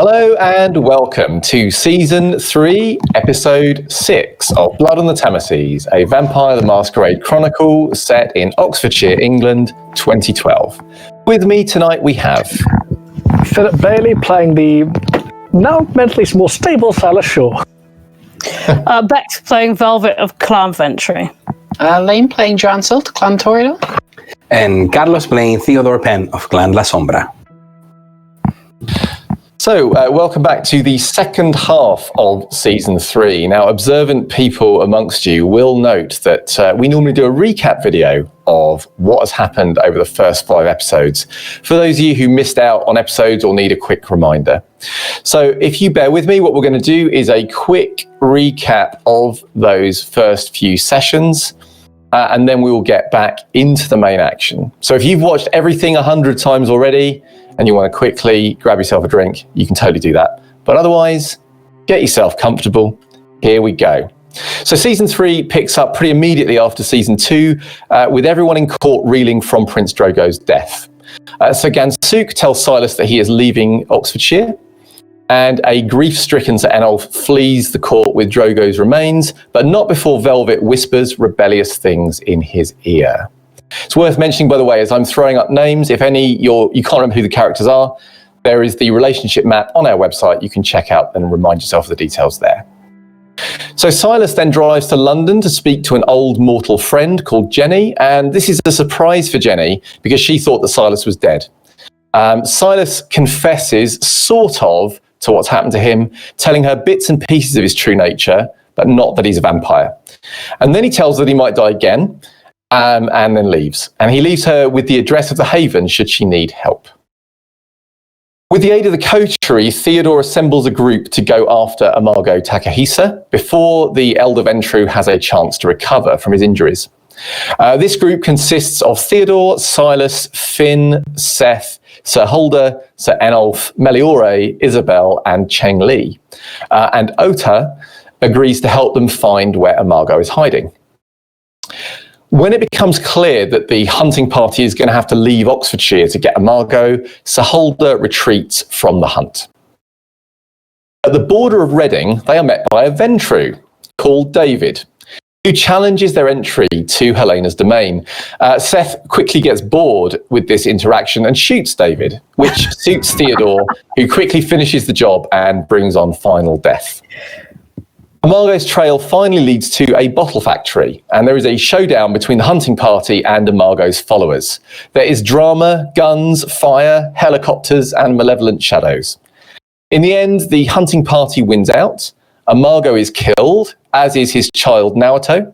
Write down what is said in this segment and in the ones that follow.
Hello and welcome to Season 3, Episode 6 of Blood on the Tamesis, a Vampire the Masquerade Chronicle set in Oxfordshire, England, 2012. With me tonight we have... Philip Bailey playing the now mentally more stable Silas Shaw. Bex playing Velvet of Clan Ventry. Lane playing Joan Silt, Clan Toreador. And Carlos playing Theodore Penn of Clan La Sombra. So, welcome back to the second half of Season 3. Now, observant people amongst you will note that we normally do a recap video of what has happened over the first 5 episodes, for those of you who missed out on episodes or need a quick reminder. So, if you bear with me, what we're going to do is a quick recap of those first few sessions, and then we will get back into the main action. So, if you've watched everything 100 times already, and you want to quickly grab yourself a drink, you can totally do that. But otherwise, get yourself comfortable. Here we go. So Season 3 picks up pretty immediately after Season 2, with everyone in court reeling from Prince Drogo's death. So Gansuk tells Silas that he is leaving Oxfordshire, and a grief-stricken Sir Enolf flees the court with Drogo's remains, but not before Velvet whispers rebellious things in his ear. It's worth mentioning, by the way, as I'm throwing up names, if any you can't remember who the characters are, there is the relationship map on our website. You can check out and remind yourself of the details there. So Silas then drives to London to speak to an old mortal friend called Jenny, and this is a surprise for Jenny because she thought that Silas was dead. Silas confesses, sort of, to what's happened to him, telling her bits and pieces of his true nature, but not that he's a vampire. And then he tells her that he might die again, and then leaves. And he leaves her with the address of the Haven should she need help. With the aid of the Coterie, Theodore assembles a group to go after Amago Takahisa before the Elder Ventru has a chance to recover from his injuries. This group consists of Theodore, Silas, Finn, Seth, Sir Holder, Sir Enolf, Meliore, Isabel, and Cheng Li. And Ota agrees to help them find where Amago is hiding. When it becomes clear that the hunting party is going to have to leave Oxfordshire to get Amago, Sir Holder retreats from the hunt. At the border of Reading, they are met by a Ventru called David, who challenges their entry to Helena's domain. Seth quickly gets bored with this interaction and shoots David, which suits Theodore, who quickly finishes the job and brings on final death. Amago's trail finally leads to a bottle factory, and there is a showdown between the hunting party and Amago's followers. There is drama, guns, fire, helicopters, and malevolent shadows. In the end, the hunting party wins out. Amago is killed, as is his child Naoto,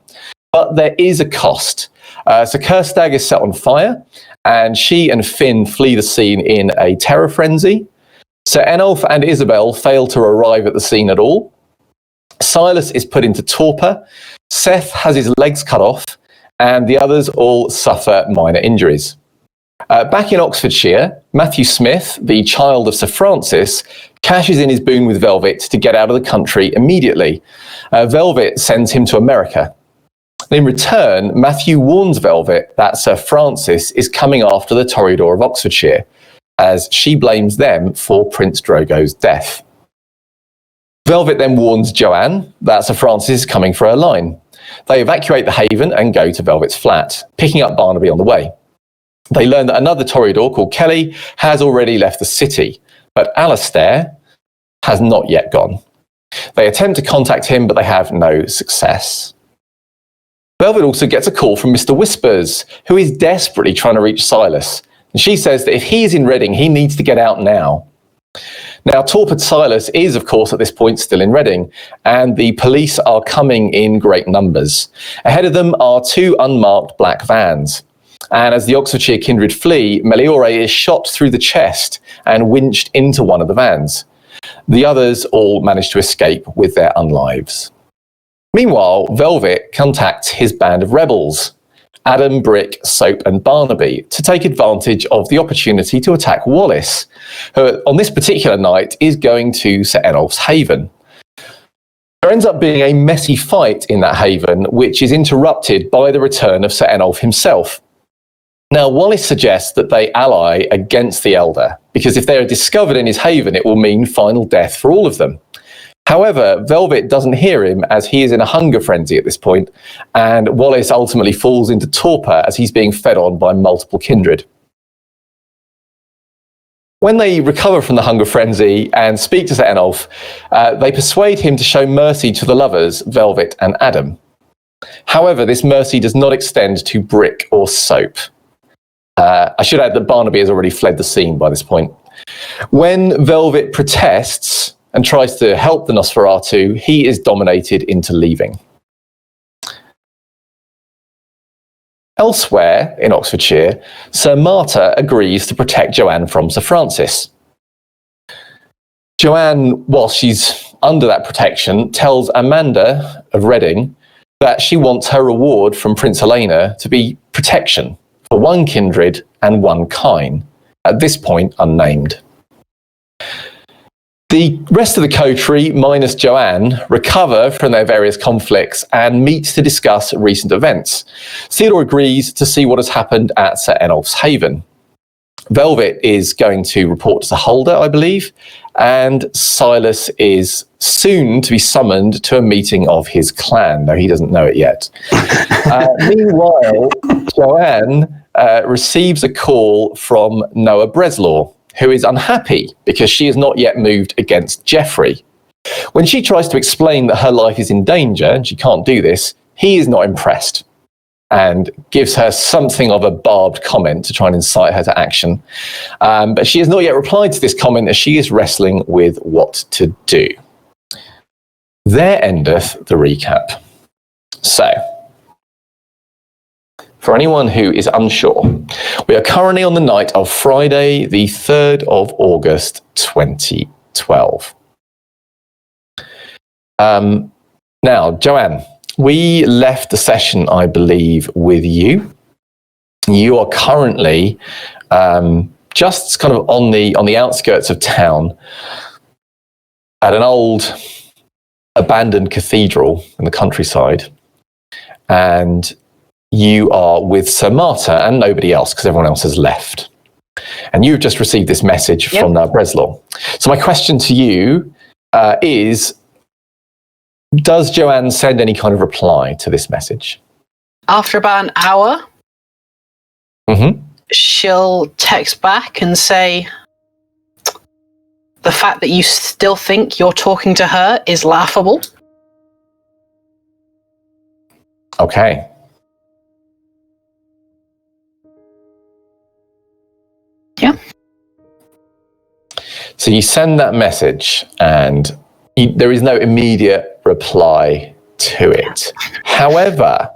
but there is a cost. So Kerstag is set on fire, and she and Finn flee the scene in a terror frenzy. Sir Enolf and Isabel fail to arrive at the scene at all. Silas is put into torpor, Seth has his legs cut off, and the others all suffer minor injuries. Back in Oxfordshire, Matthew Smith, the child of Sir Francis, cashes in his boon with Velvet to get out of the country immediately. Velvet sends him to America. In return, Matthew warns Velvet that Sir Francis is coming after the Toreador of Oxfordshire, as she blames them for Prince Drogo's death. Velvet then warns Joanne that Sir Francis is coming for her line. They evacuate the Haven and go to Velvet's flat, picking up Barnaby on the way. They learn that another Toreador called Kelly has already left the city, but Alastair has not yet gone. They attempt to contact him, but they have no success. Velvet also gets a call from Mr. Whispers, who is desperately trying to reach Silas. And she says that if he is in Reading, he needs to get out now. Now, torpid Silas is, of course, at this point still in Reading, and the police are coming in great numbers. Ahead of them are 2 unmarked black vans. And as the Oxfordshire kindred flee, Meliore is shot through the chest and winched into one of the vans. The others all manage to escape with their unlives. Meanwhile, Velvet contacts his band of rebels, Adam, Brick, Soap and Barnaby, to take advantage of the opportunity to attack Wallace, who on this particular night is going to Sir Enolf's Haven. There ends up being a messy fight in that haven, which is interrupted by the return of Sir Enolf himself. Now, Wallace suggests that they ally against the Elder, because if they are discovered in his haven, it will mean final death for all of them. However, Velvet doesn't hear him as he is in a hunger frenzy at this point, and Wallace ultimately falls into torpor as he's being fed on by multiple kindred. When they recover from the hunger frenzy and speak to Sir Enolf, they persuade him to show mercy to the lovers, Velvet and Adam. However, this mercy does not extend to Brick or Soap. I should add that Barnaby has already fled the scene by this point. When Velvet protests and tries to help the Nosferatu, he is dominated into leaving. Elsewhere in Oxfordshire, Sir Marta agrees to protect Joanne from Sir Francis. Joanne, while she's under that protection, tells Amanda of Reading that she wants her reward from Prince Helena to be protection for one kindred and one kine, at this point unnamed. The rest of the coterie, minus Joanne, recover from their various conflicts and meet to discuss recent events. Theodore agrees to see what has happened at Sir Enolf's haven. Velvet is going to report to the Holder, I believe, and Silas is soon to be summoned to a meeting of his clan, though he doesn't know it yet. Meanwhile, Joanne receives a call from Noah Breslaw, who is unhappy because she has not yet moved against Geoffrey. When she tries to explain that her life is in danger, and she can't do this, he is not impressed and gives her something of a barbed comment to try and incite her to action. But she has not yet replied to this comment as she is wrestling with what to do. There endeth the recap. So, for anyone who is unsure, we are currently on the night of Friday, the 3rd of August, 2012. Now, Joanne, we left the session, I believe, with you. You are currently just kind of on the outskirts of town at an old abandoned cathedral in the countryside, and you are with Sir Marta and nobody else because everyone else has left. And you've just received this message from Breslaw. So my question to you is, does Joanne send any kind of reply to this message? After about an hour, she'll text back and say, the fact that you still think you're talking to her is laughable. Okay. Yeah. So you send that message and there is no immediate reply to it. However,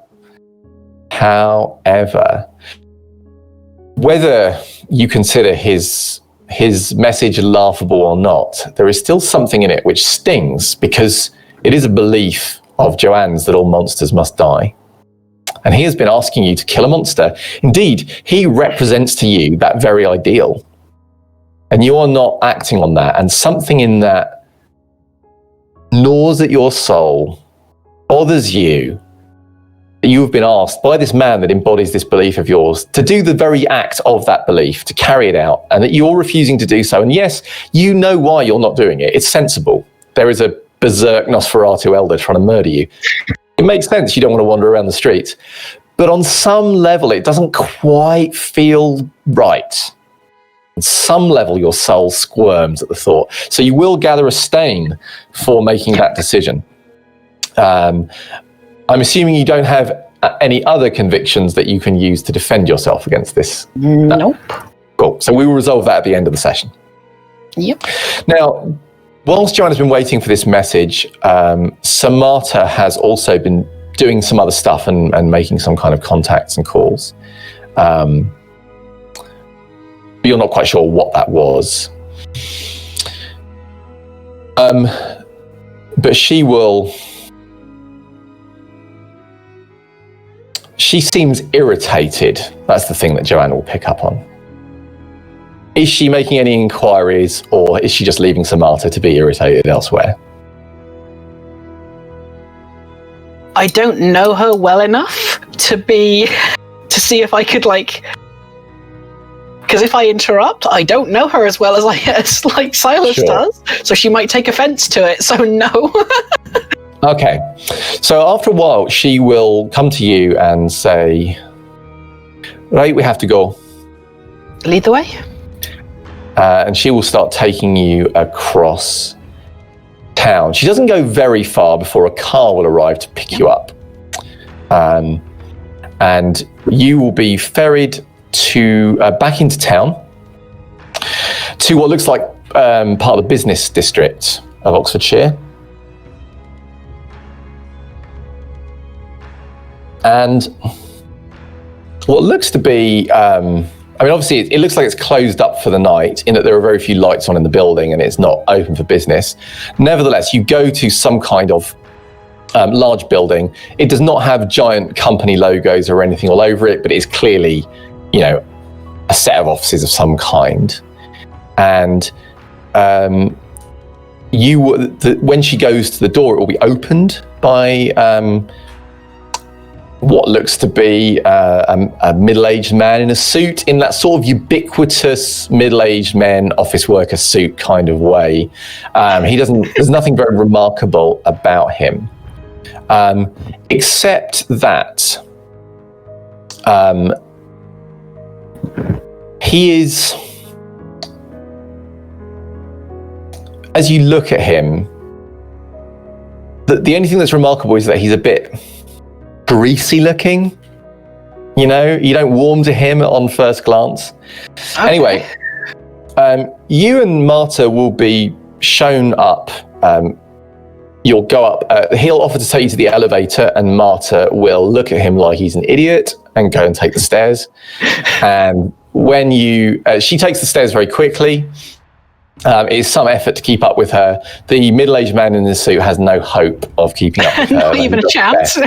whether you consider his message laughable or not, there is still something in it which stings, because it is a belief of Joanne's that all monsters must die. And he has been asking you to kill a monster. Indeed, he represents to you that very ideal. And you are not acting on that. And something in that gnaws at your soul, bothers you, that you have been asked by this man that embodies this belief of yours to do the very act of that belief, to carry it out, and that you're refusing to do so. And yes, you know why you're not doing it. It's sensible. There is a berserk Nosferatu elder trying to murder you. It makes sense you don't want to wander around the streets. But on some level, it doesn't quite feel right. On some level, your soul squirms at the thought. So you will gather a stain for making that decision. I'm assuming you don't have any other convictions that you can use to defend yourself against this? Nope. Cool. So we will resolve that at the end of the session. Yep. Now, whilst Joanne has been waiting for this message, Sir Marta has also been doing some other stuff and making some kind of contacts and calls. But you're not quite sure what that was. But she seems irritated. That's the thing that Joanne will pick up on. Is she making any inquiries, or is she just leaving Sir Marta to be irritated elsewhere? I don't know her well enough to see if I could Because if I interrupt, I don't know her as well as like Silas does, so she might take offense to it. So no. Okay. So after a while, she will come to you and say, "Right, we have to go." Lead the way. And she will start taking you across town. She doesn't go very far before a car will arrive to pick you up. And you will be ferried to back into town to what looks like part of the business district of Oxfordshire. And what looks to be, obviously it looks like it's closed up for the night in that there are very few lights on in the building and it's not open for business. Nevertheless, you go to some kind of large building. It does not have giant company logos or anything all over it, but it's clearly, a set of offices of some kind. And when she goes to the door, it will be opened by what looks to be a middle-aged man in a suit, in that sort of ubiquitous middle-aged men office worker suit kind of way. There's nothing very remarkable about him, except that he is, as you look at him, the only thing that's remarkable is that he's a bit greasy looking. You don't warm to him on first glance. Okay. Anyway, you and Marta will be shown up. You'll go up. He'll offer to take you to the elevator, and Marta will look at him like he's an idiot and go and take the stairs. And when she takes the stairs very quickly. It is some effort to keep up with her. The middle-aged man in the suit has no hope of keeping up with her. Not even a chance.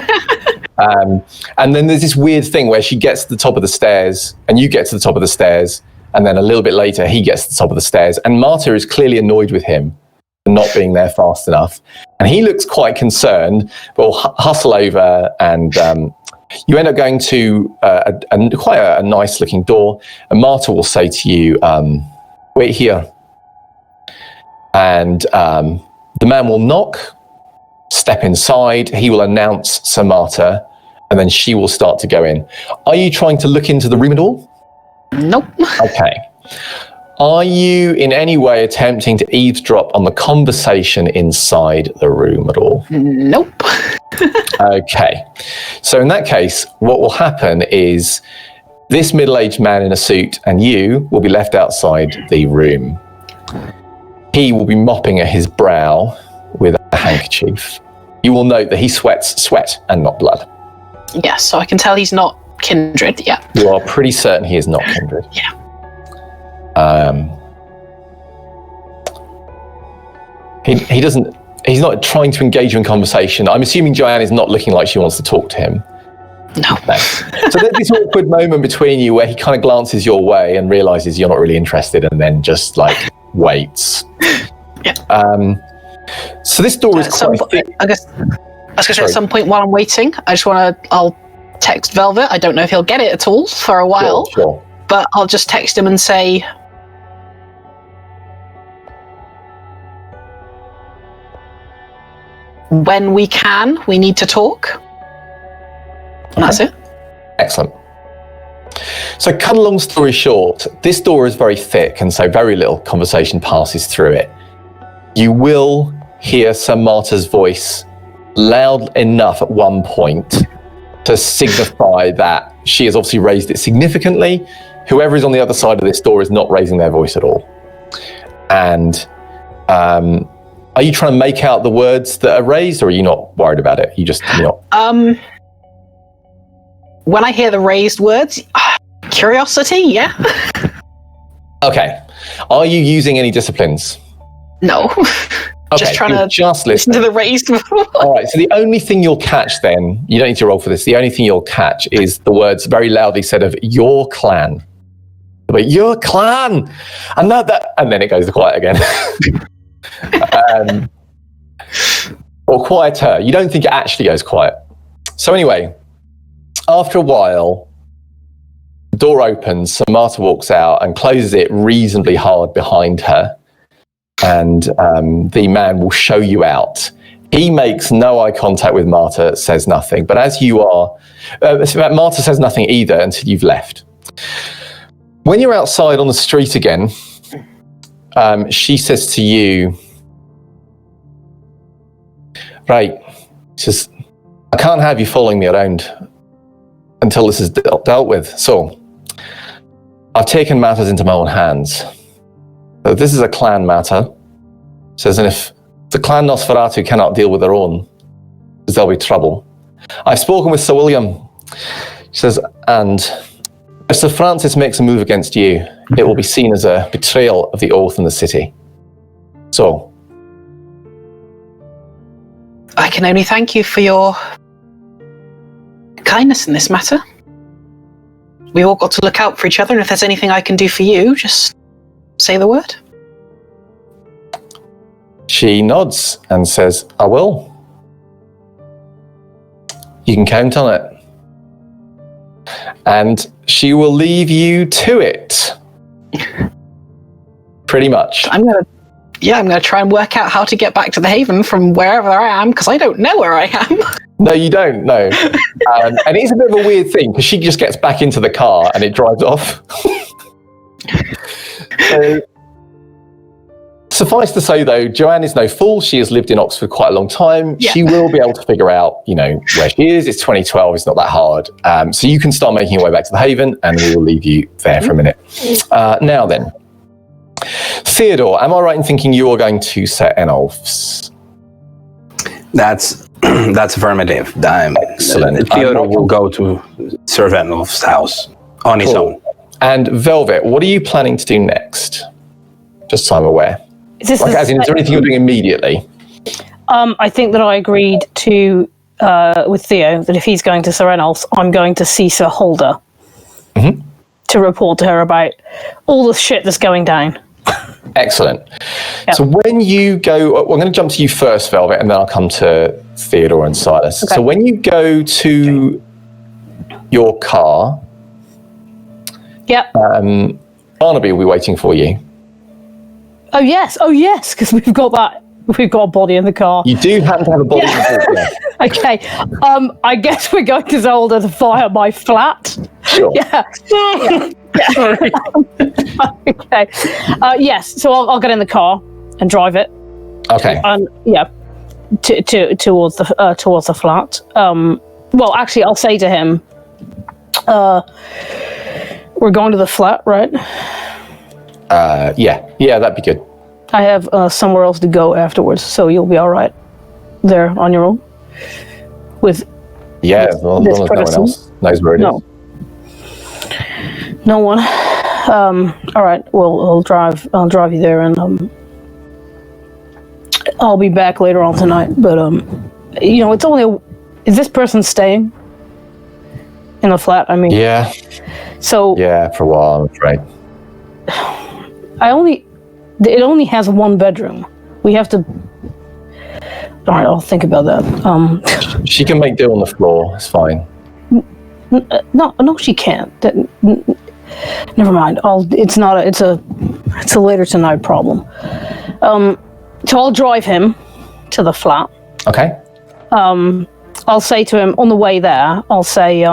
And then there's this weird thing where she gets to the top of the stairs and you get to the top of the stairs, and then a little bit later he gets to the top of the stairs, and Marta is clearly annoyed with him for not being there fast enough. And he looks quite concerned, but will hustle over, and you end up going to quite a nice-looking door, and Marta will say to you, "Wait here." And the man will knock, step inside, he will announce Sir Marta, and then she will start to go in. Are you trying to look into the room at all? Nope. Okay. Are you in any way attempting to eavesdrop on the conversation inside the room at all? Nope. Okay. So in that case, what will happen is this middle-aged man in a suit and you will be left outside the room. He will be mopping at his brow with a handkerchief. You will note that he sweats sweat and not blood. Yes, so I can tell he's not kindred, yeah. You are pretty certain he is not kindred. Yeah. He's not trying to engage you in conversation. I'm assuming Joanne is not looking like she wants to talk to him. No. So there's this awkward moment between you where he kind of glances your way and realizes you're not really interested, and then just waits. Yeah. So this door is quite thick. I was going to say, at some point while I'm waiting, I'll text Velvet. I don't know if he'll get it at all for a while. Sure. But I'll just text him and say, when we can, we need to talk. And that's it. Excellent. So cut a long story short, this door is very thick, and so very little conversation passes through it. You will hear Sir Marta's voice loud enough at one point to signify that she has obviously raised it significantly. Whoever is on the other side of this door is not raising their voice at all. And are you trying to make out the words that are raised, or are you not worried about it? You're not? When I hear the raised words, curiosity, yeah. Okay. Are you using any disciplines? No. Okay, just trying to listen to the raised voice. All right, so the only thing you'll catch then, you don't need to roll for this, the only thing you'll catch is the words very loudly said of your clan. But your clan! And then it goes quiet again. Or quieter. You don't think it actually goes quiet. So anyway, after a while, the door opens, so Marta walks out and closes it reasonably hard behind her. And the man will show you out. He makes no eye contact with Marta, says nothing. But as you are, Marta says nothing either until you've left. When you're outside on the street again, she says to you, right, she says, I can't have you following me around until this is dealt with. So I've taken matters into my own hands. This is a clan matter. Says, and if the clan Nosferatu cannot deal with their own, there'll be trouble. I've spoken with Sir William. She says, and if Sir Francis makes a move against you, it will be seen as a betrayal of the oath in the city. So, I can only thank you for your kindness in this matter. We all got to look out for each other, and if there's anything I can do for you, just say the word. She nods and says, I will. You can count on it. And she will leave you to it. Pretty much. I'm gonna try and work out how to get back to the Haven from wherever I am, because I don't know where I am. No, you don't, no. And it's a bit of a weird thing, because she just gets back into the car and it drives off. So, suffice to say, though, Joanne is no fool. She has lived in Oxford quite a long time. Yeah. She will be able to figure out, where she is. It's 2012. It's not that hard. So you can start making your way back to the Haven, and we will leave you there for a minute. Now then, Theodore, am I right in thinking you are going to Sir Enolf's? That's affirmative. Excellent. Theodore will go to Sir Enolf's house on his own. And Velvet, what are you planning to do next? Just so I'm aware. Is there anything you're doing immediately? I think that I agreed to with Theo that if he's going to Sir Enolf's, I'm going to see Sir Holder to report to her about all the shit that's going down. Excellent. Yep. So when you go, I'm going to jump to you first, Velvet, and then I'll come to Theodore and Silas. Okay. So when you go to your car, Barnaby will be waiting for you. Oh yes, because we've got a body in the car. You do happen to have a body in the car. Okay. I guess we're going to Zolder to fire my flat. Sure. Yeah. Okay. Yes. So I'll get in the car and drive it. Okay. Towards the flat. Well, actually, I'll say to him, we're going to the flat, right? Yeah, that'd be good. I have somewhere else to go afterwards, so you'll be all right there on your own. With no one else knows where it is. No one. All right. Well, I'll drive you there, and I'll be back later on tonight. But it's only. Is this person staying in the flat? I mean. Yeah. So. Yeah, for a while, I'm afraid. It only has one bedroom. We have to. All right, I'll think about that. She can make do on the floor. It's fine. No, she can't. Never mind. It's a later tonight problem. So I'll drive him to the flat. Okay. I'll say to him on the way there. I'll say,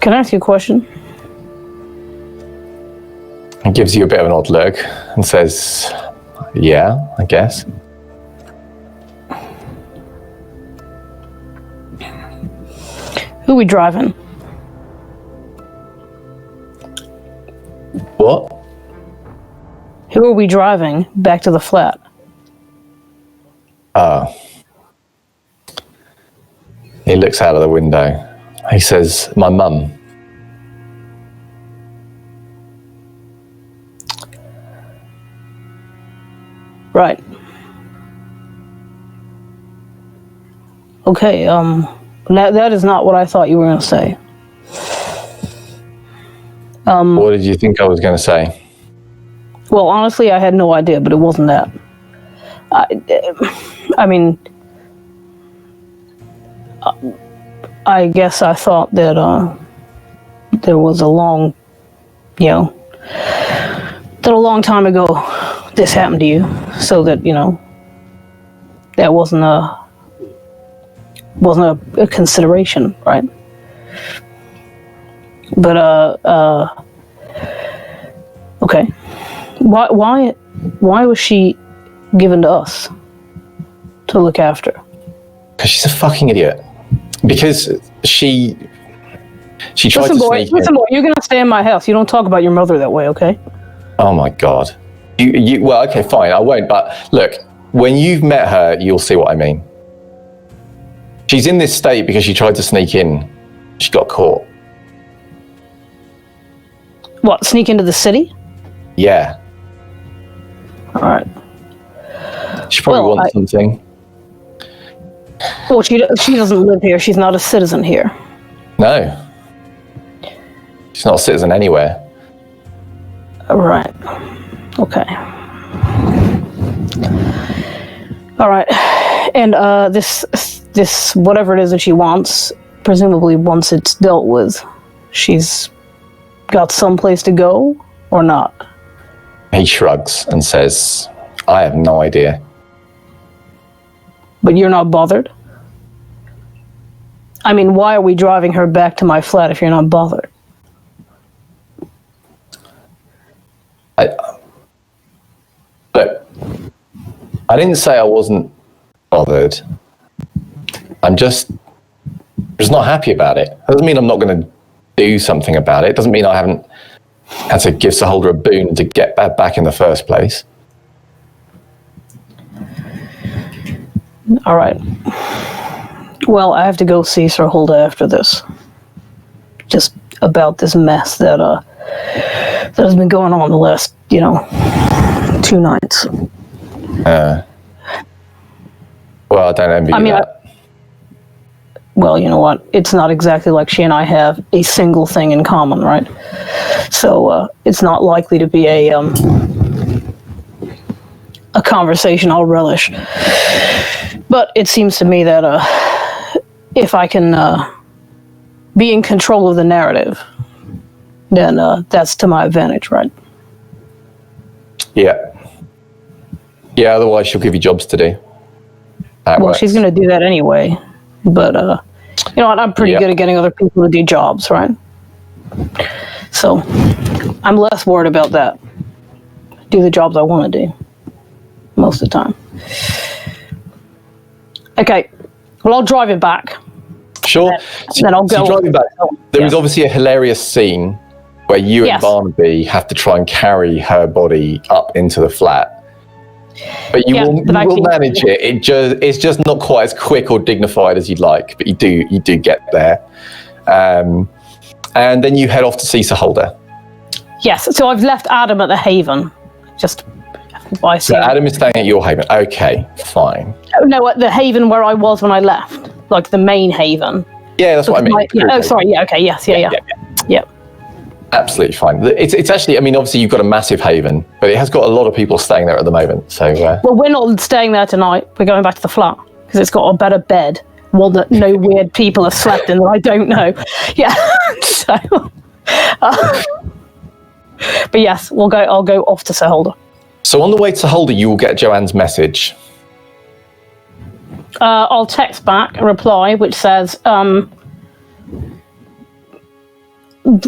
can I ask you a question? He gives you a bit of an odd look and says, yeah, I guess. Who are we driving? What? Who are we driving back to the flat? He looks out of the window. He says, my mum. Right. Okay, that is not what I thought you were going to say. What did you think I was going to say? Well, honestly, I had no idea, but it wasn't that. I mean, I guess I thought that there was a long time ago this happened to you, so that that wasn't a consideration, right? But okay, why was she given to us to look after? Because she's a fucking idiot. Because she tried to sneak in. Listen, boy, you're gonna stay in my house. You don't talk about your mother that way, okay? Oh my God. Well, okay, fine, I won't. But look, when you've met her, you'll see what I mean. She's in this state because she tried to sneak in. She got caught. What? Sneak into the city? Yeah. All right. She probably wants something. Well, she doesn't live here. She's not a citizen here. No. She's not a citizen anywhere. Right. Okay. All right. And this whatever it is that she wants, presumably once it's dealt with, she's got someplace to go or not? He shrugs and says, I have no idea. But you're not bothered? I mean, why are we driving her back to my flat if you're not bothered? Look, I didn't say I wasn't bothered. I'm just not happy about it. That doesn't mean I'm not going to do something about it. It doesn't mean I haven't had to give Sir Holder a boon to get back in the first place. All right. Well, I have to go see Sir Holder after this. Just about this mess that has been going on the last, 2 nights. Well, I don't envy you that. Well, you know what? It's not exactly like she and I have a single thing in common, right? So it's not likely to be a conversation I'll relish. But it seems to me that if I can be in control of the narrative, then that's to my advantage, right? Yeah. Yeah, otherwise she'll give you jobs to do. Well, she's going to do that anyway. But, you know what? I'm pretty good at getting other people to do jobs, right? So I'm less worried about that. Do the jobs I want to do most of the time. Okay. Well, I'll drive it back. Sure. Then I'll go. Driving back, there was obviously a hilarious scene where you and Barnaby have to try and carry her body up into the flat. But you will manage it. It's just not quite as quick or dignified as you'd like, but you do get there. And then you head off to see Sir Holder. Yes, so I've left Adam at the Haven. So Adam is staying at your Haven. Okay, fine. No, at the Haven where I was when I left, like the main Haven. Yeah, that's what I mean. Yeah. Absolutely fine. It's actually, I mean, obviously you've got a massive Haven, but it has got a lot of people staying there at the moment. So. Well, we're not staying there tonight. We're going back to the flat because it's got a better bed, one that no weird people have slept in that I don't know. Yeah. So. But yes, I'll go off to Sir Holder. So on the way to Sir Holder, you will get Joanne's message. I'll text back a reply which says,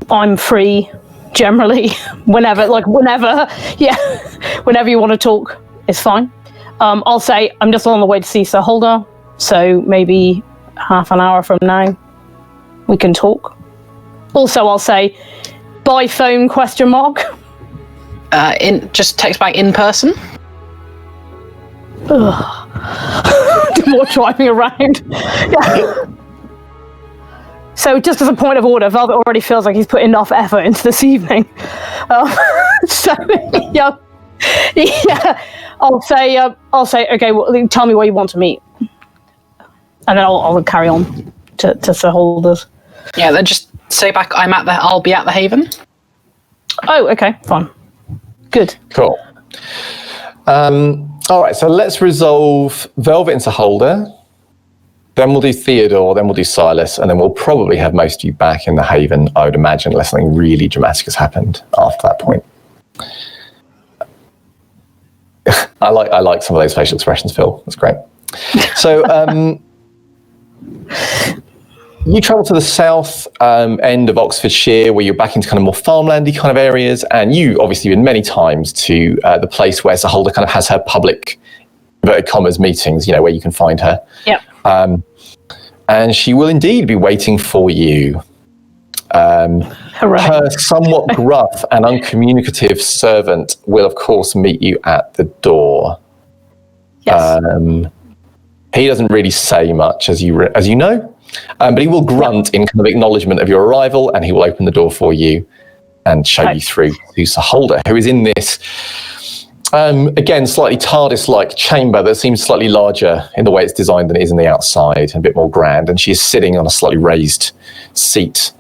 I'm free generally whenever you want to talk is fine. I'll say I'm just on the way to see Sir Holder, so maybe half an hour from now we can talk. Also, I'll say by phone ? Just text back in person. More driving around. Yeah. So just as a point of order, Velvet already feels like he's put enough effort into this evening. Yeah. I'll say, okay, well, tell me where you want to meet, and then I'll carry on to Sir Holder's. Yeah, then just say back. I'll be at the Haven. Oh, okay, fine, good, cool. All right, so let's resolve Velvet and Sir Holder. Then we'll do Theodore, then we'll do Silas, and then we'll probably have most of you back in the Haven, I would imagine, unless something really dramatic has happened after that point. I like some of those facial expressions, Phil. That's great. So you travel to the south end of Oxfordshire, where you're back into kind of more farmlandy kind of areas, and you obviously been many times to the place where Sir Holder kind of has her public, inverted commas, meetings, where you can find her. Yep. And she will indeed be waiting for you. Her somewhat gruff and uncommunicative servant will, of course, meet you at the door. Yes. He doesn't really say much, as you know, but he will grunt in kind of acknowledgement of your arrival, and he will open the door for you and show you through to Sir Holder, who is in this, again, slightly TARDIS-like chamber that seems slightly larger in the way it's designed than it is in the outside, and a bit more grand, and she is sitting on a slightly raised seat,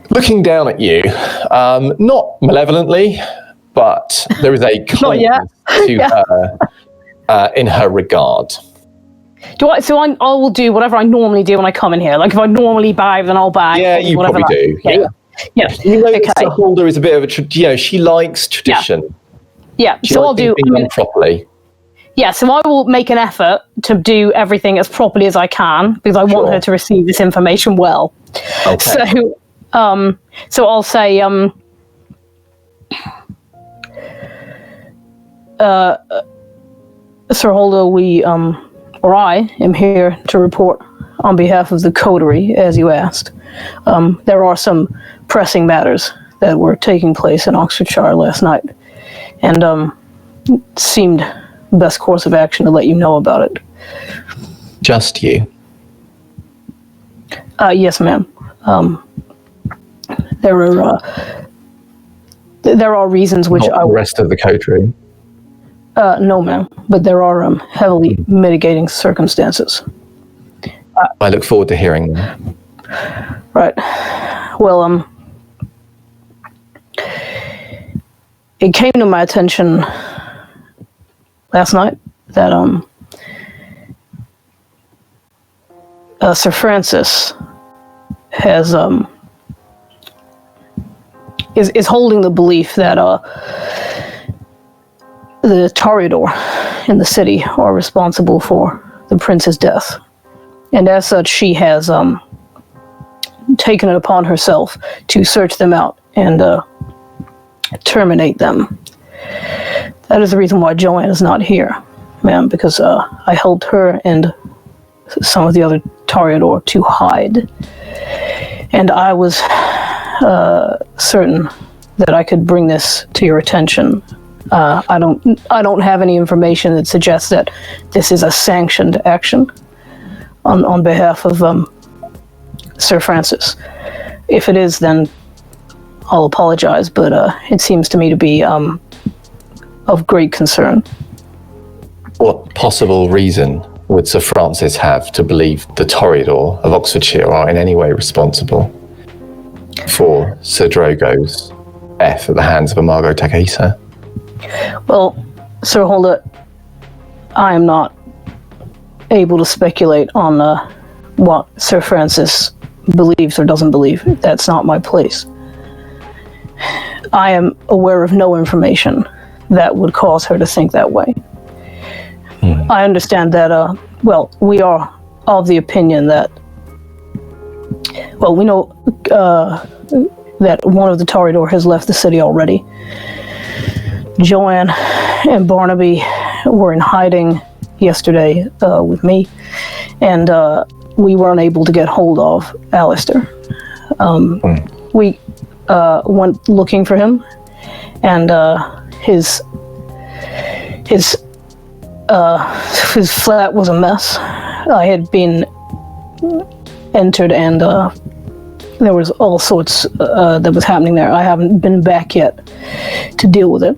looking down at you, not malevolently, but there is a kindness to her in her regard. I will do whatever I normally do when I come in here. Like if I normally bag, then I'll bag. Yeah, you probably do. Yeah. You know, Sir Holder is a bit of a she likes tradition. Yeah. She So likes I'll do things done properly. Yeah, so I will make an effort to do everything as properly as I can because I want her to receive this information well. Okay. So I'll say, Sir Holder, I am here to report on behalf of the Coterie, as you asked. There are some pressing matters that were taking place in Oxfordshire last night, and it seemed the best course of action to let you know about it. Just you? Yes, ma'am. There are reasons which Not the rest of the Coterie? No, ma'am. But there are heavily mitigating circumstances. I look forward to hearing them. Right. Well, it came to my attention last night that Sir Francis has is holding the belief that the Toreador in the city are responsible for the prince's death, and as such, she has taken it upon herself to search them out and terminate them. That is the reason why Joanne is not here, ma'am, because I helped her and some of the other Toreador to hide, and I was certain that I could bring this to your attention. I don't have any information that suggests that this is a sanctioned action on behalf of Sir Francis. If it is, then I'll apologize, but it seems to me to be of great concern. What possible reason would Sir Francis have to believe the Toreador of Oxfordshire are in any way responsible for Sir Drogo's death at the hands of Amago Takahisa? Well, Sir Holder, I am not able to speculate on what Sir Francis believes or doesn't believe. That's not my place. I am aware of no information that would cause her to think that way. I understand that, we are of the opinion that, we know that one of the Toreador has left the city already. Joanne and Barnaby were in hiding yesterday with me, and we were unable to get hold of Alistair. We went looking for him, and his flat was a mess. I had been entered, and there was all sorts that was happening there. I haven't been back yet to deal with it.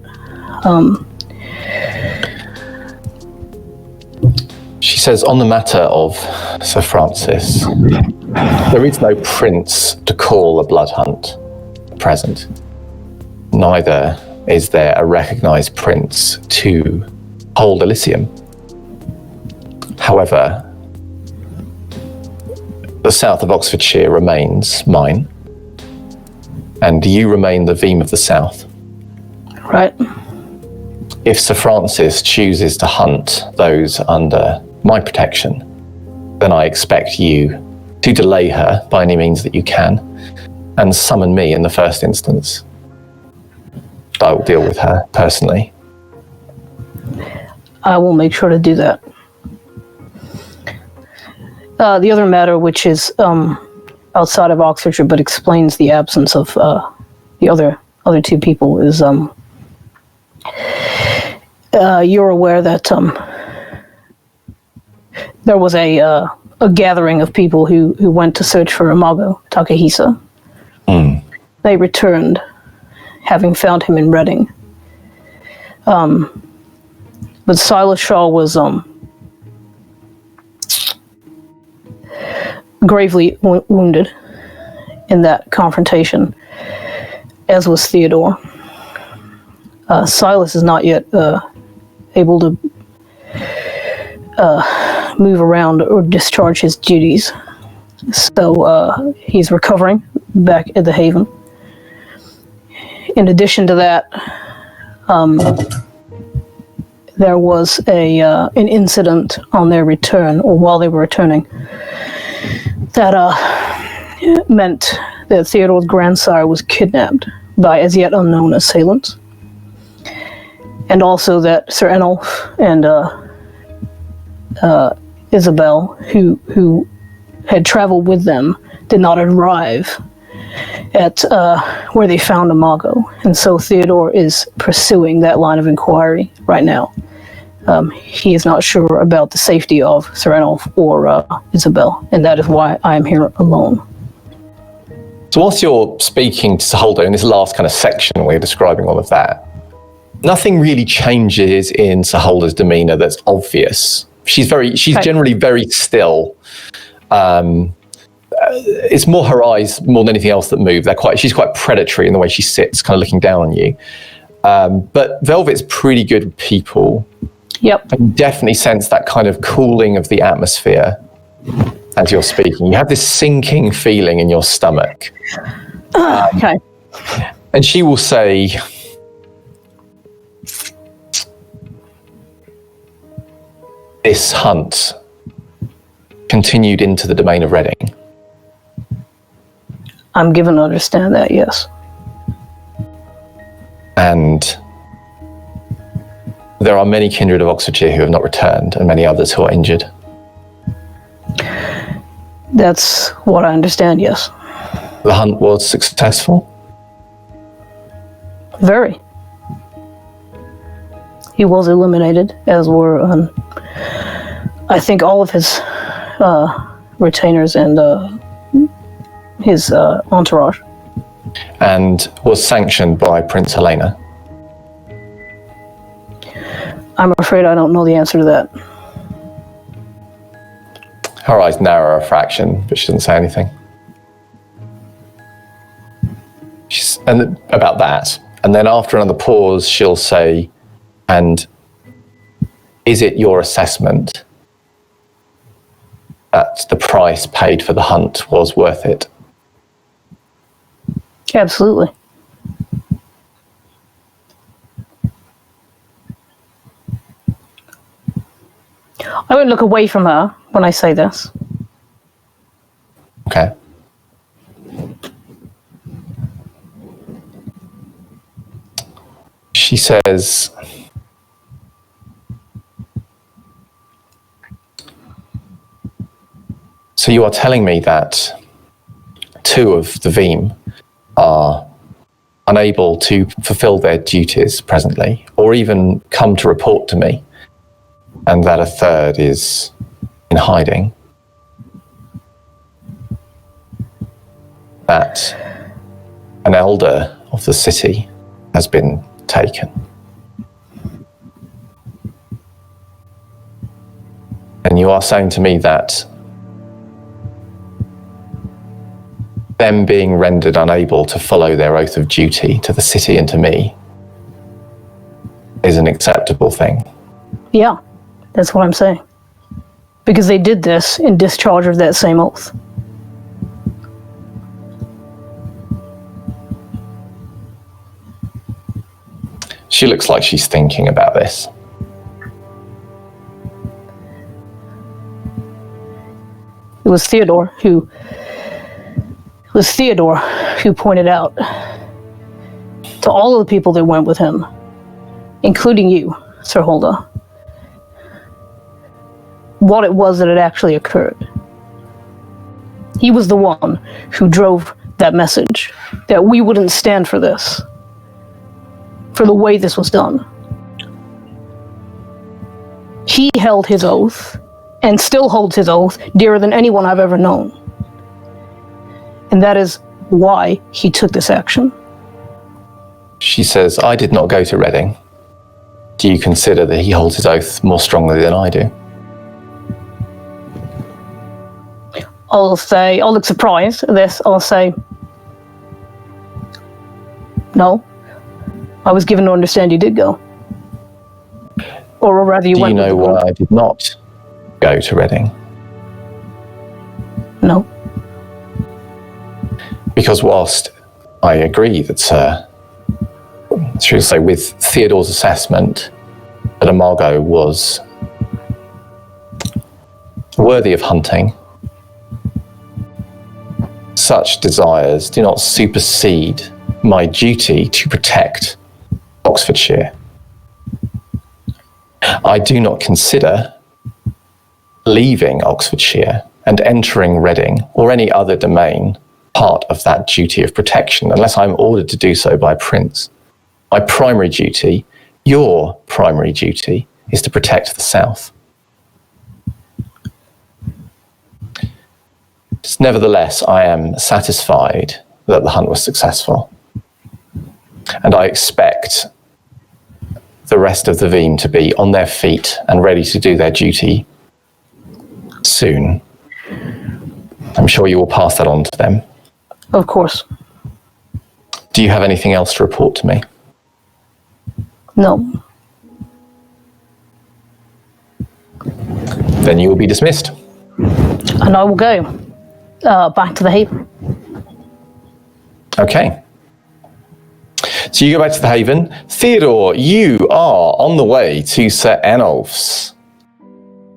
She says, on the matter of Sir Francis, there is no prince to call a blood hunt at present. Neither is there a recognised prince to hold Elysium. However, south of Oxfordshire remains mine, and you remain the Veem of the South. Right. If Sir Francis chooses to hunt those under my protection, then I expect you to delay her by any means that you can, and summon me in the first instance. I will deal with her personally. I will make sure to do that. The other matter, which is outside of Oxfordshire, but explains the absence of the other two people, is you're aware that there was a gathering of people who went to search for Amago Takahisa. They returned, having found him in Reading. But Silas Shaw was gravely wounded in that confrontation, as was Theodore. Silas is not yet able to move around or discharge his duties, so he's recovering back at the Haven. In addition to that, there was an incident on their return, or while they were returning, that meant that Theodore's grandsire was kidnapped by as yet unknown assailants, and also that Sir Enolf and Isabel, who had traveled with them, did not arrive at where they found Amago, and so Theodore is pursuing that line of inquiry right now. He is not sure about the safety of Sir Enolf or Isabel, and that is why I am here alone. So whilst you're speaking to Sir Holder in this last kind of section where you're describing all of that, nothing really changes in Sir Holder's demeanour that's obvious. She's generally very still. It's more her eyes more than anything else that move. She's quite predatory in the way she sits, kind of looking down on you. But Velvet's pretty good with people. Yep. I can definitely sense that kind of cooling of the atmosphere as you're speaking. You have this sinking feeling in your stomach. Okay. And she will say, this hunt continued into the domain of Reading. I'm given to understand that, yes. And there are many kindred of Oxfordshire who have not returned, and many others who are injured. That's what I understand, yes. The hunt was successful? Very. He was eliminated, as were, I think, all of his retainers and his entourage. And was sanctioned by Prince Helena? I'm afraid I don't know the answer to that. Her eyes narrow a fraction, but she doesn't say anything. And about that. And then after another pause, she'll say, and is it your assessment that the price paid for the hunt was worth it? Absolutely. I won't look away from her when I say this. Okay. She says, so you are telling me that two of the Veem are unable to fulfill their duties presently, or even come to report to me, and that a third is in hiding? That an elder of the city has been taken? And you are saying to me that them being rendered unable to follow their oath of duty to the city and to me is an acceptable thing? Yeah, that's what I'm saying. Because they did this in discharge of that same oath. She looks like she's thinking about this. It was Theodore who pointed out to all of the people that went with him, including you, Sir Holder, what it was that had actually occurred. He was the one who drove that message, that we wouldn't stand for this, for the way this was done. He held his oath, and still holds his oath, dearer than anyone I've ever known. And that is why he took this action. She says, I did not go to Reading. Do you consider that he holds his oath more strongly than I do? I'll look surprised at this. I'll say, no. I was given to understand you did go. Or rather you went. Do you know why I did not go to Reading? No. Because whilst I agree that, shall we say, with Theodore's assessment that Amago was worthy of hunting, such desires do not supersede my duty to protect Oxfordshire. I do not consider leaving Oxfordshire and entering Reading or any other domain part of that duty of protection unless I'm ordered to do so by a prince. My primary duty, your primary duty, is to protect the south. Nevertheless, I am satisfied that the hunt was successful. And I expect the rest of the Veem to be on their feet and ready to do their duty soon. I'm sure you will pass that on to them. Of course. Do you have anything else to report to me? No. Then you will be dismissed. And I will go back to the Haven. Okay. So you go back to the Haven. Theodore, you are on the way to Sir Enolf's.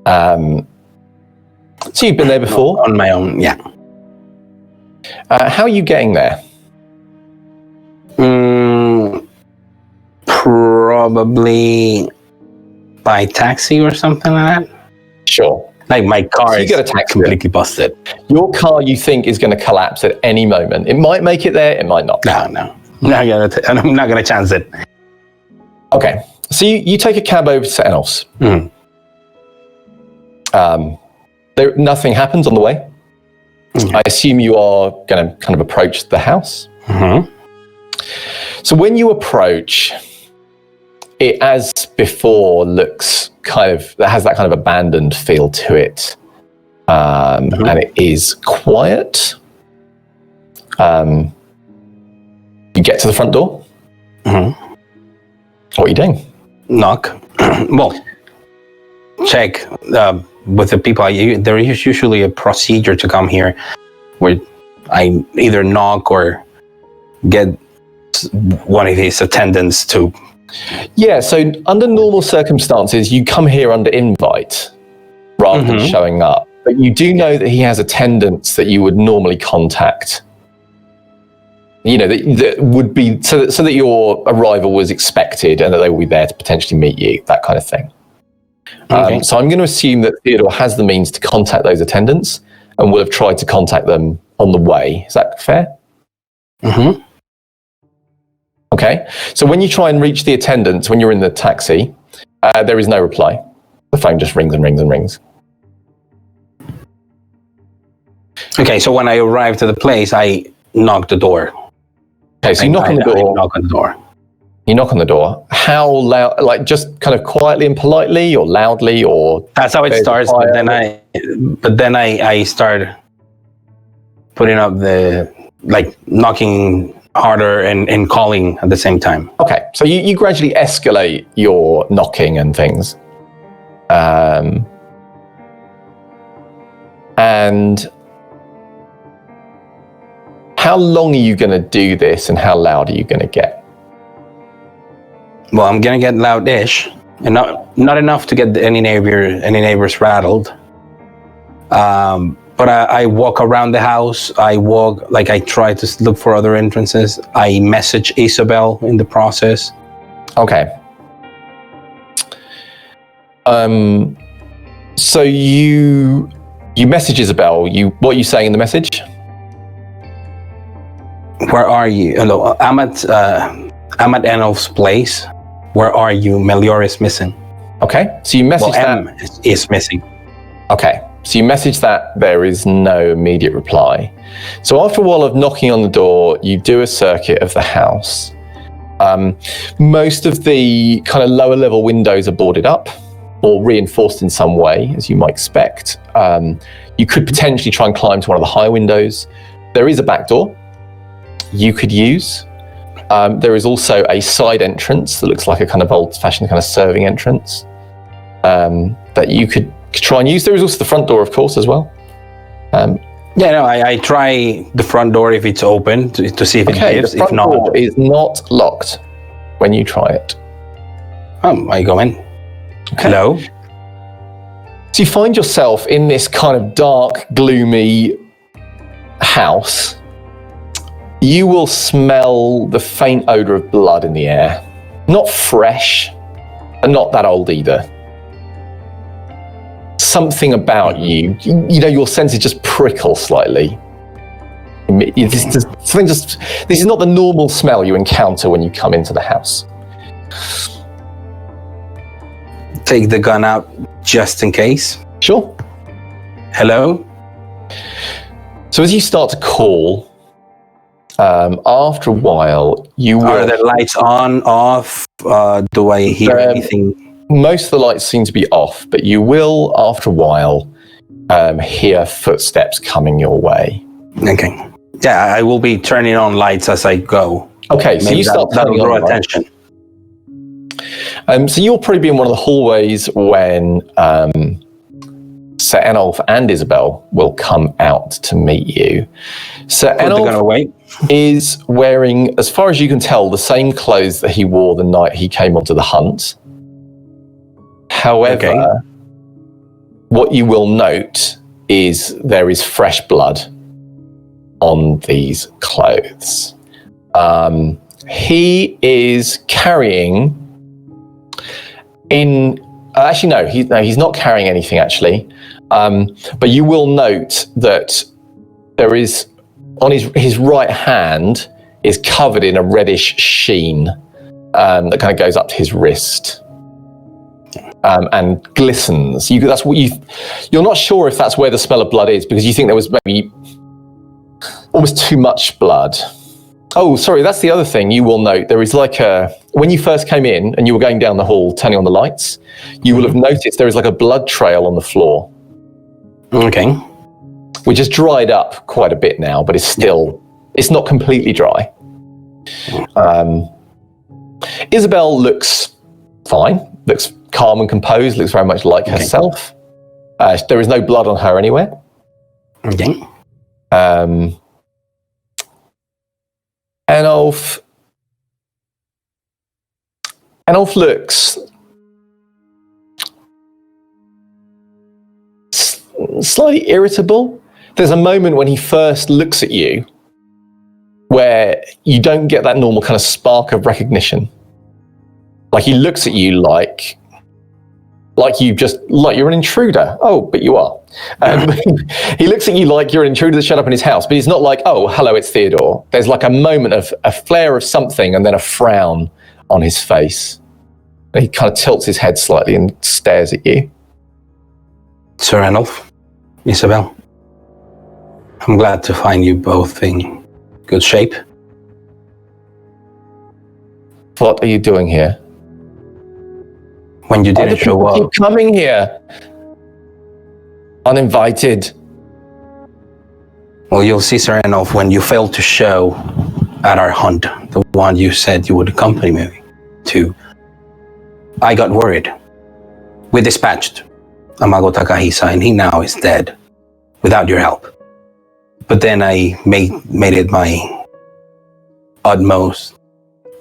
So you've been there before? On my own, yeah. How are you getting there? Probably by taxi or something like that. Sure. Like my car So you is get a taxi. completely busted. Your car, you think, is going to collapse at any moment. It might make it there, it might not. No. I'm not gonna chance it. Okay. So you take a cab over to Sir Enolf's. Nothing happens on the way. I assume you are going to kind of approach the house. So when you approach, it, as before, looks that has that kind of abandoned feel to it. And it is quiet. You get to the front door. What are you doing? Knock. Well, check with the people. There is usually a procedure to come here where I either knock or get one of these attendants to. Yeah, so under normal circumstances, you come here under invite rather than showing up. But you do know that he has attendants that you would normally contact. You know, that would be so that your arrival was expected and that they will be there to potentially meet you, that kind of thing. Okay. So I'm going to assume that Theodore has the means to contact those attendants and will have tried to contact them on the way. Is that fair? Okay. So when you try and reach the attendants, when you're in the taxi, there is no reply. The phone just rings and rings and rings. Okay, so when I arrive to the place, I knock the door. Okay, so you knock on the door. I knock on the door. You knock on the door. How loud? Like just kind of quietly and politely, or loudly, or that's how it starts. But then I start putting up the knocking harder and calling at the same time. Okay, so you gradually escalate your knocking and things, and how long are you going to do this, and how loud are you going to get? Well, I'm gonna get loud-ish, and not enough to get any neighbors rattled. But I walk around the house. I try to look for other entrances. I message Isabel in the process. Okay. So you message Isabel. What are you saying in the message? Where are you? Hello, I'm at Enolf's place. Where are you? Melior is missing. Okay. So you message that. M is missing. Okay. So you message that. There is no immediate reply. So after a while of knocking on the door, you do a circuit of the house. Most of the kind of lower level windows are boarded up or reinforced in some way, as you might expect. You could potentially try and climb to one of the high windows. There is a back door you could use. There is also a side entrance that looks like a kind of old-fashioned kind of serving entrance that you could try and use. There is also the front door, of course, as well. I try the front door if it's open to see if it gives. The front if not, door is not locked when you try it. I go in. Okay. Hello. So you find yourself in this kind of dark, gloomy house. You will smell the faint odor of blood in the air. Not fresh, and not that old either. Something about you, your senses just prickle slightly. This is not the normal smell you encounter when you come into the house. Take the gun out just in case. Sure. Hello? So as you start to call, after a while, you will... Are the lights on, off? Do I hear anything? Most of the lights seem to be off, but you will, after a while, hear footsteps coming your way. Okay. Yeah, I will be turning on lights as I go. Okay, so maybe you start turning draw on attention. So you'll probably be in one of the hallways when Sir Enolf and Isabel will come out to meet you. Sir Enolf is wearing, as far as you can tell, the same clothes that he wore the night he came onto the hunt. However, what you will note is there is fresh blood on these clothes. He is carrying he's not carrying anything actually. But you will note that there is, on his right hand is covered in a reddish sheen that kind of goes up to his wrist. And glistens. You're not sure if that's where the smell of blood is because you think there was maybe almost too much blood. Oh, sorry, that's the other thing you will note. There is when you first came in and you were going down the hall, turning on the lights, you will have noticed there is like a blood trail on the floor. Okay. Which has dried up quite a bit now, but it's not completely dry. Isabel looks fine, looks calm and composed, looks very much like herself. There is no blood on her anywhere. Okay. Enolf looks slightly irritable. There's a moment when he first looks at you where you don't get that normal kind of spark of recognition. Like he looks at you like you're an intruder. Oh, but you are. He looks at you like you're an intruder that shut up in his house, but he's not like, oh, hello, it's Theodore. There's like a moment of a flare of something and then a frown on his face. And he kind of tilts his head slightly and stares at you. Sir Enolf, Isabel, I'm glad to find you both in good shape. What are you doing here? When you didn't show up. Keep coming here. Uninvited. Well, you'll see, Sir Enolf, when you failed to show at our hunt, the one you said you would accompany me to. I got worried. We dispatched Amago Takahisa, and he now is dead, without your help. But then I made it my utmost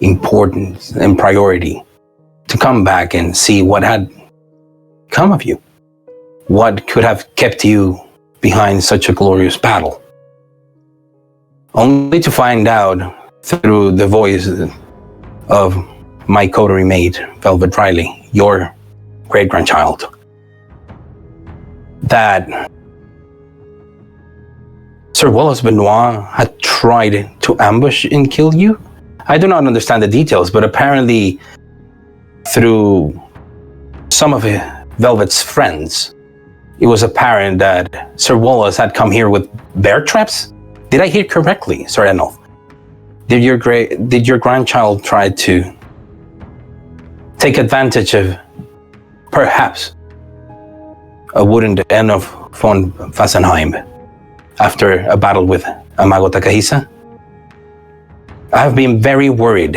importance and priority to come back and see what had come of you. What could have kept you behind such a glorious battle? Only to find out through the voice of my coterie mate, Velvet Riley, your great-grandchild, that Sir Wallace Benoit had tried to ambush and kill you? I do not understand the details, but apparently through some of Velvet's friends, it was apparent that Sir Wallace had come here with bear traps? Did I hear correctly, Sir Enolf? Did your grandchild try to take advantage of perhaps a wounded Enolf von Fassenheim after a battle with Amago Takahisa? I have been very worried,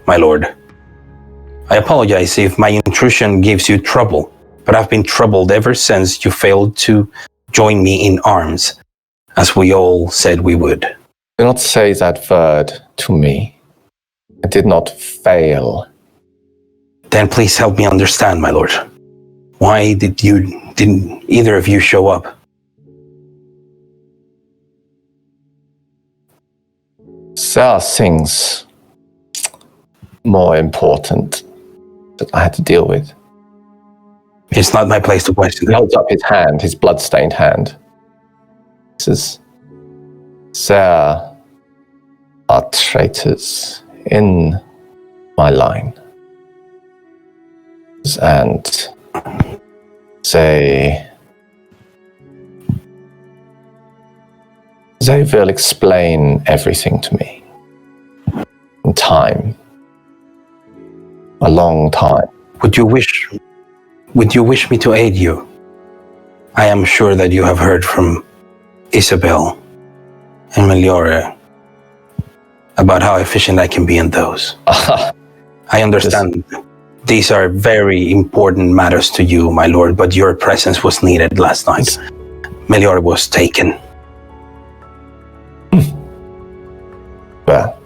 my lord. I apologize if my intrusion gives you trouble, but I've been troubled ever since you failed to join me in arms, as we all said we would. Do not say that word to me. I did not fail. Then please help me understand, my lord. Why didn't either of you show up? There are things more important that I had to deal with. It's not my place to question. He holds up his hand, his blood-stained hand. He says, there are traitors in my line. And they will explain everything to me. In time. A long time. Would you wish me to aid you? I am sure that you have heard from Isabel and Meliora about how efficient I can be in those. I understand these are very important matters to you, my lord, but your presence was needed last night. Meliora was taken. Well,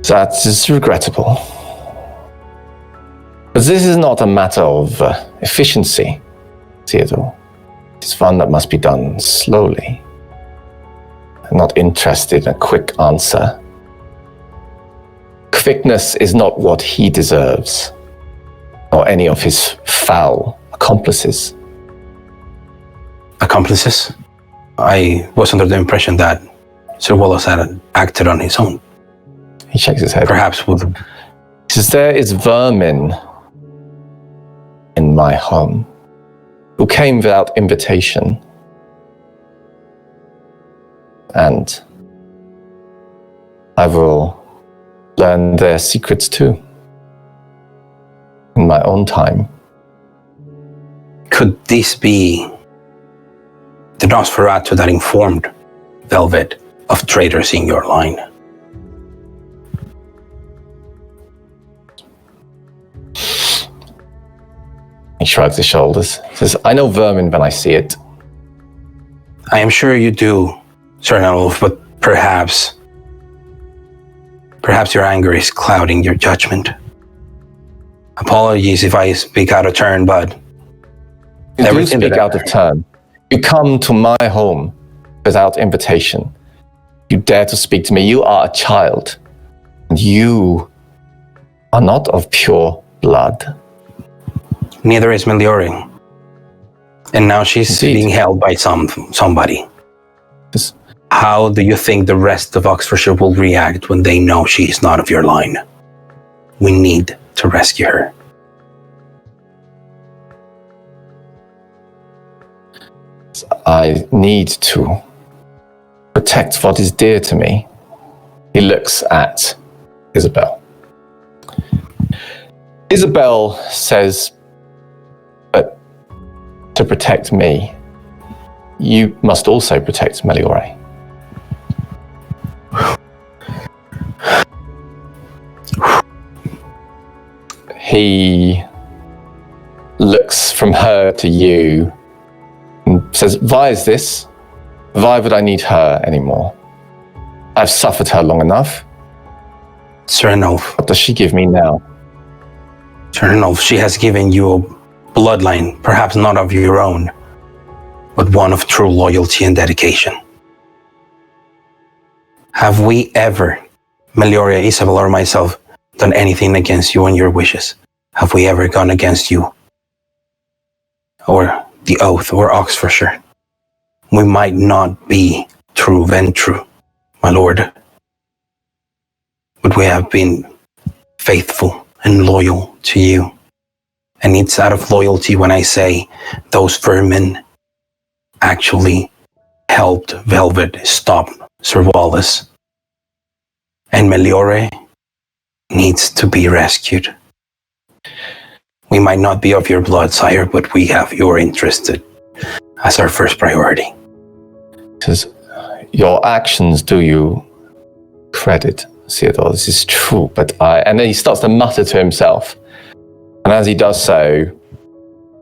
that is regrettable. But this is not a matter of efficiency, Theodore. It is one that must be done slowly. I'm not interested in a quick answer. Quickness is not what he deserves, or any of his foul accomplices. Accomplices? I was under the impression that Sir Wallace had acted on his own. He shakes his head. Perhaps with... He says, there is vermin in my home who came without invitation. And I will learn their secrets too. In my own time. Could this be the Nosferatu that informed Velvet of traitors in your line? He shrugs his shoulders. Says, I know vermin when I see it. I am sure you do, Sir Enolf, but perhaps your anger is clouding your judgment. Apologies if I speak out of turn, but... You do speak out of turn. You come to my home without invitation. You dare to speak to me. You are a child. And you are not of pure blood. Neither is Meliora. And now she's being held by somebody. Yes. How do you think the rest of Oxfordshire will react when they know she is not of your line? We need to rescue her. I need to protect what is dear to me. He looks at Isabel. Isabel says, but to protect me, you must also protect Meliora. He looks from her to you and says, why is this? Why would I need her anymore? I've suffered her long enough. Serenolf. What does she give me now? Serenolf, she has given you a bloodline, perhaps not of your own, but one of true loyalty and dedication. Have we ever, Melioria, Isabel, or myself, done anything against you and your wishes? Have we ever gone against you? Or the Oath, or Oxfordshire? We might not be true Ventru, my lord, but we have been faithful and loyal to you. And it's out of loyalty when I say those vermin actually helped Velvet stop Sir Wallace. And Meliore needs to be rescued. We might not be of your blood, sire, but we have your interest as our first priority. Because your actions do you credit, Theodore. This is true, but and then he starts to mutter to himself. And as he does so,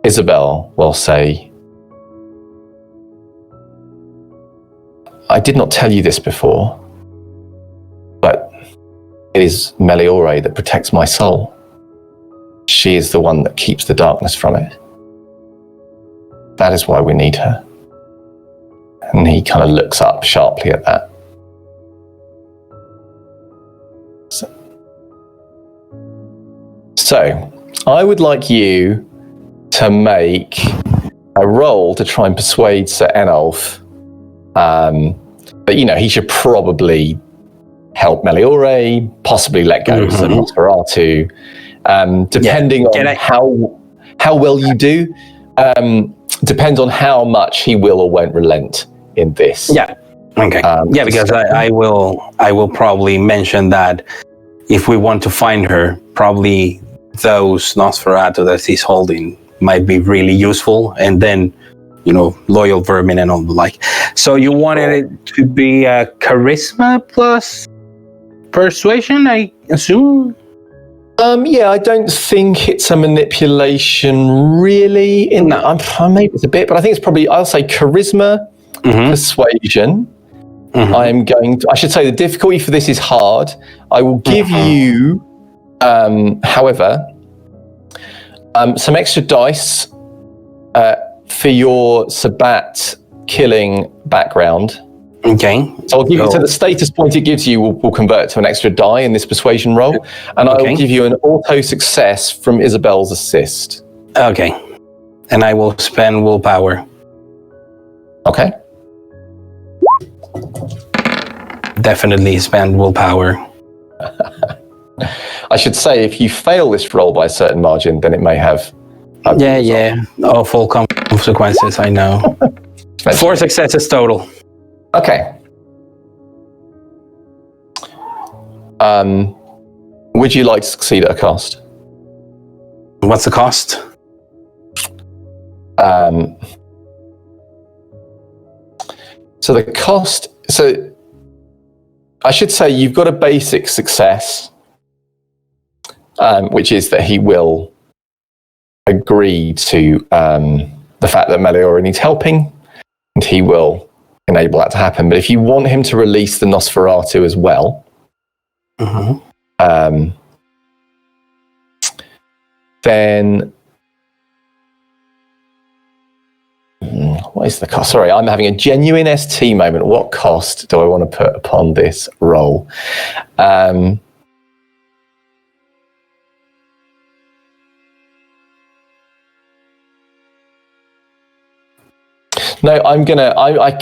Isabel will say, I did not tell you this before, but it is Meliore that protects my soul. She is the one that keeps the darkness from it. That is why we need her. And he kind of looks up sharply at that. So, I would like you to make a roll to try and persuade Sir Enolf that, you know, he should probably help Meliore, possibly let go of Sir Nosferatu, depending on how well you do, depends on how much he will or won't relent in this. Yeah. Okay. Because I will probably mention that if we want to find her, probably those Nosferatu that he's holding might be really useful, and then, you know, loyal vermin and all the like. So you wanted it to be a charisma plus persuasion, I assume? Yeah, I don't think it's a manipulation really. Maybe it's a bit, but I think it's probably, I'll say charisma, persuasion. I should say the difficulty for this is hard. I will give you, however, some extra dice for your Sabat killing background. Okay. So I'll give you, so the status point it gives you will convert to an extra die in this persuasion roll, and I will give you an auto success from Isabel's assist. Okay. And I will spend willpower. Okay. Definitely spend willpower. I should say, if you fail this roll by a certain margin, then it may have... awful consequences, I know. 4 successes total. Okay. Would you like to succeed at a cost? What's the cost? So the cost... So I should say you've got a basic success, which is that he will agree to the fact that Meliore needs helping, and he will enable that to happen. But if you want him to release the Nosferatu as well, then what is the cost? Sorry, I'm having a genuine ST moment. What cost do I want to put upon this roll? No, I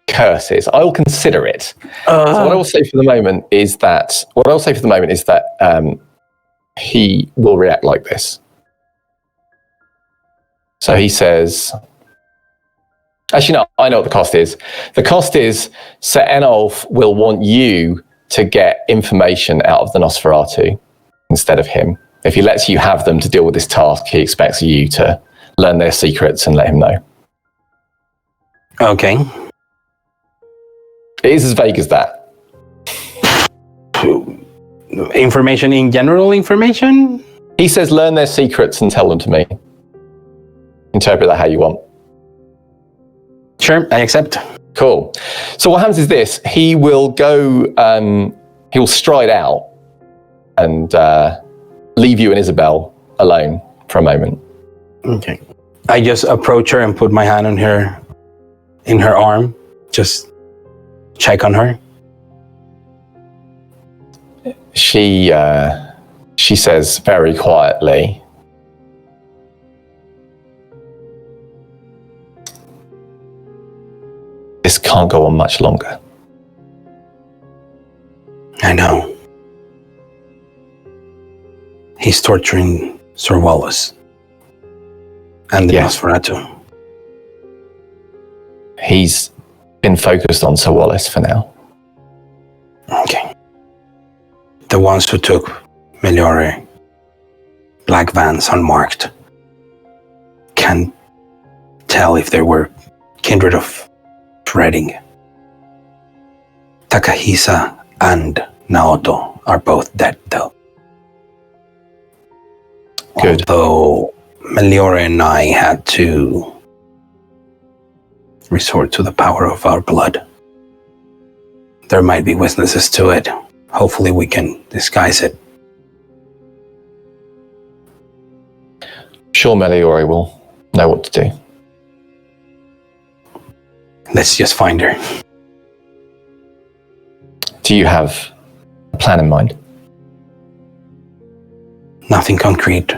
curses. I will consider it. So what I will say for the moment is that he will react like this. So he says, actually, no, I know what the cost is. The cost is Sir Enolf will want you to get information out of the Nosferatu instead of him. If he lets you have them to deal with this task, he expects you to learn their secrets and let him know. Okay. It is as vague as that. Information in general information? He says learn their secrets and tell them to me. Interpret that how you want. Sure, I accept. Cool. So what happens is this. He will go He'll stride out and leave you and Isabel alone for a moment. Okay. I just approach her and put my hand on her, in her arm, just check on her. She says very quietly, "This can't go on much longer." I know. He's torturing Sir Wallace and the Yes. Nosferatu. He's been focused on Sir Wallace for now. Okay. The ones who took Meliore, black vans unmarked, can't tell if they were kindred of Reading. Takahisa and Naoto are both dead, though. Good. Although Meliore and I had to resort to the power of our blood. There might be witnesses to it. Hopefully we can disguise it. Sure, Meliore will know what to do. Let's just find her. Do you have a plan in mind? Nothing concrete.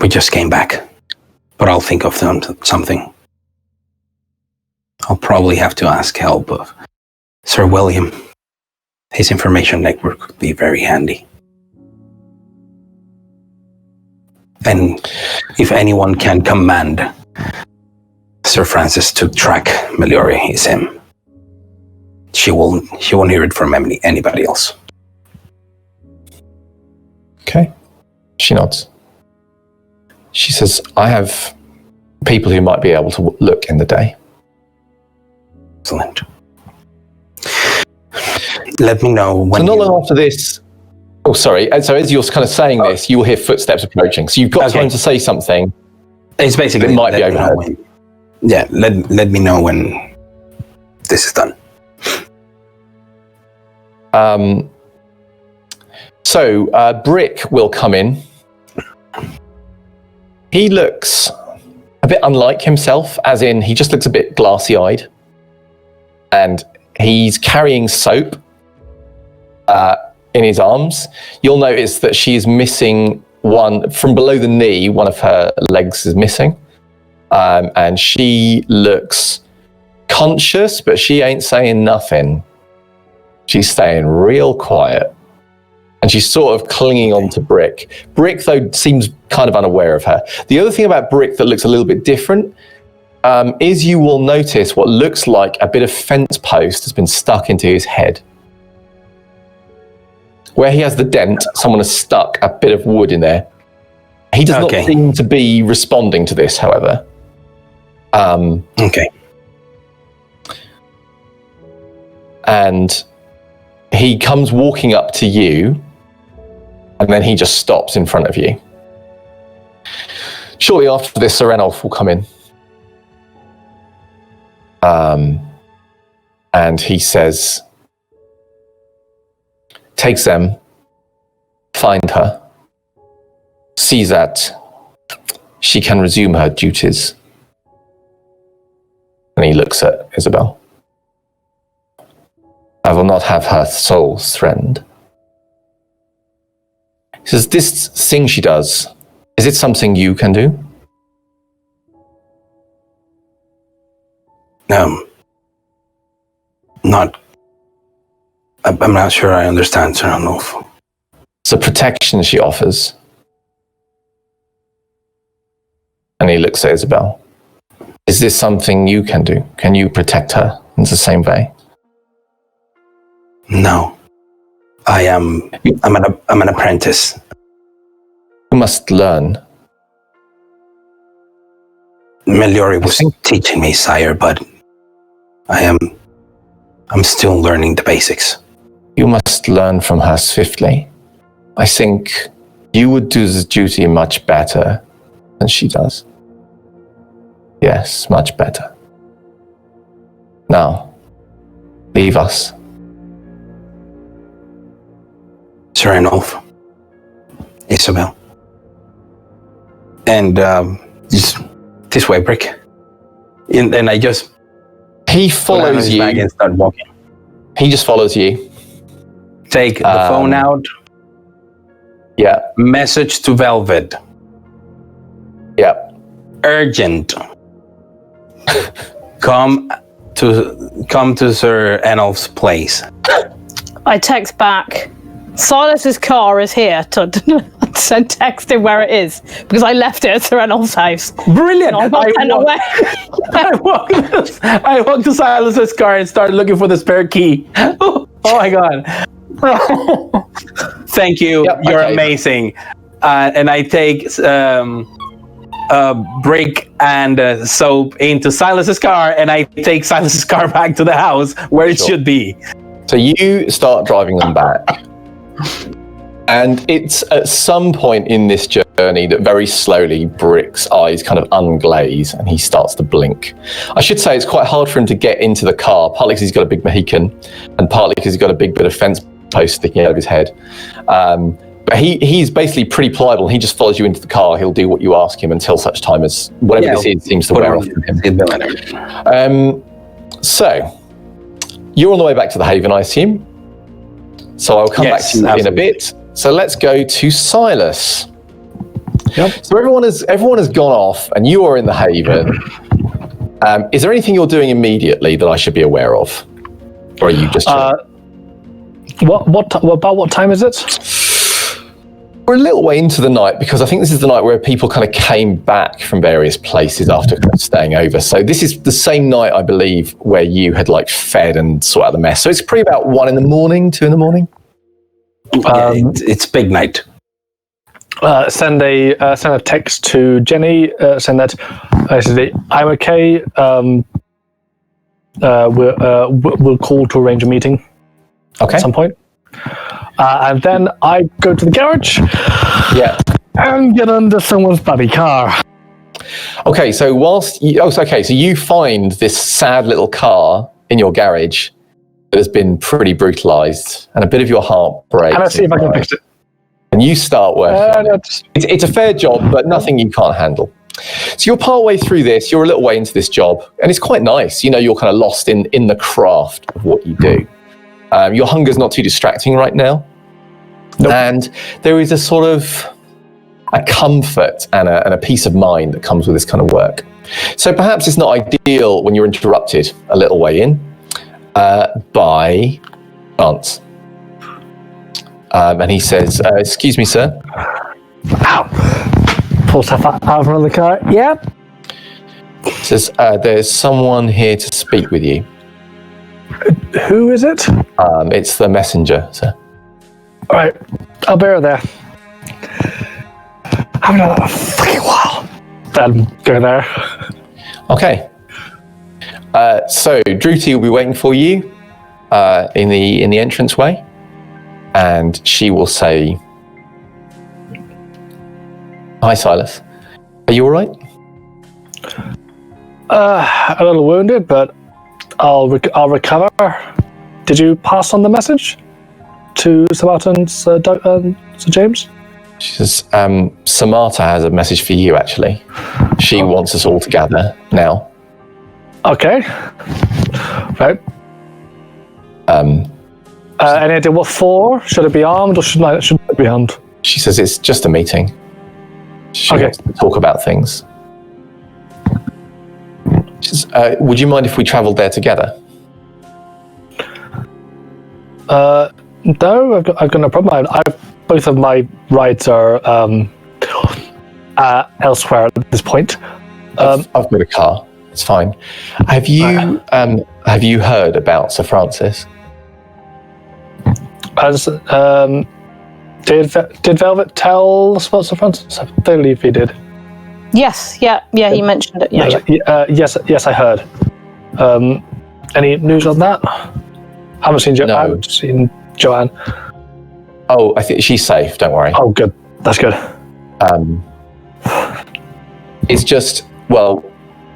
We just came back. But I'll think of something. I'll probably have to ask help of Sir William. His information network could be very handy. And if anyone can command Sir Francis to track Meliore, it's him. She won't hear it from anybody else. Okay. She nods. She says, "I have people who might be able to look in the day." Excellent. Let me know when. So not long after this. Oh, sorry. So as you're kind of saying this, you will hear footsteps approaching. So you've got time to say something. It's basically It might be overheard. Let me know when this is done. Brick will come in. He looks a bit unlike himself, as in he just looks a bit glassy-eyed. And he's carrying soap in his arms. You'll notice that she is missing one, from below the knee, one of her legs is missing. And she looks conscious, but she ain't saying nothing. She's staying real quiet. And she's sort of clinging on to Brick. Brick, though, seems kind of unaware of her. The other thing about Brick that looks a little bit different is you will notice what looks like a bit of fence post has been stuck into his head. Where he has the dent, someone has stuck a bit of wood in there. He does not seem to be responding to this, however. Okay. And he comes walking up to you, and then he just stops in front of you. Shortly after this, Sir Ranulph will come in. And he says, "Take them, find her, see that she can resume her duties." And he looks at Isabel. "I will not have her soul threatened." He says, "This thing she does, is it something you can do?" I'm not sure I understand, Sir Ranulph. It's a protection she offers. And he looks at Isabel. "Is this something you can do? Can you protect her in the same way?" No. I'm an apprentice. You must learn. Meliore was teaching me, sire, but I'm still learning the basics. You must learn from her swiftly. I think you would do this duty much better than she does. Yes, much better. Now, leave us. Sir Ranulph, Isabel. And just this way, Brick. And I just... He follows you. Back and start walking. He just follows you. Take the phone out. Yeah. Message to Velvet. Yeah. Urgent. Come to Sir Ranulph's place. I text back. Silas's car is here to send text him where it is because I left it at Sir Ranulph's house. Brilliant! I walked to Silas's car and started looking for the spare key. Oh my god! Thank you. Yep, You're okay. amazing. And I take brick and soap into Silas's car, and I take Silas's car back to the house where it should be. So you start driving them back. And it's at some point in this journey that very slowly Brick's eyes kind of unglaze and he starts to blink. I should say it's quite hard for him to get into the car, partly because he's got a big Mohican and partly because he's got a big bit of fence post sticking out of his head. But he's basically pretty pliable. He just follows you into the car. He'll do what you ask him until such time as whatever this is seems to wear off from him. So, you're on the way back to the Haven, I assume. So I'll come back to you in a bit. So let's go to Silas. Yep. So everyone has gone off, and you are in the Haven. Is there anything you're doing immediately that I should be aware of, or are you just? What time is it? We're a little way into the night because I think this is the night where people kind of came back from various places after kind of staying over. So this is the same night, I believe, where you had like fed and sorted out the mess. So it's probably about 1 in the morning, 2 in the morning. It's big night. Send a text to Jenny. Send that. I'm okay. We'll call to arrange a meeting. Okay. At some point. And then I go to the garage. Yeah. And get under someone's bloody car. Okay, so so you find this sad little car in your garage that has been pretty brutalized, and a bit of your heart breaks. And I see if I can fix it. And you start working on it. It's a fair job, but nothing you can't handle. So you're part way through this, you're a little way into this job, and it's quite nice. You know, you're kind of lost in the craft of what you do. Your hunger's not too distracting right now. Nope. And there is a sort of a comfort and a peace of mind that comes with this kind of work. So perhaps it's not ideal when you're interrupted a little way in by Lance. And he says, excuse me, sir. Ow. Pull stuff out from the car. Yeah. He says, there's someone here to speak with you. Who is it? It's the messenger, sir. All right. I'll bear her there. I haven't done that in a fucking while. Then go there. Okay. So Druti will be waiting for you in the entranceway, and she will say, "Hi, Silas. Are you all right?" A little wounded, but I'll recover. Did you pass on the message to Sir Martin and Sir James? She says, Samantha has a message for you, actually. She wants us all to gather now. Okay. Right. Um, Any idea what for? Should it be armed or should it be armed? She says it's just a meeting. She wants to talk about things. She says, would you mind if we travelled there together? No, I've got no problem. Both of my rides are elsewhere at this point. I've got a car. It's fine. Have you heard about Sir Francis? Did Velvet tell us about Sir Francis? I believe he did. Yes, yeah, he mentioned it. Yeah. Yes, I heard. Any news on that? I haven't seen No. I haven't seen Joanne. Oh, I think she's safe. Don't worry. Oh, good. That's good. It's just, well,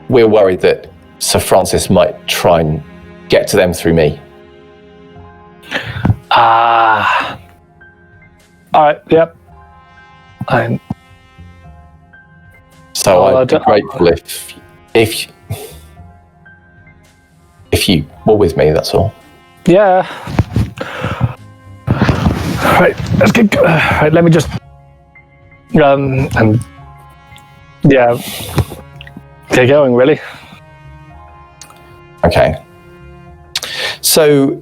we're worried that Sir Francis might try and get to them through me. All right. Yep. I'm. So I'd be grateful if you were with me. That's all. Yeah. Right. Let's get. Right. Let me just. And yeah. Get going. Really. Okay. So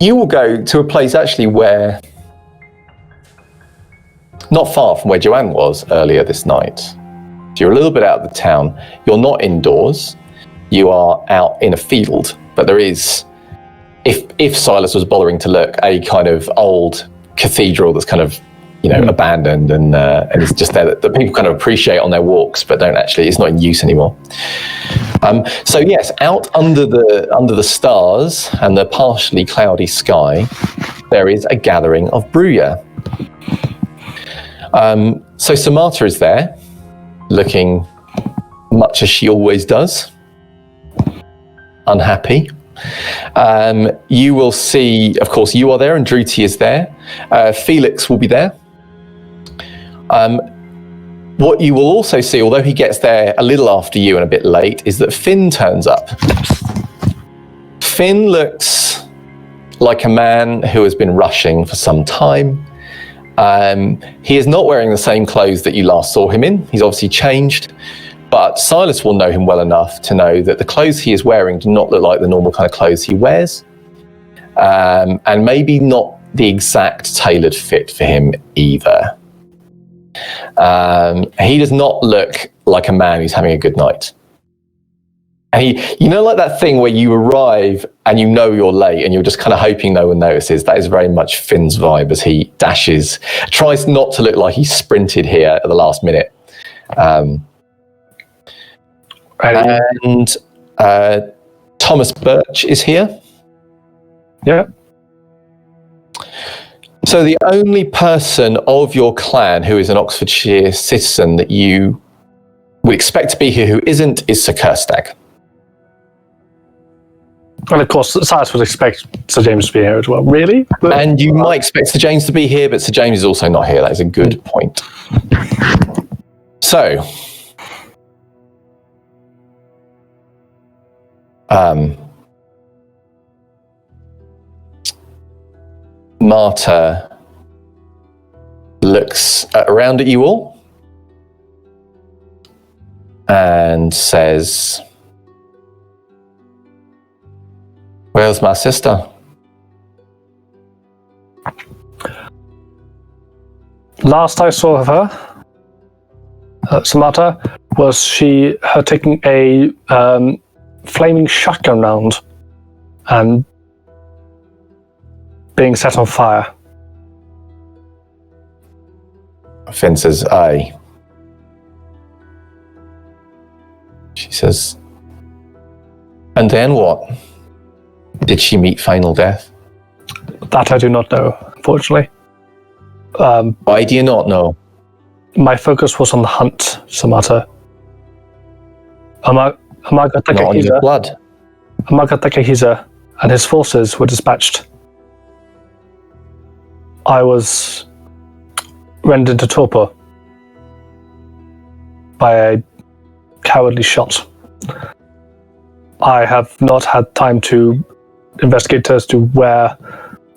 you will go to a place actually where, not far from where Joanne was earlier this night. So you're a little bit out of the town. You're not indoors. You are out in a field, but there is, if Silas was bothering to look, a kind of old cathedral that's kind of, abandoned and it's just there that people kind of appreciate on their walks, but don't actually. It's not in use anymore. So yes, out under the stars and the partially cloudy sky, there is a gathering of Bruya. So Samata is there, looking much as she always does, unhappy. You will see, of course, you are there and Druti is there. Felix will be there. What you will also see, although he gets there a little after you and a bit late, is that Finn turns up. Finn looks like a man who has been rushing for some time. He is not wearing the same clothes that you last saw him in. He's obviously changed, but Silas will know him well enough to know that the clothes he is wearing do not look like the normal kind of clothes he wears, and maybe not the exact tailored fit for him either. He does not look like a man who's having a good night. And like that thing where you arrive and you know you're late and you're just kind of hoping no one notices. That is very much Finn's vibe as he tries not to look like he sprinted here at the last minute. And Thomas Birch is here. Yeah. So the only person of your clan who is an Oxfordshire citizen that you would expect to be here who isn't is Sir Kerstag. And of course, Silas would expect Sir James to be here as well. Really? And you might expect Sir James to be here, but Sir James is also not here. That is a good point. So, Marta looks around at you all and says, "Where's my sister?" Last I saw of her, Samata, was her taking a flaming shotgun round and being set on fire. Finn says, "Aye." She says, "And then what? Did she meet final death?" That I do not know, unfortunately. Why do you not know? My focus was on the hunt, Samata. Not on your blood. Amago Takehiza and his forces were dispatched. I was rendered into torpor by a cowardly shot. I have not had time to investigate as to where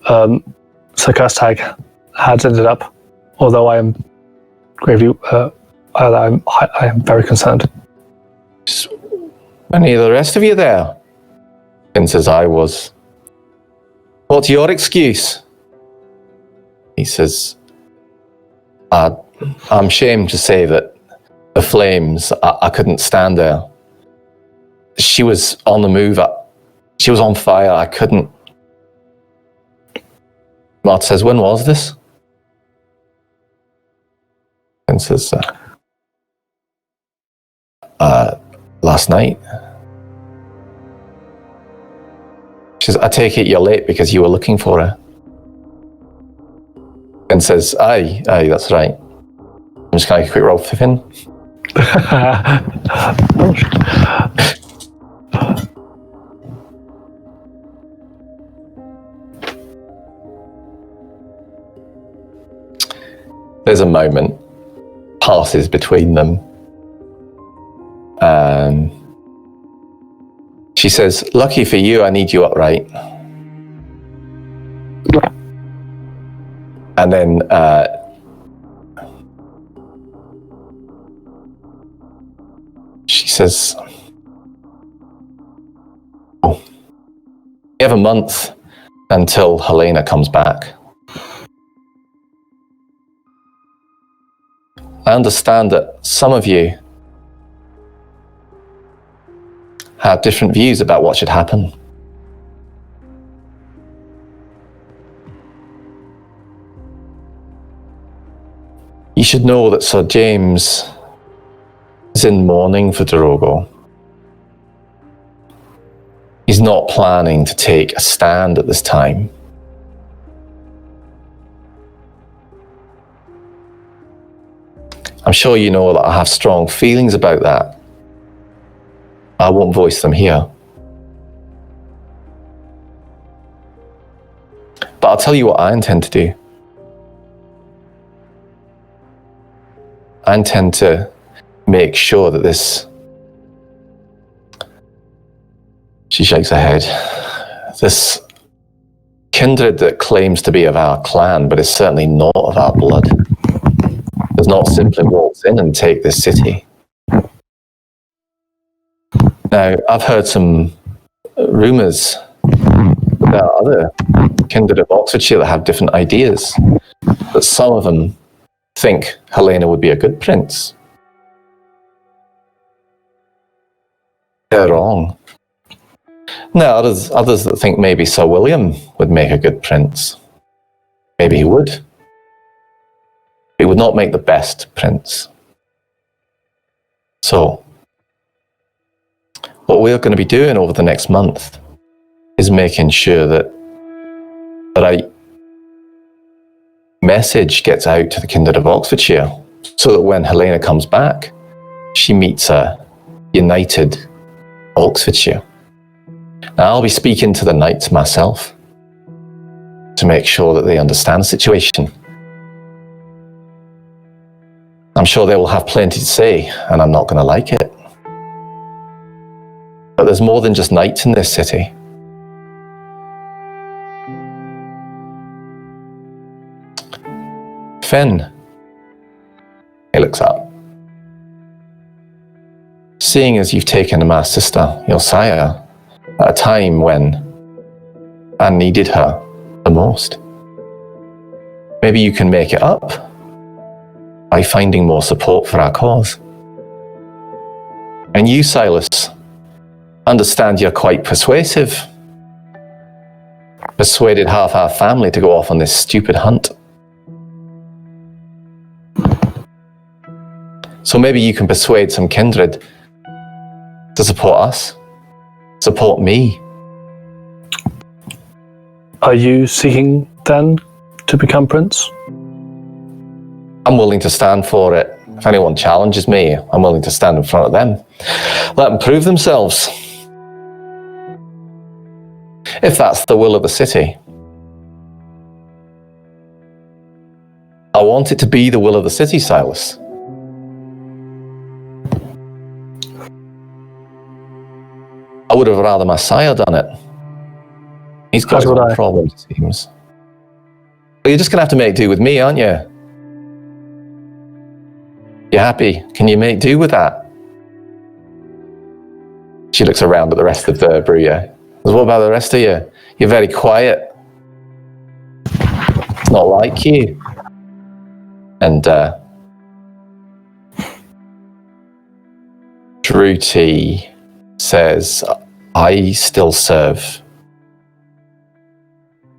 Sir Kerstag had ended up, although I am gravely, I am very concerned. Any of the rest of you there? Finn says, "I was." "What's your excuse?" He says, I'm ashamed to say that the flames, I couldn't stand there. She was on the move. She was on fire. I couldn't." Marta says, "When was this?" And says, "Last night." She says, "I take it you're late because you were looking for her." And says, aye, that's right. I'm just going to quick roll for Finn. There's a moment passes between them. She says, "Lucky for you, I need you upright." And then she says, "Oh, we have a month until Helena comes back. I understand that some of you have different views about what should happen. You should know that Sir James is in mourning for Drogo. He's not planning to take a stand at this time. I'm sure you know that I have strong feelings about that. I won't voice them here. But I'll tell you what I intend to do. I intend to make sure that this..." She shakes her head. "This kindred that claims to be of our clan, but is certainly not of our blood, does not simply waltz in and take this city. Now, I've heard some rumours about other kindred of Oxfordshire that have different ideas, that some of them think Helena would be a good prince. They're wrong. Now, others that think maybe Sir William would make a good prince. Maybe he would. He would not make the best prince. So, what we're going to be doing over the next month is making sure that the right message gets out to the kindred of Oxfordshire, so that when Helena comes back, she meets a united Oxfordshire. Now, I'll be speaking to the knights myself to make sure that they understand the situation. I'm sure they will have plenty to say, and I'm not going to like it. But there's more than just knights in this city. Finn," he looks up, "seeing as you've taken my sister, your sire, at a time when I needed her the most, maybe you can make it up by finding more support for our cause. And you, Silas, understand you're quite persuasive. Persuaded half our family to go off on this stupid hunt. So maybe you can persuade some kindred to support us, support me." Are you seeking, then, to become prince? I'm willing to stand for it. If anyone challenges me, I'm willing to stand in front of them. Let them prove themselves. If that's the will of the city. I want it to be the will of the city, Silas. I would have rather my sire done it. He's got his own problems, it seems. But you're just going to have to make do with me, aren't you? You happy? Can you make do with that? She looks around at the rest of the Bruya. What about the rest of you? You're very quiet. It's not like you. And Druti says, "I still serve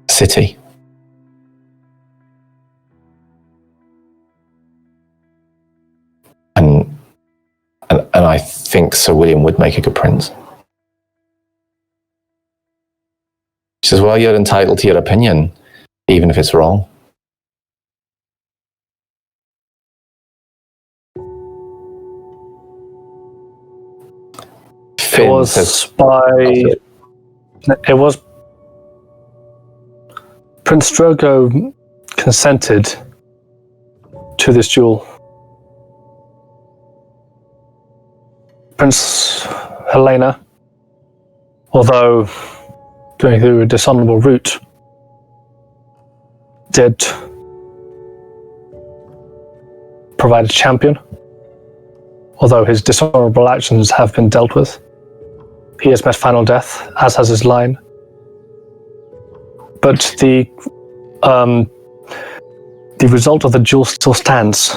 city." And I think Sir William would make a good prince. She says, "Well, you're entitled to your opinion, even if it's wrong." It was Prince Drogo consented to this duel. Prince Helena, although going through a dishonorable route, did provide a champion, although his dishonorable actions have been dealt with. He has met final death, as has his line. But the result of the duel still stands.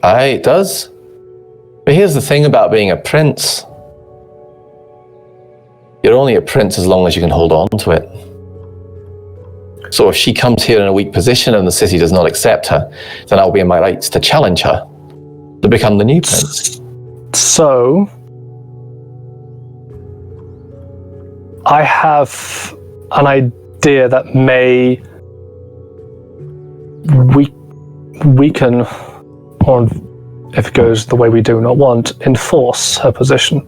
Aye, it does. But here's the thing about being a prince. You're only a prince as long as you can hold on to it. So if she comes here in a weak position and the city does not accept her, then I'll be in my rights to challenge her to become the new prince. So, I have an idea that may weaken, or if it goes the way we do not want, enforce her position.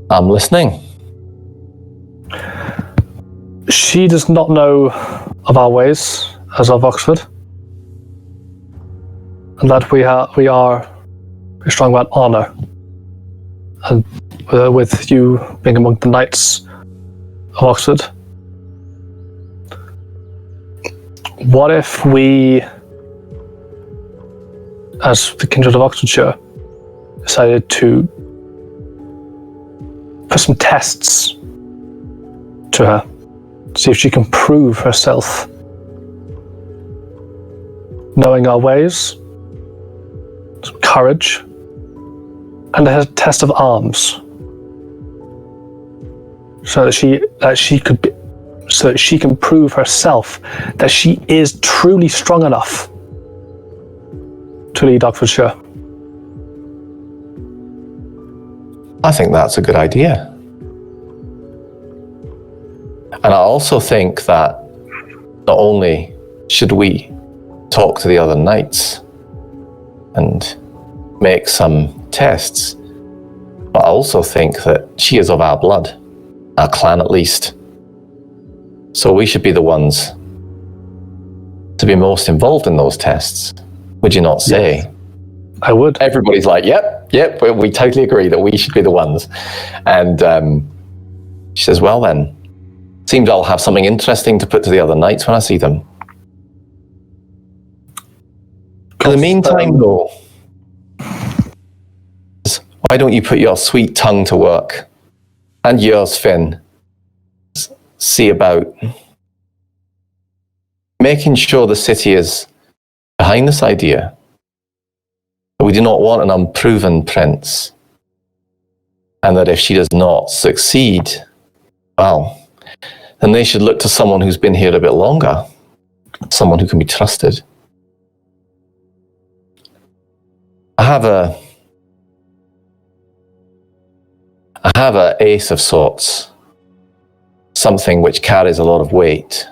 I'm listening. She does not know of our ways as of Oxford, and that we are very strong about honor. And with you being among the knights of Oxford, what if we, as the kindred of Oxfordshire, decided to put some tests to her, see if she can prove herself, knowing our ways, some courage, and a test of arms, so that she can prove herself that she is truly strong enough to lead Oxfordshire. I think that's a good idea. And I also think that not only should we talk to the other knights and make some tests, but I also think that she is of our blood, our clan at least. So we should be the ones to be most involved in those tests. Would you not say? Yes, I would. Everybody's like, yep, we totally agree that we should be the ones. And she says, well then, seems I'll have something interesting to put to the other knights when I see them. In the meantime, though, why don't you put your sweet tongue to work, and yours, Finn, see about making sure the city is behind this idea that we do not want an unproven prince, and that if she does not succeed, well, then they should look to someone who's been here a bit longer, someone who can be trusted. I have an ace of sorts, something which carries a lot of weight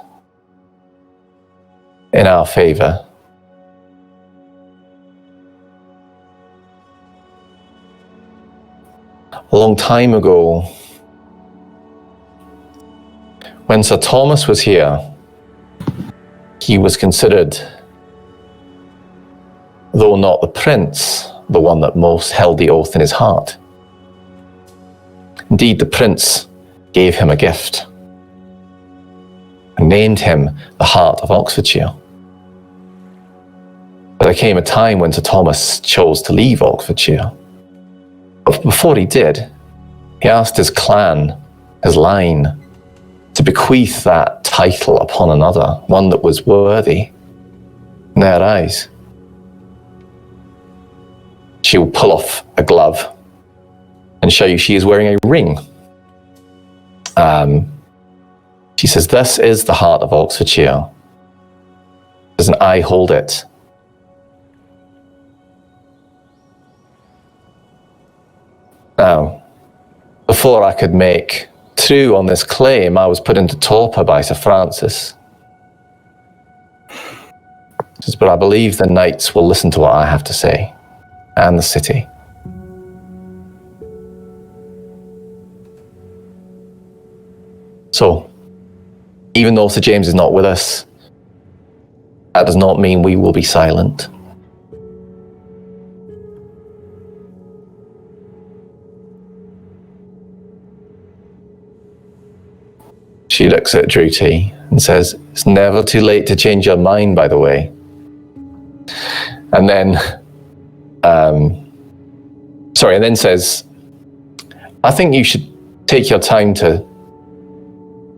in our favor. A long time ago, when Sir Thomas was here, he was considered, though not the prince, the one that most held the oath in his heart. Indeed, the prince gave him a gift and named him the Heart of Oxfordshire. But there came a time when Sir Thomas chose to leave Oxfordshire. But before he did, he asked his clan, his line, to bequeath that title upon another, one that was worthy in their eyes. She will pull off a glove and show you she is wearing a ring. She says, "This is the Heart of Oxfordshire. As an I hold it." Now, before I could make true on this claim, I was put into torpor by Sir Francis. She says, "But I believe the knights will listen to what I have to say, and the city." So, even though Sir James is not with us, That does not mean we will be silent. She looks at Druti and says, it's never too late to change your mind, by the way. And then, and then says, I think you should take your time to,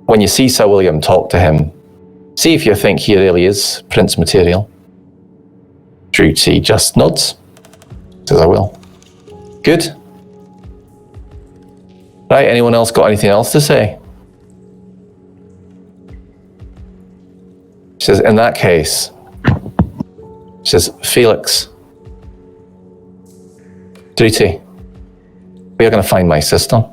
when you see Sir William, talk to him. See if you think he really is Prince material. Druti just nods. Says, I will. Good. Right, anyone else got anything else to say? She says, in that case, she says, Felix, Druti, we are going to find my sister.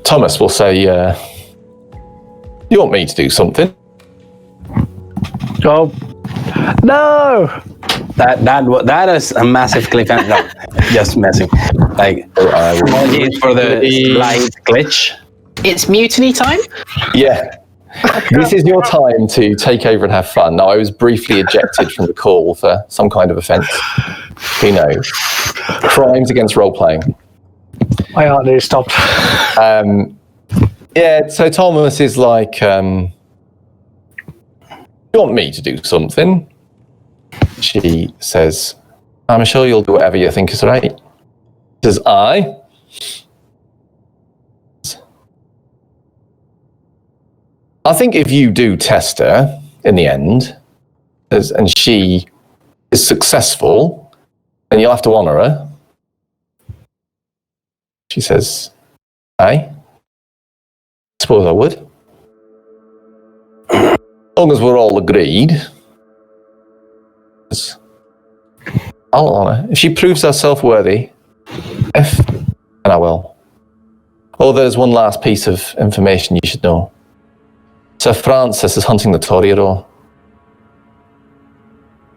Thomas will say, you want me to do something? Oh, no! That is a massive cliffhanger. No, just messing. Like, apologies for the slight glitch. It's mutiny time? Yeah. This is your time to take over and have fun. Now, I was briefly ejected from the call for some kind of offence. Who knows? Crimes against role-playing. My heart nearly stopped. Yeah, so Thomas is like, you want me to do something? She says, I'm sure you'll do whatever you think is right. Says, I think if you do test her in the end, and she is successful, then you'll have to honour her. She says, I suppose I would. As long as we're all agreed. I'll honour. If she proves herself worthy, then I will. Oh, there's one last piece of information you should know. Sir Francis is hunting the Torero.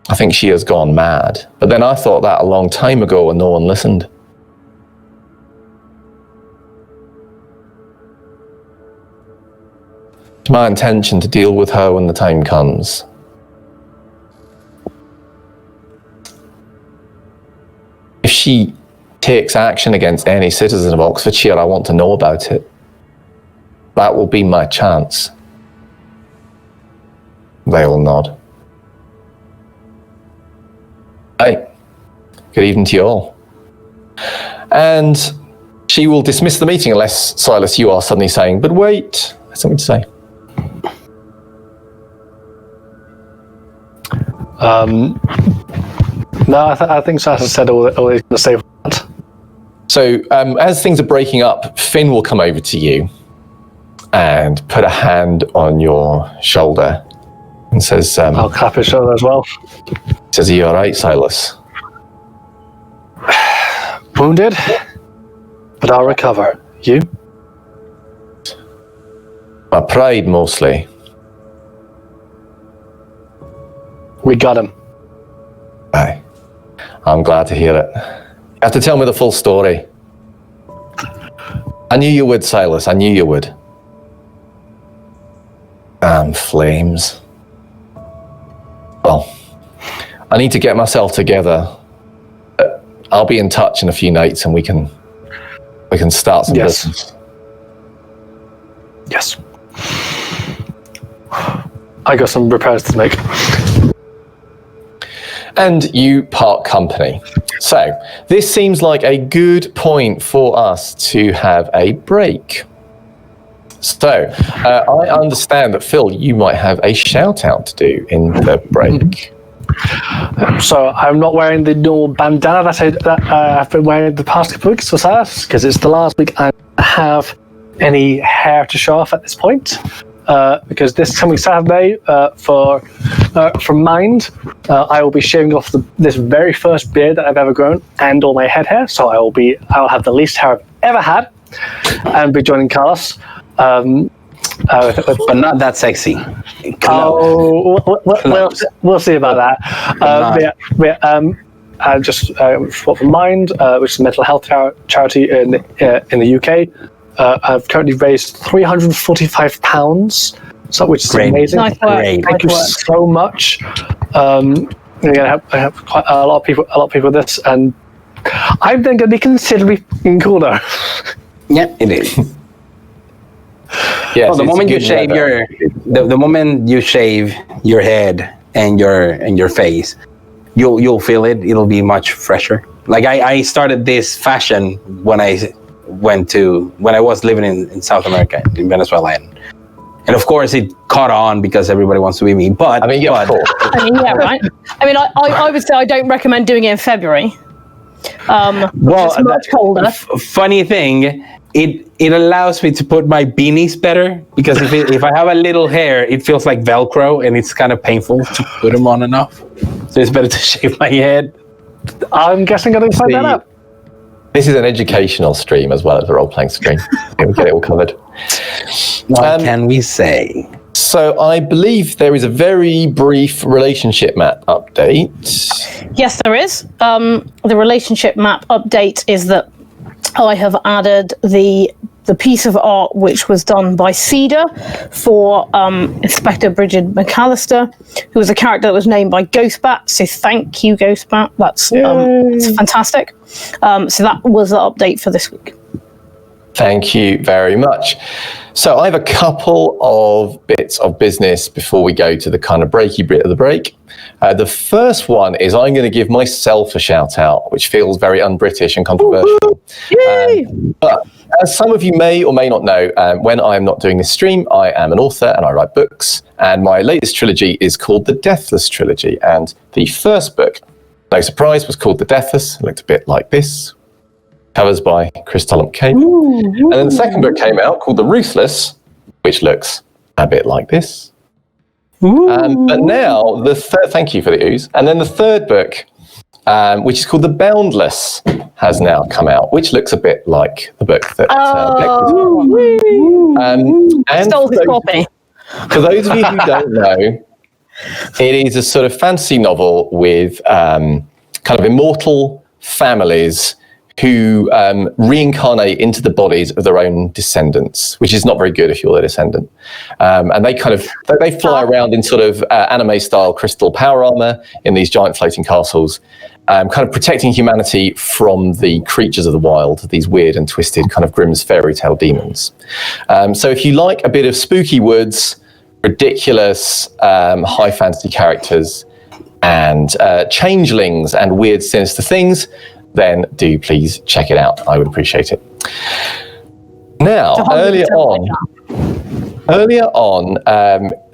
I think she has gone mad. But then I thought that a long time ago and no one listened. It's my intention to deal with her when the time comes. If she takes action against any citizen of Oxfordshire, I want to know about it. That will be my chance. They all nod. Hey, good evening to you all. And she will dismiss the meeting unless, Silas, you are suddenly saying, but wait, I have something to say. No, I think Silas said all he's going to say for that. So as things are breaking up, Finn will come over to you and put a hand on your shoulder and says, I'll clap his shoulder as well. Says, are you all right, Silas? Wounded, but I'll recover. You? My pride, mostly. We got him. Aye. I'm glad to hear it. You have to tell me the full story. I knew you would, Silas. I knew you would. Damn flames. Well, I need to get myself together. I'll be in touch in a few nights and we can start some business. Yes. I got some repairs to make. And you part company. So, this seems like a good point for us to have a break. So, I understand that, Phil, you might have a shout-out to do in the break. So, I'm not wearing the normal bandana that I've been wearing the past couple of weeks for Silas, because it's the last week I have any hair to show off at this point. Because this coming Saturday, for Mind, I will be shaving off this very first beard that I've ever grown and all my head hair. So I'll have the least hair I've ever had, and be joining Carlos. But not that sexy. We'll see about that. just for Mind, which is a mental health charity in the UK. I've currently raised £345, which is amazing. Nice work. Thank you so much. Again, I have quite a lot of people with this, and I'm then going to be considerably cool though. Yeah, it is. Yes, the moment you shave the moment you shave your head and your face, you'll feel it. It'll be much fresher. Like I started this fashion when I was living in South America, in Venezuela, and of course it caught on because everybody wants to be me. But of course. Yeah, right. I would say I don't recommend doing it in February. It's much colder. Funny thing, it allows me to put my beanies better, because if I have a little hair, it feels like Velcro, and it's kind of painful to put them on enough. So it's better to shave my head. I'm guessing I'm going to sign that up. This is an educational stream as well as a role-playing stream. We'll get it all covered. What can we say? So I believe there is a very brief relationship map update. Yes, there is. The relationship map update is that I have added the piece of art which was done by Cedar for Inspector Bridget McAllister, who was a character that was named by Ghostbat. So thank you, Ghostbat. That's fantastic. So that was the update for this week. Thank you very much. So I have a couple of bits of business before we go to the kind of breaky bit of the break. The first one is I'm going to give myself a shout out, which feels very un-British and controversial. But as some of you may or may not know, when I'm not doing this stream, I am an author and I write books. And my latest trilogy is called the Deathless Trilogy. And the first book, no surprise, was called The Deathless. It looked a bit like this. Covers by Chris Tullamp Cape. And then the second book came out called The Ruthless, which looks a bit like this. But now, thank you for the ooze. And then the third book, which is called The Boundless, has now come out, which looks a bit like the book that and Stole his copy. For those of you who don't know, it is a sort of fantasy novel with kind of immortal families who reincarnate into the bodies of their own descendants, which is not very good if you're their descendant. And they fly around in sort of anime-style crystal power armor in these giant floating castles, kind of protecting humanity from the creatures of the wild, these weird and twisted kind of Grimm's fairy tale demons. So if you like a bit of spooky woods, ridiculous high fantasy characters, and changelings and weird sinister things, then do please check it out. I would appreciate it. Now, earlier on,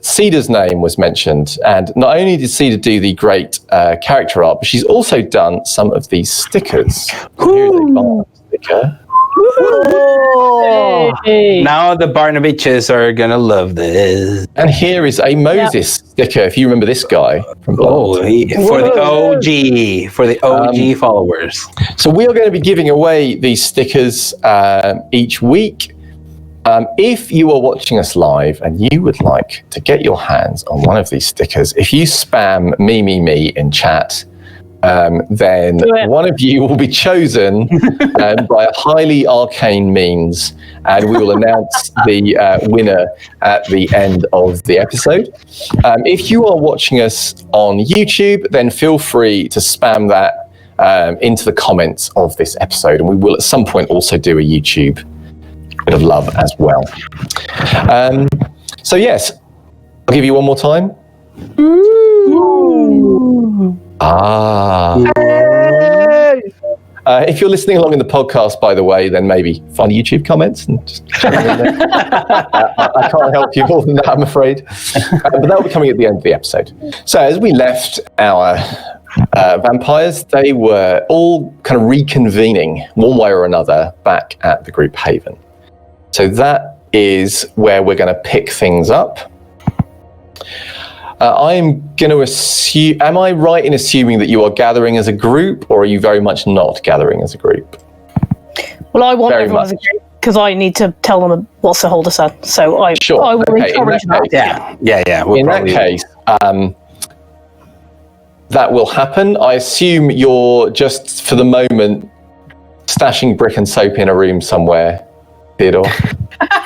Cedar's name was mentioned, and not only did Cedar do the great character art, but she's also done some of these stickers. Here's a bar sticker. Hey. Now the Barnaviches are gonna love this. And here is a Moses sticker, if you remember this guy from Blonde. For the OG followers. So we are going to be giving away these stickers each week. If you are watching us live and you would like to get your hands on one of these stickers, if you spam me in chat, then one of you will be chosen by a highly arcane means, and we will announce the winner at the end of the episode. If you are watching us on YouTube, then feel free to spam that into the comments of this episode, and we will at some point also do a YouTube bit of love as well. So yes, I'll give you one more time. If you're listening along in the podcast, by the way, then maybe find YouTube comments and just check them in there. I can't help you more than that, I'm afraid. But that will be coming at the end of the episode. So as we left our vampires, they were all kind of reconvening one way or another back at the group haven. So that is where we're going to pick things up. I'm going to assume, am I right in assuming that you are gathering as a group, or are you very much not gathering as a group? Well, I want everyone as a group because I need to tell them what Sir Holder said. So I will encourage that. Yeah. In that case, that will happen. I assume you're just, for the moment, stashing brick and soap in a room somewhere, Theodore.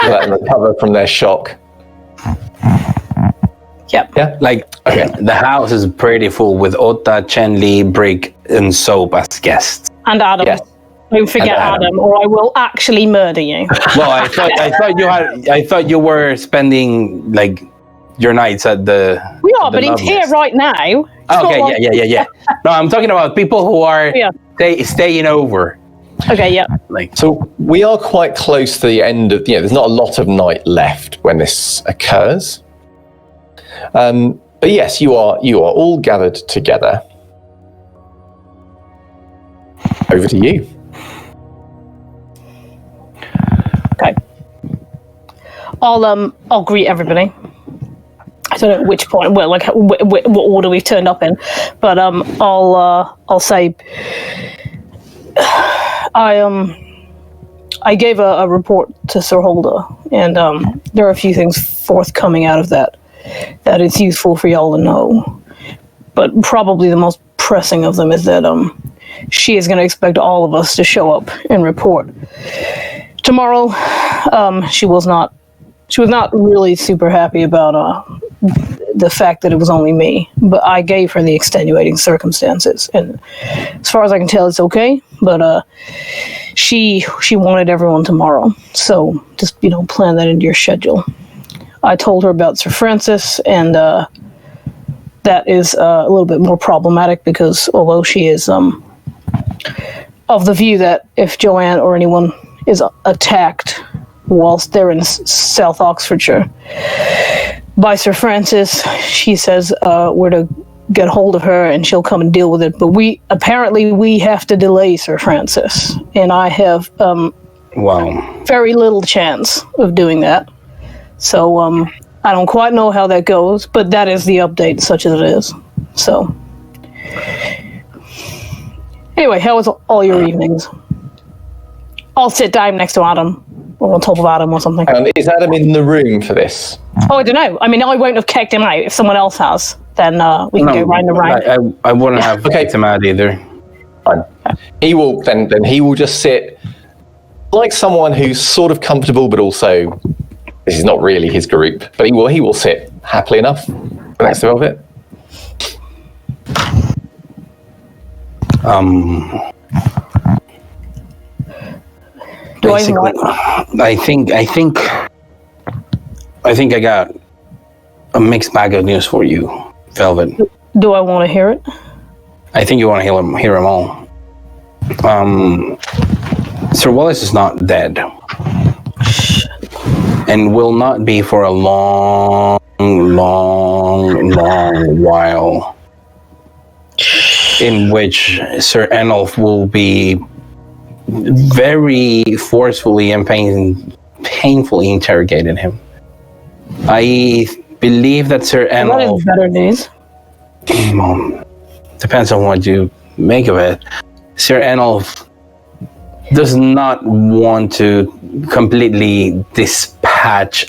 Let them recover from their shock. Yep. Yeah? Okay. The house is pretty full with Ota, Chen-Li, Brick, and Soap as guests. And Adam. Yes. Don't forget Adam, or I will actually murder you. Well, I thought you were spending your nights at the. We are, but he's here right now. Okay, yeah. No, I'm talking about people who are staying over. Okay, yeah. So we are quite close to the end of, there's not a lot of night left when this occurs. But yes, you are all gathered together. Over to you. Okay. I'll greet everybody. I don't know at which point, what order we've turned up in, but I'll say I gave a report to Sir Holder, and there are a few things forthcoming out of that it's useful for y'all to know. But probably the most pressing of them is that she is going to expect all of us to show up and report tomorrow. She was not really super happy about the fact that it was only me, but I gave her the extenuating circumstances, and as far as I can tell, it's okay. But she wanted everyone tomorrow, so just plan that into your schedule. I told her about Sir Francis, and that is a little bit more problematic because although she is of the view that if Joanne or anyone is attacked whilst they're in South Oxfordshire by Sir Francis, she says we're to get hold of her and she'll come and deal with it. But we have to delay Sir Francis, and I have very little chance of doing that. So I don't quite know how that goes, but that is the update, such as it is. So anyway, how was all your evenings? I'll sit down next to Adam, or on top of Adam or something. Is Adam in the room for this? Oh, I don't know. I mean, I won't have kicked him out. If someone else has, then we can go round and round. I wouldn't have kicked him out either. Fine. He will then he will just sit like someone who's sort of comfortable, but also this is not really his group. But he will sit happily enough for the next of it. Basically, I think I got a mixed bag of news for you, Velvet. Do I want to hear it? I think you want to hear them all. Sir Wallace is not dead, and will not be for a long while. In which Sir Enolf will be very forcefully and painfully interrogating him. I believe that Sir Enolf... What is better news? Depends on what you make of it. Sir Enolf does not want to completely dispatch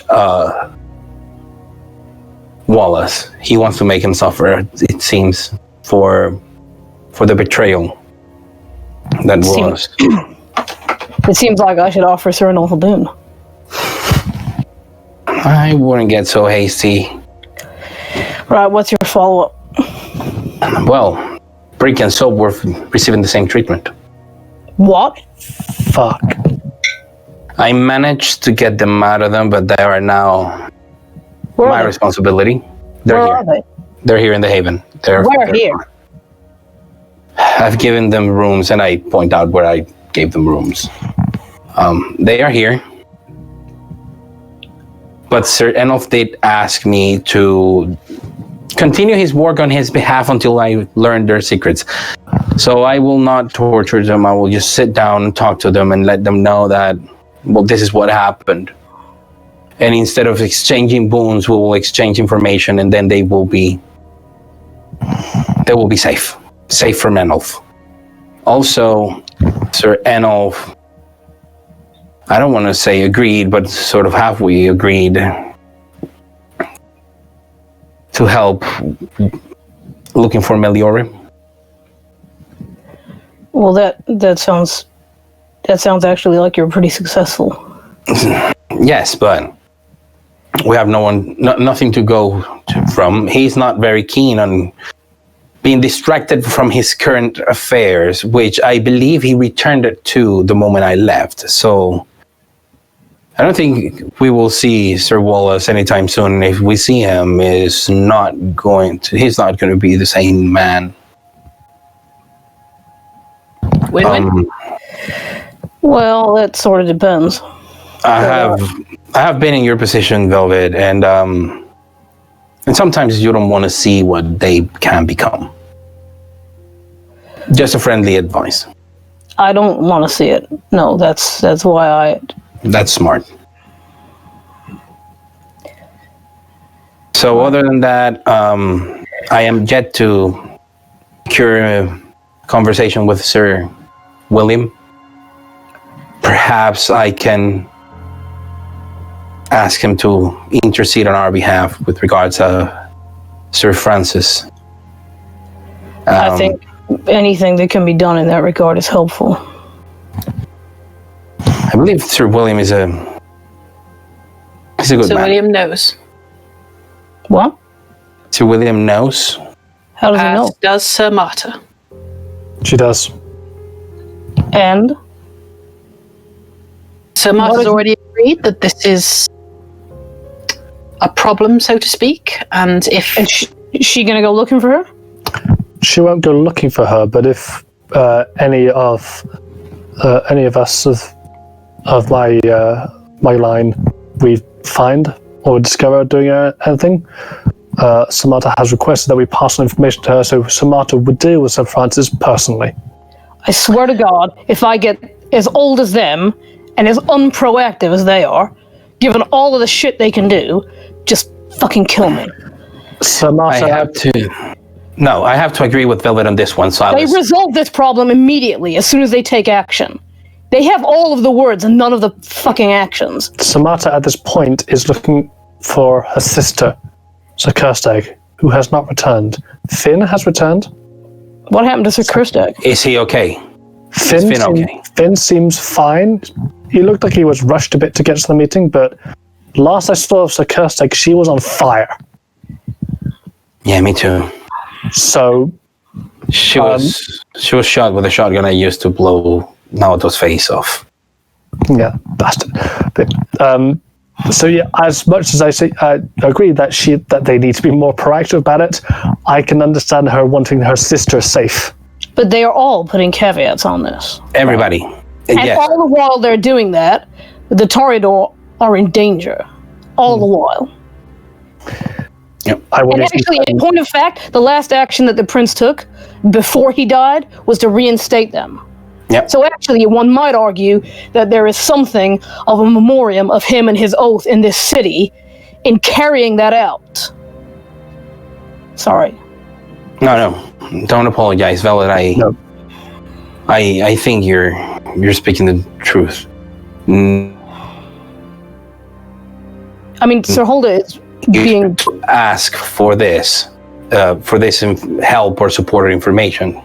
Wallace. He wants to make him suffer, it seems, for the betrayal that was. It seems like I should offer Sir Enolf a boon. I wouldn't get so hasty. Right, what's your follow-up? Well, Brick and Soap were receiving the same treatment. What? Fuck. I managed to get them out of them, but they are now my responsibility. They're Where here. are they? They're here in the Haven. They're here? I've given them rooms, and I point out where I gave them rooms. They are here. But Sir Enolf did ask me to continue his work on his behalf until I learn their secrets. So I will not torture them. I will just sit down and talk to them and let them know that, well, this is what happened. And instead of exchanging boons, we will exchange information, and then they will be safe. Safe from Enolf. Also, Sir Enolf, I don't want to say agreed, but sort of halfway agreed to help looking for Meliore. Well, that sounds actually like you're pretty successful. Yes, but we have nothing to go from. He's not very keen on being distracted from his current affairs, which I believe he returned it to the moment I left. So I don't think we will see Sir Wallace anytime soon. If we see him, he's not going to be the same man. Win-win. Well, that sort of depends. I have been in your position, Velvet, and sometimes you don't want to see what they can become. Just a friendly advice. I don't want to see it. No, that's why That's smart. So other than that, I am yet to secure a conversation with Sir William. Perhaps I can ask him to intercede on our behalf with regards to Sir Francis. I think anything that can be done in that regard is helpful. I believe Sir William is a good So man. William knows. What? Sir William knows. How does he know? As does Sir Marta. She does. And Sir Marta's already agreed that this is a problem, so to speak, and if is she gonna go looking for her? She won't go looking for her, but if any of us of my line we find or discover doing anything, Samantha has requested that we pass on information to her, so Samantha would deal with Sir Francis personally. I swear to God, if I get as old as them and as unproactive as they are, given all of the shit they can do, just fucking kill me. Samantha, I have to agree with Velvet on this one. They Silas. resolve this problem immediately as soon as they take action. They have all of the words and none of the fucking actions. Samantha at this point is looking for her sister, Sir Kerstag, who has not returned. Finn has returned. What happened to Sir Kerstag? Is he okay? Finn seems fine. He looked like he was rushed a bit to get to the meeting, but last I saw of Sir Kerstag, she was on fire. Yeah, me too. So She was shot with a shotgun I used to blow Naoto's face off. yeah, bastard. But, so yeah, as much as I agree that they need to be more proactive about it, I can understand her wanting her sister safe. But they are all putting caveats on this. Everybody. And Yes. all the while they're doing that, the Toreador are in danger. All the while. Yep. And actually, in point of fact, the last action that the prince took before he died was to reinstate them. Yep. So actually, one might argue that there is something of a memoriam of him and his oath in this city in carrying that out. Sorry. No. Don't apologize, Velvet. No. I think you're speaking the truth. I mean, Sir Holda is being... Ask for this help or support or information.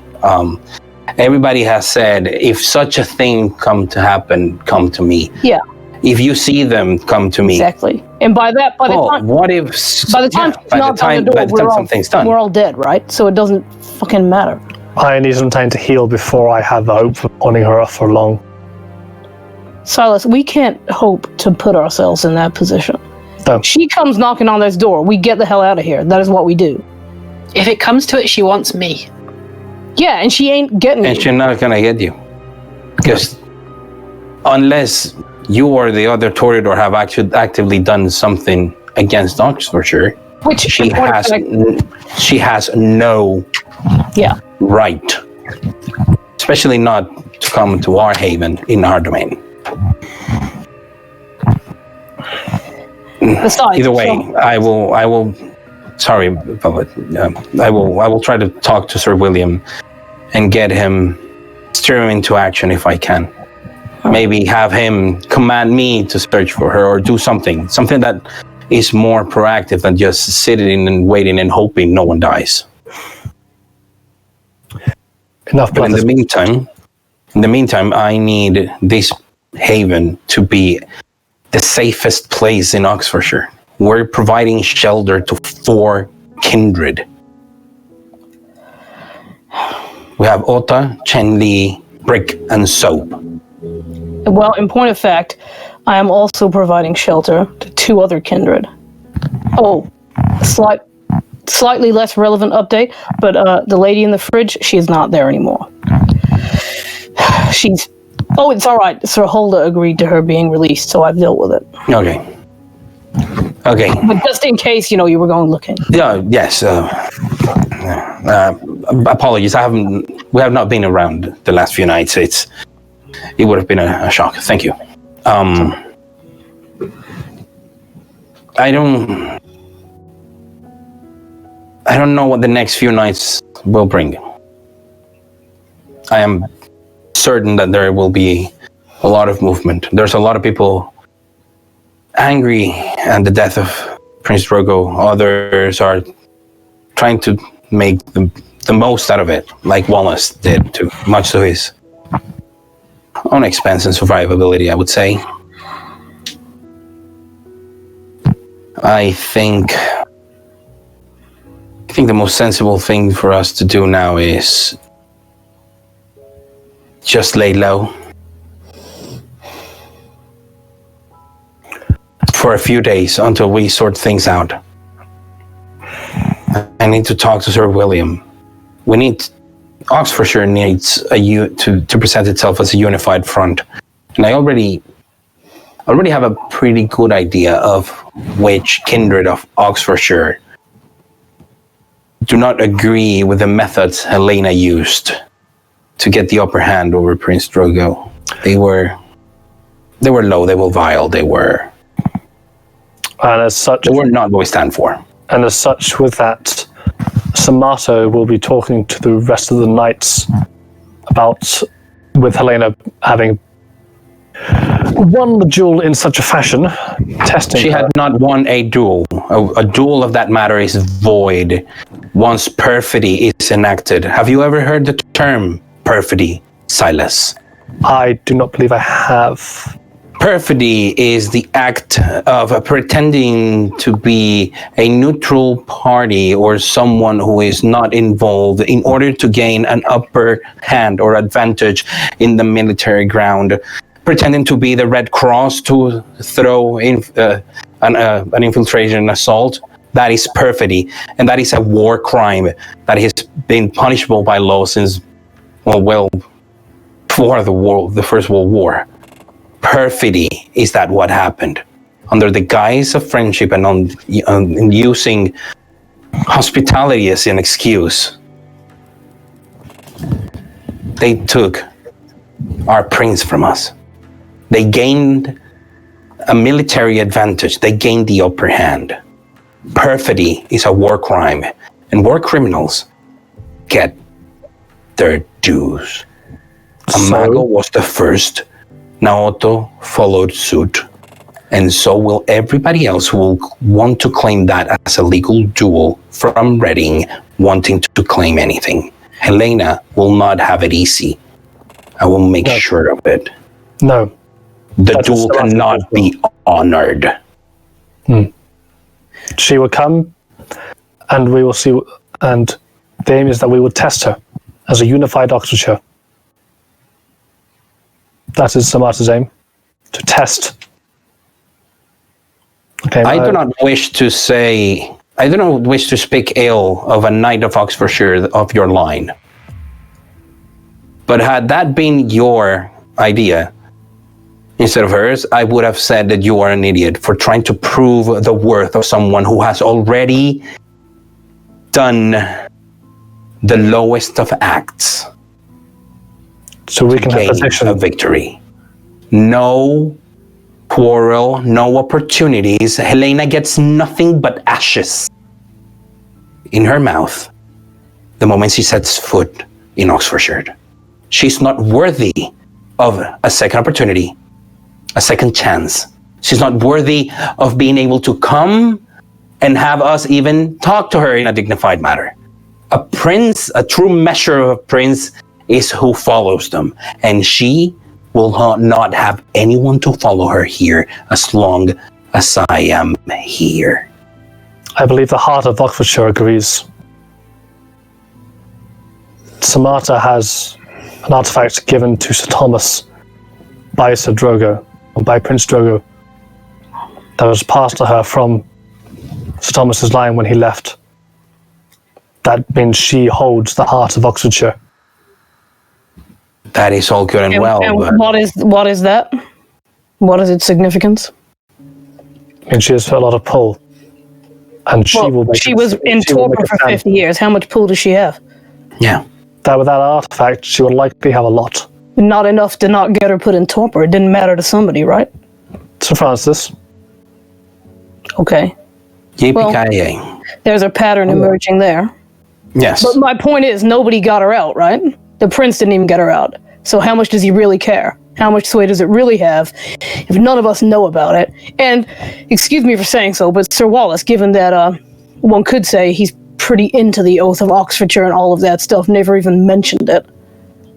Everybody has said, if such a thing come to happen, come to me. Yeah, If you see them, come to me. exactly. And by that, by the Well, time... what if? By the time she's knocked on the door, something's done. we're all dead, right? So it doesn't fucking matter. I need some time to heal before I have the hope of pulling her off for long. Silas, we can't hope to put ourselves in that position. No. She comes knocking on this door. We get the hell out of here. That is what we do. if it comes to it, she wants me. Yeah, and she ain't getting And you. she's not gonna get you. Because unless you or the other Toreador have actively done something against Oxfordshire, Which she has no yeah. right, especially not to come to our haven in our domain. Besides, Either way, I will. Sorry, but I will try to talk to Sir William and get him, steer him into action if I can. Maybe have him command me to search for her or do something that is more proactive than just sitting and waiting and hoping no one dies. Enough But blood. in the meantime, I need this haven to be the safest place in Oxfordshire. We're providing shelter to 4 kindred. We have Ota, Chenli, Brick, and Soap. Well, in point of fact, I am also providing shelter to 2 other kindred. Oh, slightly less relevant update, but the lady in the fridge, she is not there anymore. Oh, it's all right. Sir Holder agreed to her being released, so I've dealt with it. Okay. But just in case, you were going looking. Yeah. Yes. Apologies. We have not been around the last few nights. It would have been a shock. Thank you. I don't know what the next few nights will bring. I am certain that there will be a lot of movement. There's a lot of people angry at the death of Prince Drogo. Others are trying to make the most out of it, like Wallace did, much to his own expense and survivability, I would say. I think the most sensible thing for us to do now is just lay low for a few days until we sort things out. I need to talk to Sir William. Oxfordshire needs to present itself as a unified front, and I already have a pretty good idea of which kindred of Oxfordshire do not agree with the methods Helena used to get the upper hand over Prince Drogo. They were low, they were vile, they were not what we stand for. And as such, with that, Samato will be talking to the rest of the knights with Helena having won the duel in such a fashion, testing She had not won a duel. A duel of that matter is void once perfidy is enacted. Have you ever heard the term perfidy, Silas? I do not believe I have. Perfidy is the act of pretending to be a neutral party or someone who is not involved in order to gain an upper hand or advantage in the military ground. Pretending to be the Red Cross to throw in an infiltration assault. That is perfidy, and that is a war crime that has been punishable by law since, well before the First World War. Perfidy is that what happened under the guise of friendship and on using hospitality as an excuse. They took our prince from us. They gained a military advantage. They gained the upper hand. Perfidy is a war crime, and war criminals get their dues. Amago was the first. Naoto followed suit, and so will everybody else who will want to claim that as a legal duel from Reading, wanting to claim anything. Helena will not have it easy. I will make sure of it. No. The duel cannot be honored. She will come, and we will see, and the aim is that we will test her as a unified Oxfordshire. That is Samata's aim, to test. Okay, I do not wish to speak ill of a knight of Oxfordshire of your line. But had that been your idea, instead of hers, I would have said that you are an idiot for trying to prove the worth of someone who has already done the lowest of acts. So we can have position. A victory. No quarrel, no opportunities. Helena gets nothing but ashes in her mouth the moment she sets foot in Oxfordshire. She's not worthy of a second opportunity, a second chance. She's not worthy of being able to come and have us even talk to her in a dignified manner. A prince, a true measure of a prince, is who follows them. And she will not have anyone to follow her here as long as I am here. I believe the heart of Oxfordshire agrees. Samata has an artifact given to Sir Thomas by Sir Drogo, or by Prince Drogo, that was passed to her from Sir Thomas's line when he left. That means she holds the heart of Oxfordshire. That is all good and well. And what is that? What is its significance? And she has a lot of pull. And she was in torpor for 50 years. How much pull does she have? Yeah. That with that artifact, she would likely have a lot. Not enough to not get her put in torpor. It didn't matter to somebody, right? Sir Francis. Okay. Yippee-ki-yay. There's a pattern emerging there. Yes. But my point is, nobody got her out, right? The prince didn't even get her out. So how much does he really care? How much sway does it really have if none of us know about it? And, excuse me for saying so, but Sir Wallace, given that one could say he's pretty into the Oath of Oxfordshire and all of that stuff, never even mentioned it.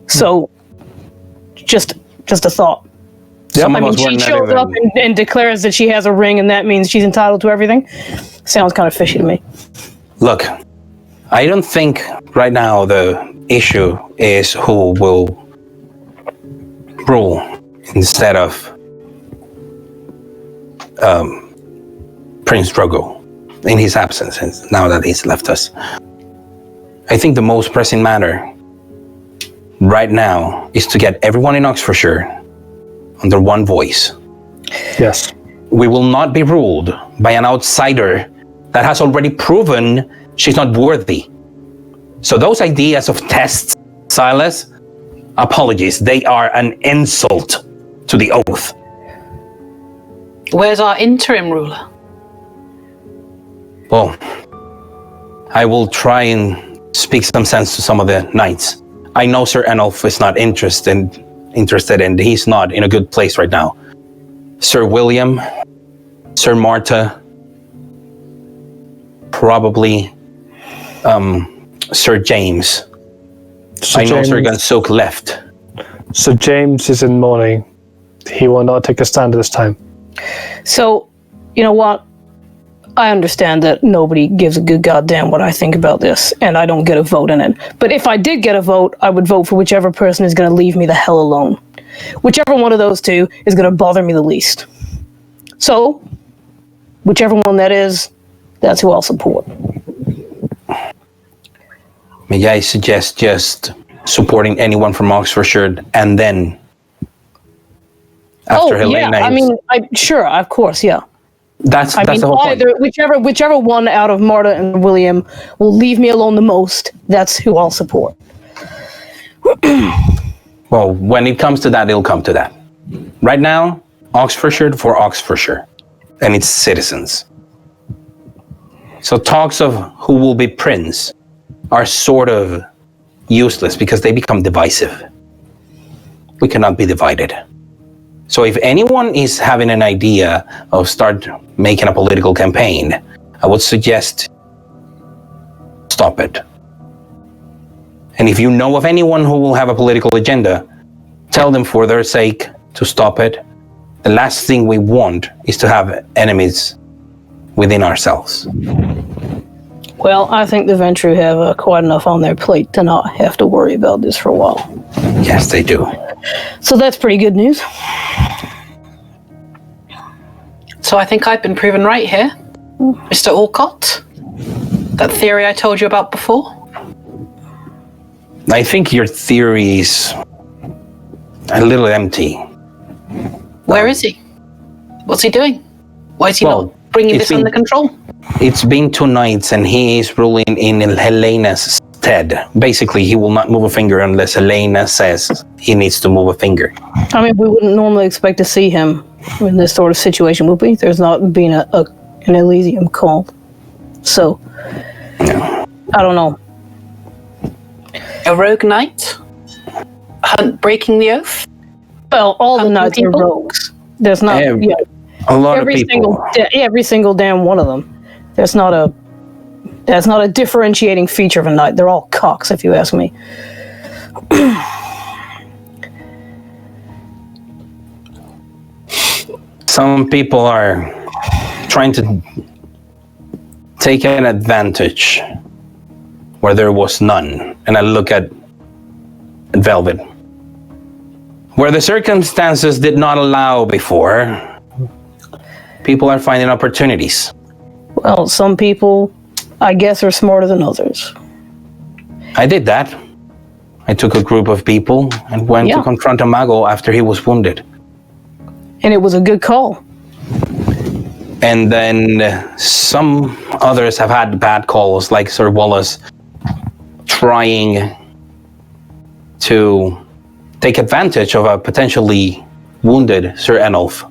So, just a thought. She shows up and declares that she has a ring and that means she's entitled to everything. Sounds kind of fishy to me. Look, I don't think right now the issue is who will rule instead of Prince Drogo in his absence, and now that he's left us. I think the most pressing matter right now is to get everyone in Oxfordshire under one voice. Yes. We will not be ruled by an outsider that has already proven she's not worthy. So those ideas of tests, Silas, apologies, they are an insult to the oath. Where's our interim ruler? Well, I will try and speak some sense to some of the knights. I know Sir Enolf is not interested, and he's not in a good place right now. Sir William, Sir Marta, probably Sir James. I know Sir Gansuk left. Sir James is in mourning. He will not take a stand this time. So, you know what? I understand that nobody gives a good goddamn what I think about this, and I don't get a vote in it. But if I did get a vote, I would vote for whichever person is going to leave me the hell alone. Whichever one of those two is going to bother me the least. So, whichever one that is, that's who I'll support. May I suggest just supporting anyone from Oxfordshire, and then after Helena... sure, of course, yeah. That's the whole point. Whichever one out of Marta and William will leave me alone the most, that's who I'll support. Well, when it comes to that, it'll come to that. Right now, Oxfordshire for Oxfordshire and its citizens. So talks of who will be prince are sort of useless because they become divisive. We cannot be divided. So if anyone is having an idea of start making a political campaign, I would suggest stop it. And if you know of anyone who will have a political agenda, tell them for their sake to stop it. The last thing we want is to have enemies within ourselves. Well, I think the Ventru have quite enough on their plate to not have to worry about this for a while. Yes, they do. So that's pretty good news. So I think I've been proven right here, Mr. Alcott. That theory I told you about before. I think your theory is a little empty. Where is he? What's he doing? Why is he not bringing this under control? It's been 2 nights and he is ruling in Helena's stead. Basically, he will not move a finger unless Helena says he needs to move a finger. I mean, we wouldn't normally expect to see him in this sort of situation, would we? There's not been an Elysium called. So, I don't know. A rogue knight? Breaking the oath? Well, all the knights are rogues. There's not... a lot of people. Every single damn one of them. That's not a differentiating feature of a knight. They're all cocks, if you ask me. Some people are trying to take an advantage where there was none. And I look at Velvet. Where the circumstances did not allow before, people are finding opportunities. Well, some people, I guess, are smarter than others. I did that. I took a group of people and went to confront Amago after he was wounded. And it was a good call. And then some others have had bad calls, like Sir Wallace trying to take advantage of a potentially wounded Sir Enolf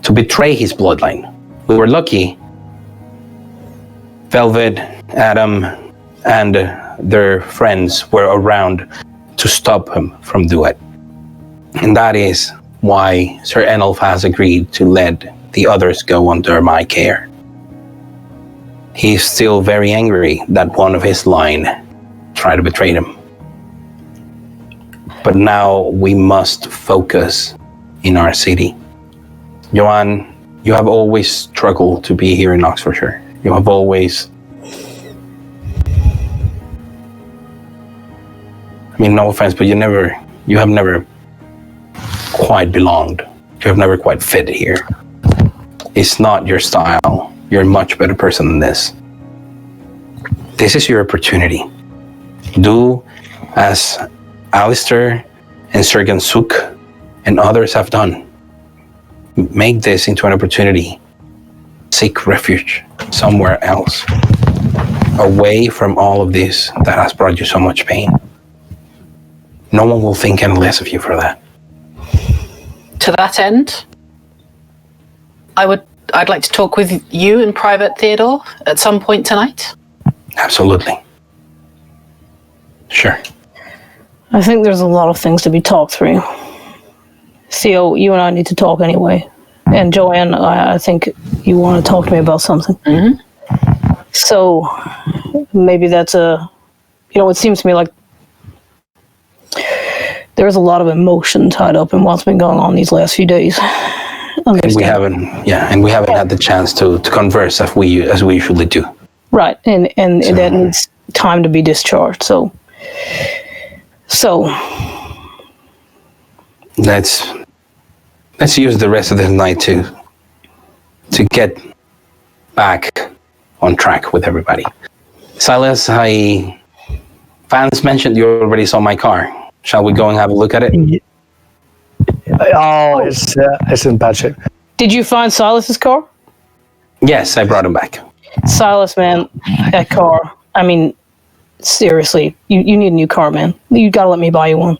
to betray his bloodline. We were lucky. Velvet, Adam, and their friends were around to stop him from doing it. And that is why Sir Enolf has agreed to let the others go under my care. He's still very angry that one of his line tried to betray him. But now we must focus in our city. Joanne, you have always struggled to be here in Oxfordshire. You have always... I mean, no offense, but you have never quite belonged. You have never quite fit here. It's not your style. You're a much better person than this. This is your opportunity. Do as Alistair and Sergen Suk and others have done. Make this into an opportunity. Seek refuge somewhere else. Away from all of this that has brought you so much pain. No one will think any less of you for that. To that end, I'd like to talk with you in private, Theodore, at some point tonight. Absolutely. Sure. I think there's a lot of things to be talked through. Theo, you and I need to talk anyway. And Joanne, I think you want to talk to me about something. Mm-hmm. So maybe that's it seems to me like there's a lot of emotion tied up in what's been going on these last few days. And we haven't had the chance to converse as we usually do. Right, and that needs time to be discharged. So let's use the rest of the night to get back on track with everybody. Silas, Vance mentioned you already saw my car. Shall we go and have a look at it? Oh, it's in bad shape. did you find Silas's car? Yes, I brought him back. Silas, man, that car. I mean, seriously, you need a new car, man. You gotta let me buy you one.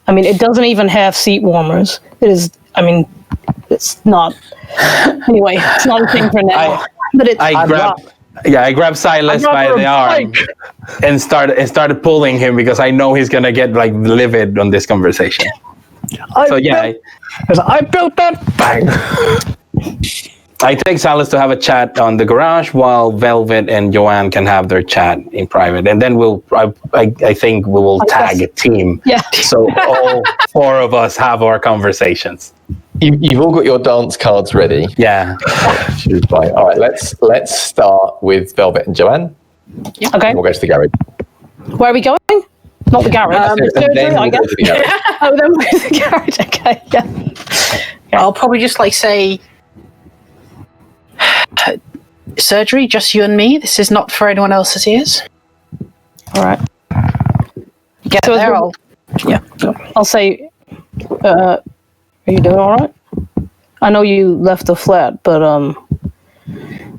I mean, it doesn't even have seat warmers. It is, I mean, it's not. Anyway, it's not a thing for now. I grabbed Silas by the arm and started pulling him because I know he's gonna get like livid on this conversation. I built that bang. I take Silas to have a chat on the garage while Velvet and Joanne can have their chat in private, and then I think we will tag a team. Yeah. So all four of us have our conversations. You've all got your dance cards ready. Yeah. Fine. All right, let's start with Velvet and Joanne. Yeah. Okay. We'll go to the garage. Where are we going? Not the garage. The And then surgery, I we'll go guess. to the garage. Oh, then we're to the garage. Okay. Yeah. I'll probably just say surgery, just you and me. This is not for anyone else's ears. All right. Get So there. I'll say, are you doing all right? I know you left the flat, but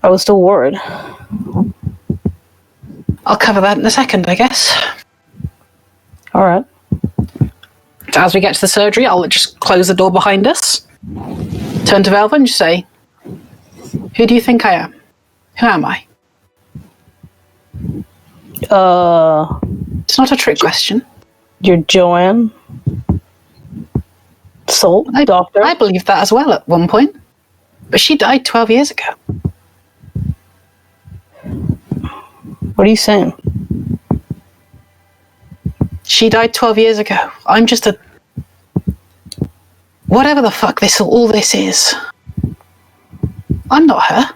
I was still worried. I'll cover that in a second, I guess. All right. As we get to the surgery, I'll just close the door behind us. Turn to Velvet and just say, "Who do you think I am? Who am I?" It's not a trick question. You're Joanne Salt, doctor. I believed that as well at one point. But she died 12 years ago. What are you saying? She died 12 years ago. I'm just a... Whatever the fuck all this is. I'm not her.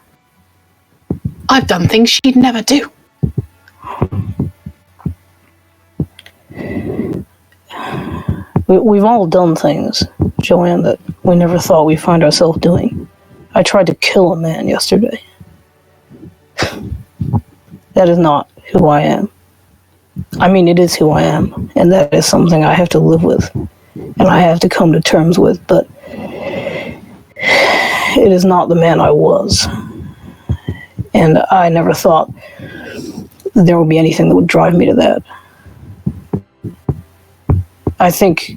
I've done things she'd never do. We've all done things, Joanne, that we never thought we'd find ourselves doing. I tried to kill a man yesterday. That is not who I am. I mean, it is who I am, and that is something I have to live with, and I have to come to terms with, but it is not the man I was. And I never thought there would be anything that would drive me to that. I think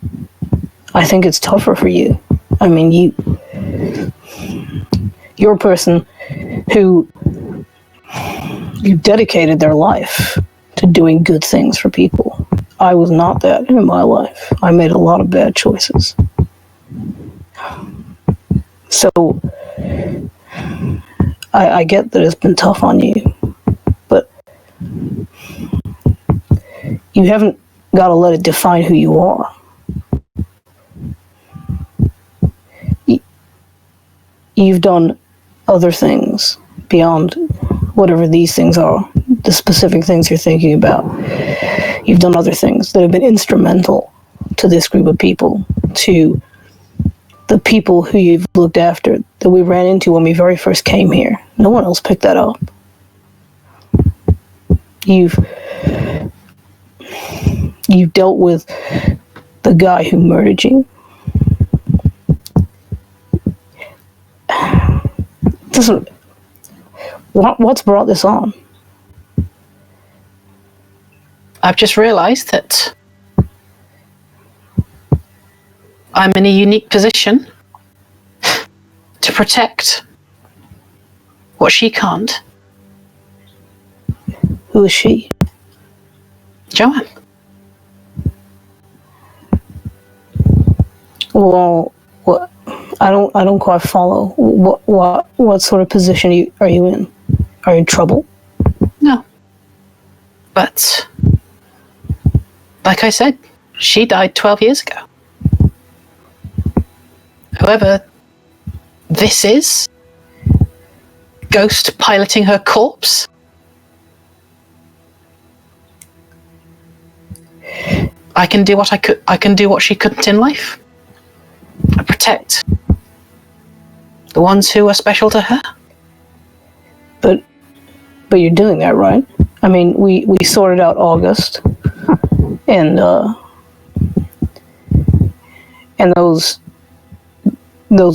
it's tougher for you. I mean, you're a person who dedicated their life to doing good things for people. I was not that in my life. I made a lot of bad choices. So I get that it's been tough on you, but you haven't got to let it define who you are. You've done other things beyond whatever these things are, the specific things you're thinking about. You've done other things that have been instrumental to this group of people, to the people who you've looked after, that we ran into when we very first came here. No one else picked that up. You've dealt with the guy who murdered you. What's brought this on? I've just realized that I'm in a unique position to protect what she can't. Who is she? Joanne. Well, what? I don't quite follow. What sort of position are you in? Are you in trouble? No. But, like I said, she died 12 years ago. Whoever this is, ghost piloting her corpse, I can do what she couldn't in life. I protect the ones who are special to her. But you're doing that, right? I mean, we sorted out August, and those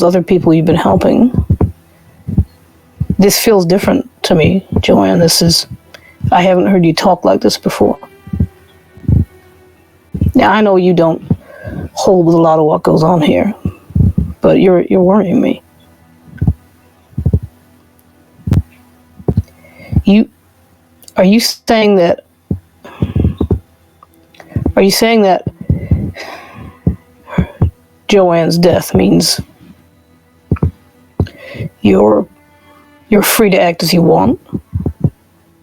other people you've been helping. This feels different to me, Joanne. I haven't heard you talk like this before. Now, I know you don't hold with a lot of what goes on here, but you're worrying me. Are you saying that Joanne's death means you're free to act as you want?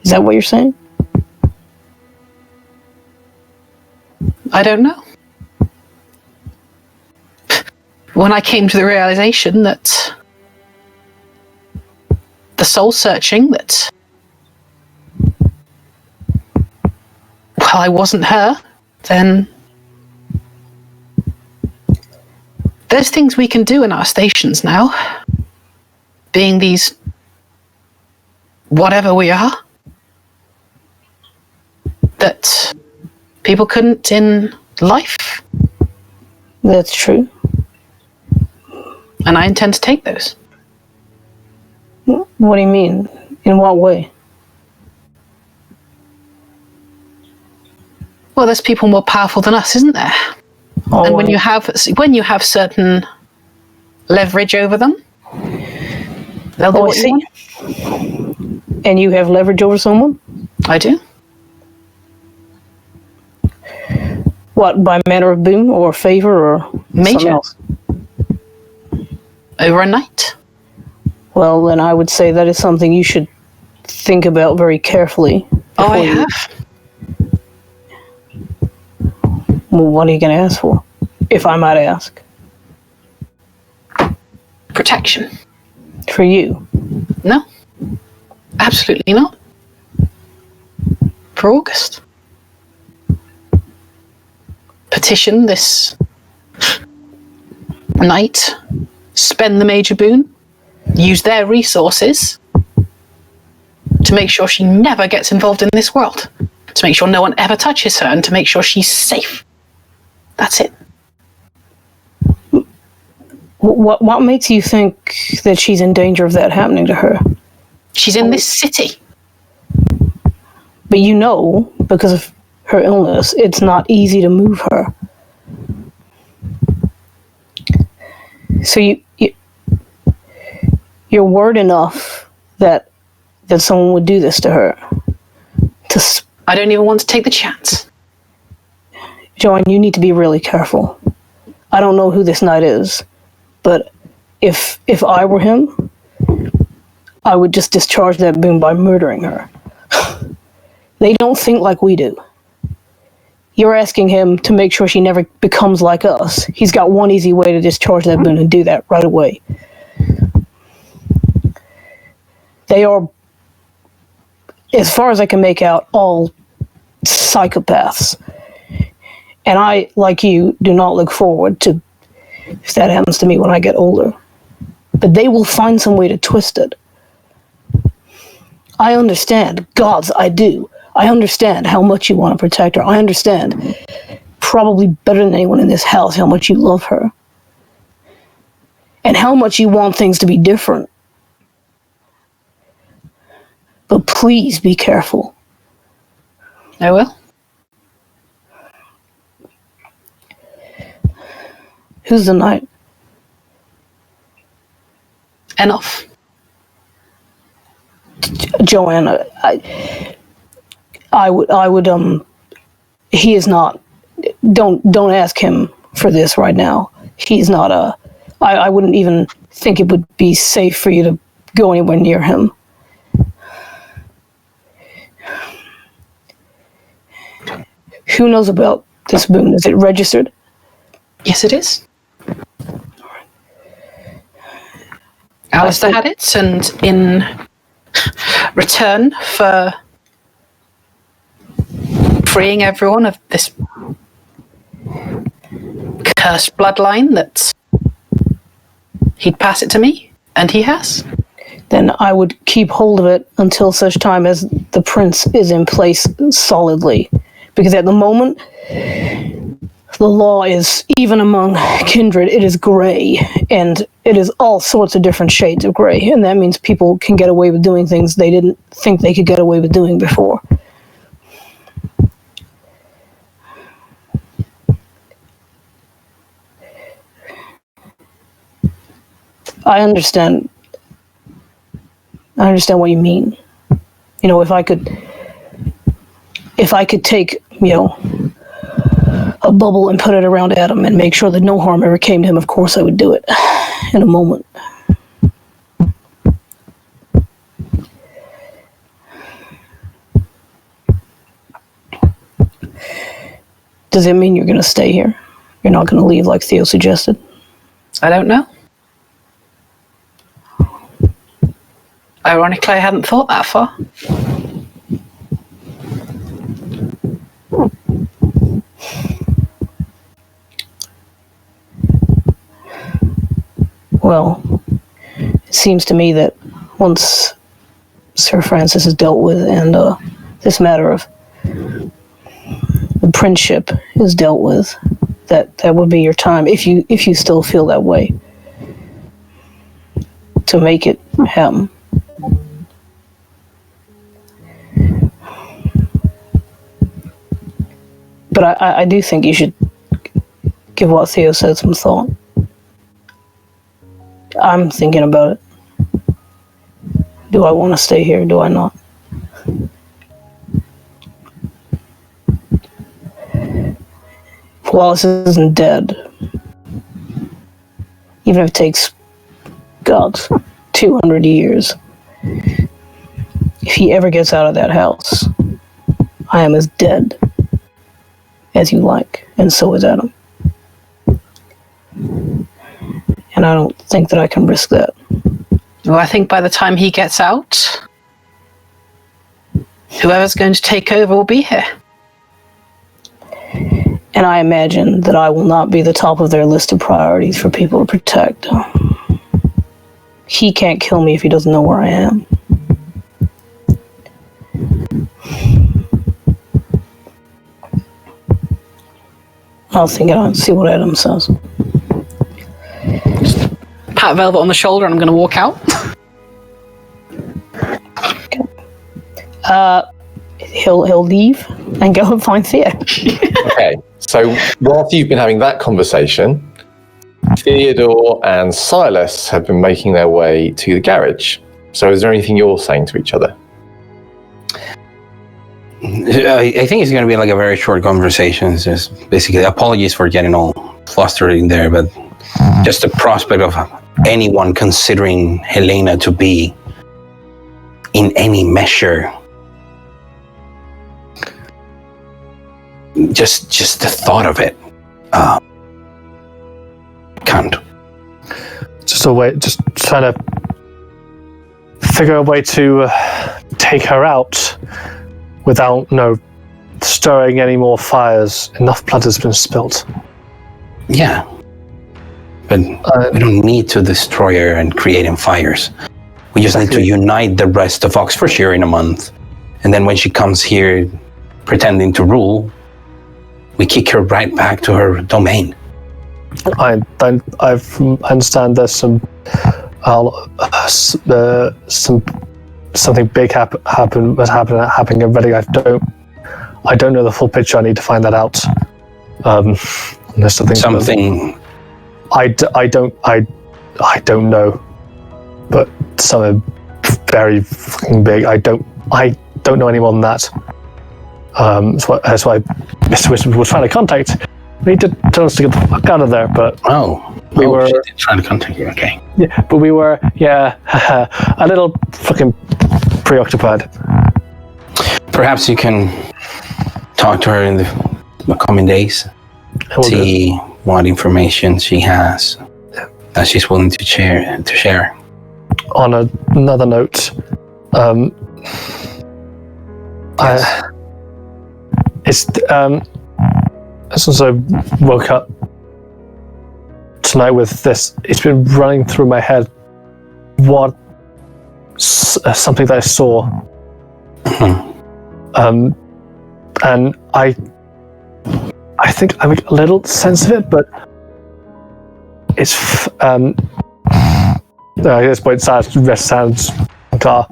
Is that what you're saying? I don't know. When I came to the realization that the soul searching, that I wasn't her, then there's things we can do in our stations now, being these whatever we are, that people couldn't in life. That's true. And I intend to take those. What do you mean? In what way? Well, there's people more powerful than us, isn't there? Oh, and when you have certain leverage over them, they'll do what you want. And you have leverage over someone? I do. What, by manner of boon or favor or Major. something else? Over a night. Well, then I would say that is something you should think about very carefully. Oh, I have. Well, what are you going to ask for, if I might ask? Protection. For you? No. Absolutely not. For August. Petition this knight, spend the major boon, use their resources to make sure she never gets involved in this world, to make sure no one ever touches her, and to make sure she's safe. That's it. What makes you think that she's in danger of that happening to her? She's in this city. But you know, because of her illness, it's not easy to move her. So you're worried enough that someone would do this to her. I don't even want to take the chance. Joanne, you need to be really careful. I don't know who this knight is, but if I were him, I would just discharge that boon by murdering her. They don't think like we do. You're asking him to make sure she never becomes like us. He's got one easy way to discharge that boon and do that right away. They are, as far as I can make out, all psychopaths. And I, like you, do not look forward to if that happens to me when I get older. But they will find some way to twist it. I understand. Gods, I do. I understand how much you want to protect her. I understand, probably better than anyone in this house, how much you love her. And how much you want things to be different. But please be careful. I will. Who's the knight? Enough. Joanna, I would, he is not, don't ask him for this right now. He's not I wouldn't even think it would be safe for you to go anywhere near him. Who knows about this boon? Is it registered? Yes, it is. Alistair had it, and in return for freeing everyone of this cursed bloodline, that he'd pass it to me, and he has. Then I would keep hold of it until such time as the prince is in place solidly. Because at the moment, the law is, even among kindred, it is gray, and it is all sorts of different shades of gray, and that means people can get away with doing things they didn't think they could get away with doing before. I understand what you mean. You know, if I could take, you know, a bubble and put it around Adam and make sure that no harm ever came to him, of course I would do it in a moment. Does it mean you're going to stay here? You're not going to leave like Theo suggested? I don't know. Ironically, I hadn't thought that far. Well, it seems to me that once Sir Francis is dealt with and this matter of the princeship is dealt with, that would be your time, if you still feel that way, to make it happen. But I do think you should give what Theo said some thought. I'm thinking about it. Do I want to stay here? Do I not? If Wallace isn't dead, even if it takes, God, 200 years, if he ever gets out of that house, I am as dead as you like, and so is Adam. And I don't think that I can risk that. Well, I think by the time he gets out, whoever's going to take over will be here. And I imagine that I will not be the top of their list of priorities for people to protect. He can't kill me if he doesn't know where I am. I'll think it out, see what Adam says. Pat Velvet on the shoulder, and I'm going to walk out. He'll leave and go and find Theo. Okay, so whilst you've been having that conversation, Theodore and Silas have been making their way to the garage. So is there anything you're saying to each other? I think it's going to be like a very short conversation. It's just basically apologies for getting all flustered in there, but just the prospect of anyone considering Helena to be in any measure, just the thought of it can't. Just a way, just trying to figure a way to take her out without stirring any more fires. Enough blood has been spilt. Yeah, but we don't need to destroy her and creating fires. We just need to unite the rest of Oxfordshire in a month, and then when she comes here pretending to rule, we kick her right back to her domain. I understand there's something big happening already. I don't know the full picture. I need to find that out. There's something. I don't know, but something very fucking big. I don't know any more than that. That's why Mr. Wisdom was trying to contact. He did tell us to get the fuck out of there, but we were trying to contact you. Okay. Yeah, but we were a little fucking preoccupied. Perhaps you can talk to her in the coming days. See what information she has that she's willing to share. On another note, since I woke up tonight with this, it's been running through my head. What something that I saw, and I think I make a little sense of it, but it's at this point, sounds car.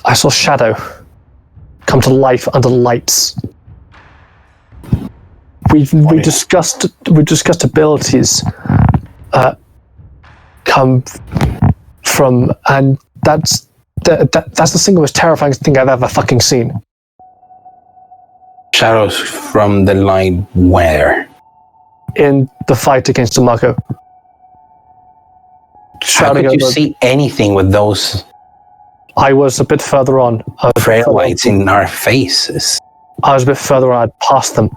I saw Shadow come to life under lights. We discussed abilities come from, and that's the single most terrifying thing I've ever fucking seen. Shadows from the light where? In the fight against Amago. How could you see anything with those? I was a bit further on. Trail lights in our faces. I was a bit further on. I'd passed them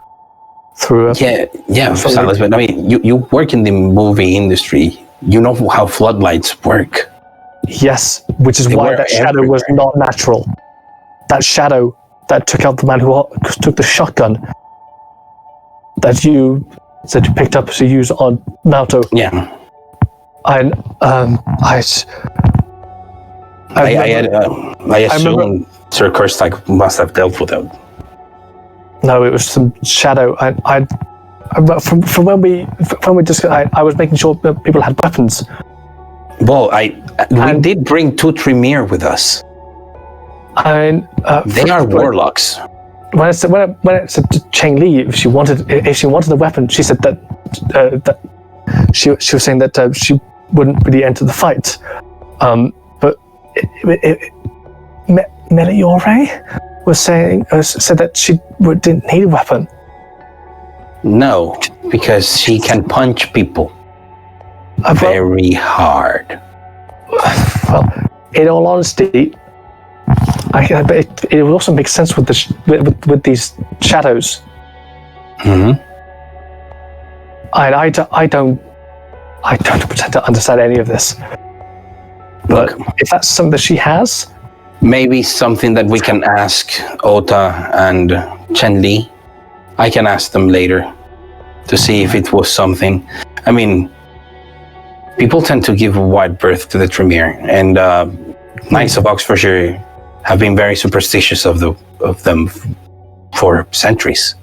through. Yeah. Silas, but I mean, you work in the movie industry. You know how floodlights work. Yes, which is why that shadow was not natural. That shadow that took out the man who took the shotgun that you said you picked up to use on Malto. Yeah. I assume Sir Kirstag must have dealt with it. No, it was some shadow. From when we discussed, I was making sure that people had weapons. Well, we did bring two Tremere with us. They are warlocks. When I said to Cheng Li if she wanted the weapon, she said that she was saying that she wouldn't really enter the fight. But Meliore was said that she didn't need a weapon. No, because she can punch people very hard. Well, in all honesty, But it would also make sense with with these shadows. Mm-hmm. I don't pretend to understand any of this. But if that's something that she has, maybe something that we can ask Ota and Chen Li. I can ask them later to see if it was something. I mean, people tend to give a wide berth to the Tremere, and Knights of Oxfordshire have been very superstitious of them for centuries.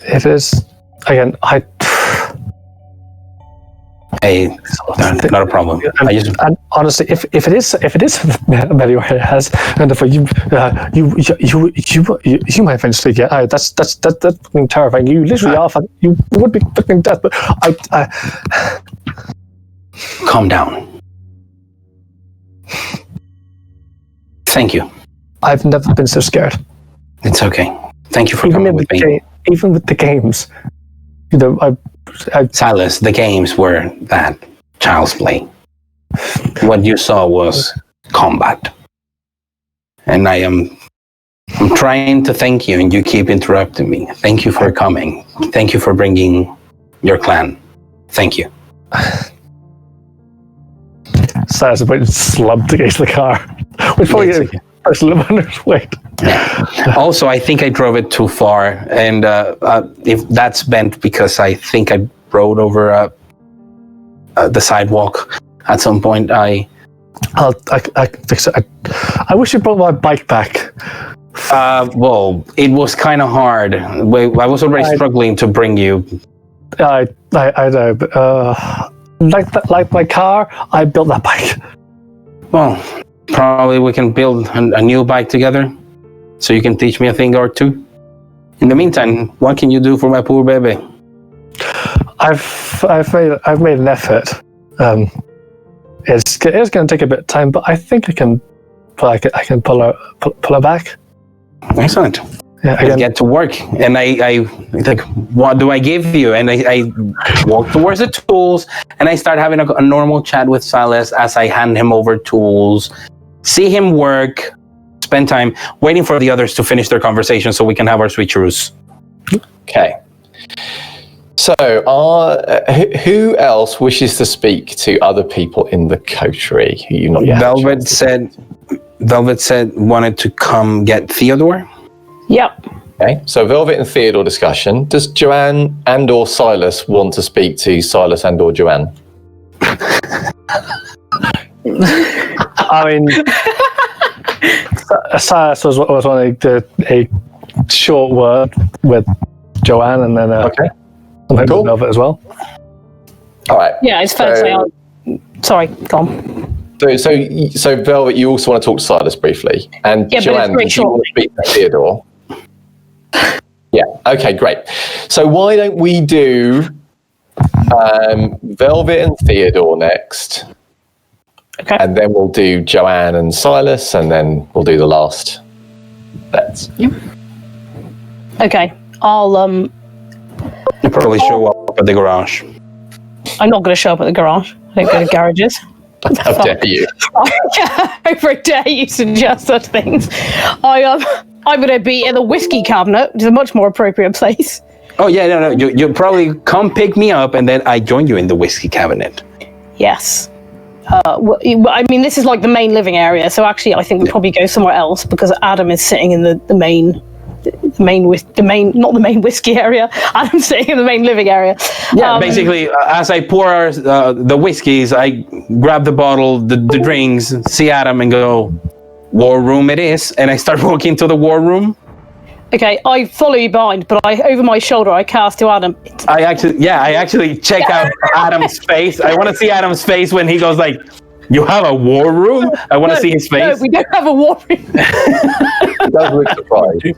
it is again. Hey, not a problem. And honestly, if it is Melior has, and if you might eventually get. That's fucking terrifying. You literally are. You would be fucking death. But I calm down. Thank you. I've never been so scared. It's okay. Thank you for coming with me. Even with the games, Silas, the games were that child's play. What you saw was combat. And I'm trying to thank you, and you keep interrupting me. Thank you for coming. Thank you for bringing your clan. Thank you. Silas is about to slumped against the car, which probably first wonders, wait. Yeah. Also, I think I drove it too far, and if that's bent because I think I rode over the sidewalk at some point. I fix it. I wish you brought my bike back. Well, it was kind of hard. I was already struggling to bring you. I know, but like my car, I built that bike. Well, probably we can build a new bike together, so you can teach me a thing or two. In the meantime, what can you do for my poor baby? I've made an effort. It's going to take a bit of time, but I think I can pull her back. Excellent. Yeah, I get to work, and I like, what do I give you? And I walk towards the tools, and I start having a normal chat with Silas as I hand him over tools, see him work, spend time waiting for the others to finish their conversation so we can have our switcheroos. Okay. So, who else wishes to speak to other people in the coterie who you not yet? Velvet said wanted to come get Theodore. Yep. Okay. So Velvet and Theodore discussion. Does Joanne and or Silas want to speak to Silas and or Joanne? I mean, Silas was wanting a short word with Joanne, and then cool. Velvet as well. All right. Yeah, it's fair to say. Sorry, go on. So Velvet, you also want to talk to Silas briefly, and Joanne, do you want to speak to Theodore? Yeah. Okay. Great. So why don't we do Velvet and Theodore next? Okay. And then we'll do Joanne and Silas, and then we'll do the last bets. Yep. Okay. I'll You probably show up at the garage. I'm not going to show up at the garage. I don't go to garages. How dare you? How dare you suggest such things? I'm going to be in the whiskey cabinet, which is a much more appropriate place. Oh yeah, no. You probably come pick me up, and then I join you in the whiskey cabinet. Yes. I mean, this is like the main living area, so actually, I think we'll probably go somewhere else because Adam is sitting in the main, not the main whiskey area. Adam's sitting in the main living area. Yeah, basically, as I pour the whiskeys, I grab the bottle, the drinks, see Adam, and go, "War room it is," and I start walking to the war room. Okay, I follow you behind, but over my shoulder I cast to Adam. I actually check out Adam's face. I want to see Adam's face when he goes like, "You have a war room?" I want to see his face. No, we don't have a war room. He does look surprised. He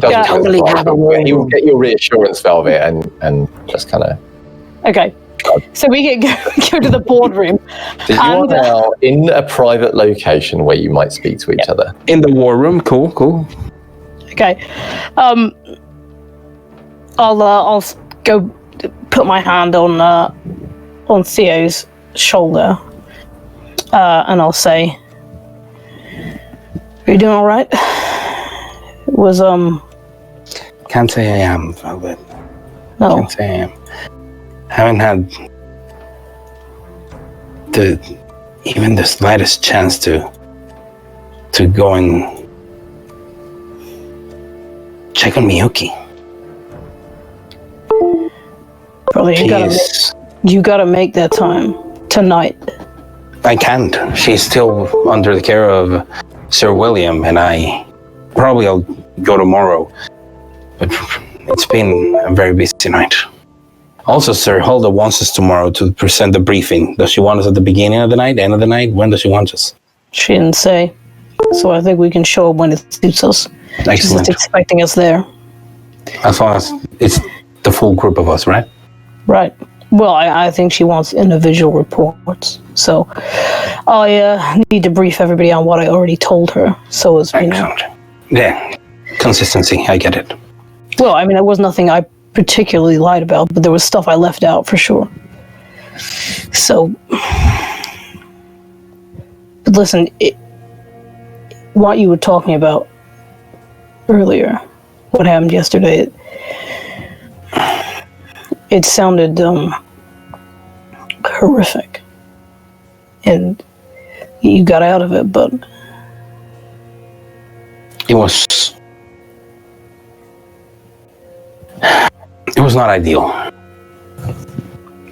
doesn't totally have a war room. He will get your reassurance, Velvet, and just kind of. Okay, so we can go to the boardroom. So you are now in a private location where you might speak to each other. In the war room, cool. Okay, I'll go put my hand on Theo's shoulder, and I'll say, Are you doing all right? It was Can't say I am, Velvet. no. Can't say I am. Haven't had even the slightest chance to go and check on Miyuki. Probably you gotta make that time tonight. I can't. She's still under the care of Sir William, and I'll go tomorrow. But it's been a very busy night. Also, Sir Hulda wants us tomorrow to present the briefing. Does she want us at the beginning of the night, end of the night? When does she want us? She didn't say. So I think we can show up when it suits us. Excellent. She's just expecting us there. As long as it's the full group of us, right? Right. Well, I think she wants individual reports. So I need to brief everybody on what I already told her. So as you know. Excellent. Yeah. Consistency. I get it. Well, I mean, there was nothing I particularly lied about, but there was stuff I left out for sure. So, but listen, what you were talking about earlier, what happened yesterday, it sounded horrific, and you got out of it, but it was not ideal.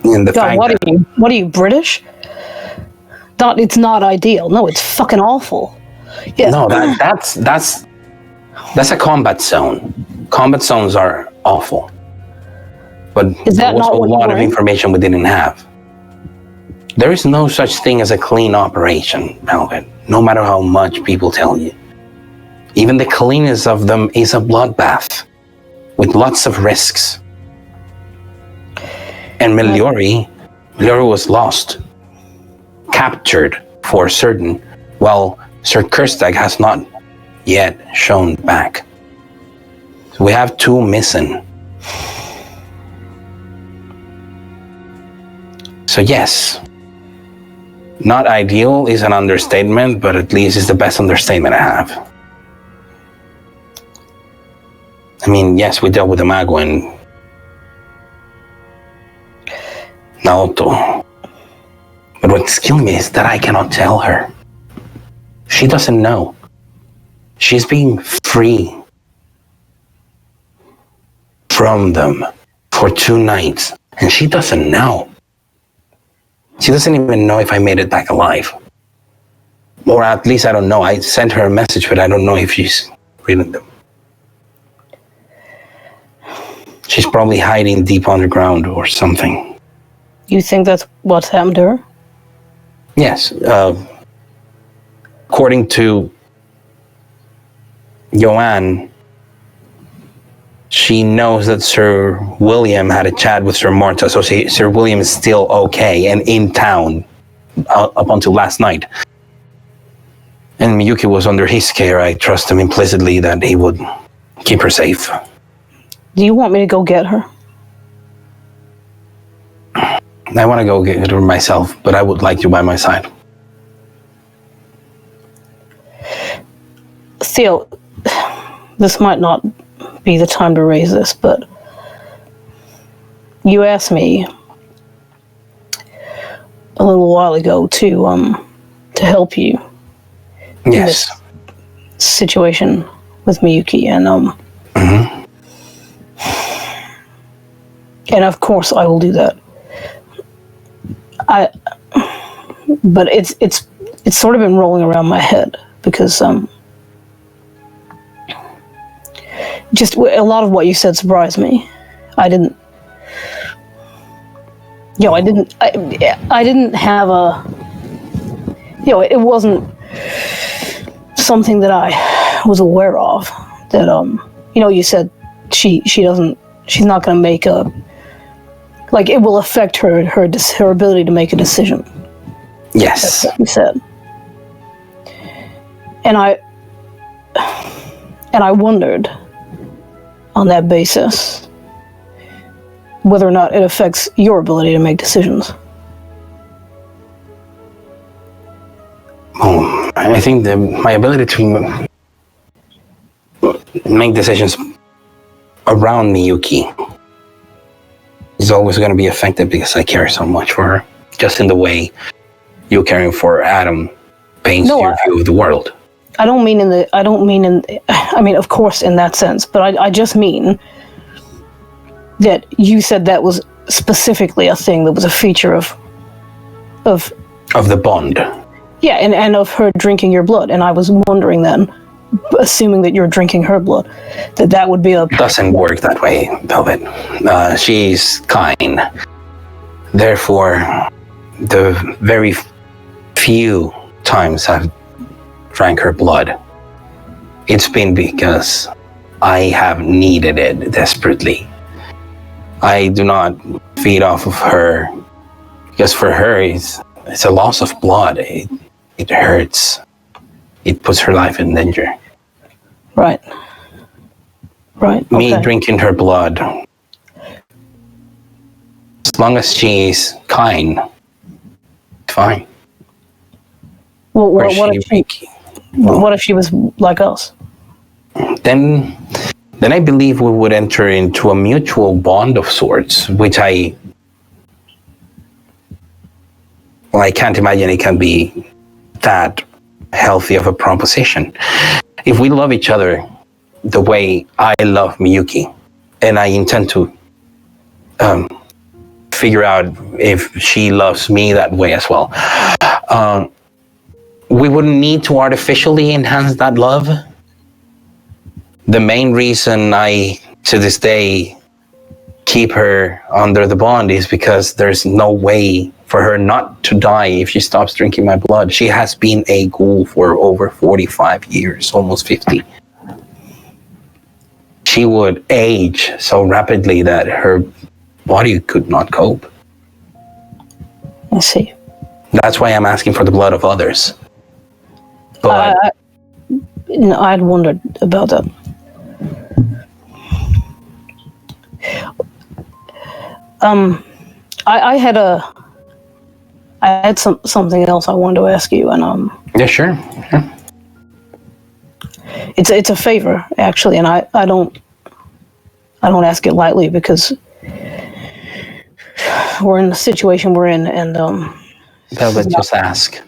And the God, fact what are you, British? It's not ideal. No, it's fucking awful. Yeah. No, that's a combat zone. Combat zones are awful. But there was a lot of information we didn't have. There is no such thing as a clean operation, Velvet, no matter how much people tell you. Even the cleanest of them is a bloodbath with lots of risks. And Miliori was lost, captured for certain, while Sir Kerstag has not yet shown back. So we have 2 missing. So yes, not ideal is an understatement, but at least it's the best understatement I have. I mean, yes, we dealt with Amago and Naoto. But what's killing me is that I cannot tell her. She doesn't know. She's being free from them for 2 nights, and she doesn't know. She doesn't even know if I made it back alive. Or at least I don't know. I sent her a message, but I don't know if she's reading them. She's probably hiding deep underground or something. You think that's what's happened to her? Yes. According to Joanne, she knows that Sir William had a chat with Sir Marta, so Sir William is still okay and in town up until last night. And Miyuki was under his care. I trust him implicitly that he would keep her safe. Do you want me to go get her? I want to go get her myself, but I would like you by my side. Theo, this might not be the time to raise this, but you asked me a little while ago to help you. Yes. In this situation with Miyuki, and and of course I will do that. But it's sort of been rolling around my head because just a lot of what you said surprised me. I didn't have a, it wasn't something that I was aware of, that you said she's not going to make a, like, it will affect her ability to make a decision. Yes. That's what you said. And I wondered on that basis whether or not it affects your ability to make decisions. Oh, I think my ability to make decisions around Miyuki is always going to be affected because I care so much for her. Just in the way you're caring for Adam paints your view of the world. I mean, of course, in that sense, but I just mean that you said that was specifically a thing that was a feature of the bond. Yeah, and of her drinking your blood. And I was wondering then, assuming that you're drinking her blood, that would be a... Doesn't work that way, Velvet. She's kind. Therefore, the very few times I've drank her blood, it's been because I have needed it desperately. I do not feed off of her because for her it's a loss of blood. It hurts. It puts her life in danger. Right. Me drinking her blood, as long as she's kind, fine. Well, what if she was like us? Then I believe we would enter into a mutual bond of sorts, which I can't imagine it can be that healthy of a proposition. If we love each other the way I love Miyuki, and I intend to figure out if she loves me that way as well, we wouldn't need to artificially enhance that love. The main reason I, to this day, keep her under the bond is because there's no way for her not to die if she stops drinking my blood. She has been a ghoul for over 45 years, almost 50. She would age so rapidly that her body could not cope. I see. That's why I'm asking for the blood of others. But I'd wondered about that. I had something else I wanted to ask you, and yeah, sure. It's a favor actually, and I don't ask it lightly because we're in the situation we're in, and Velvet, just ask.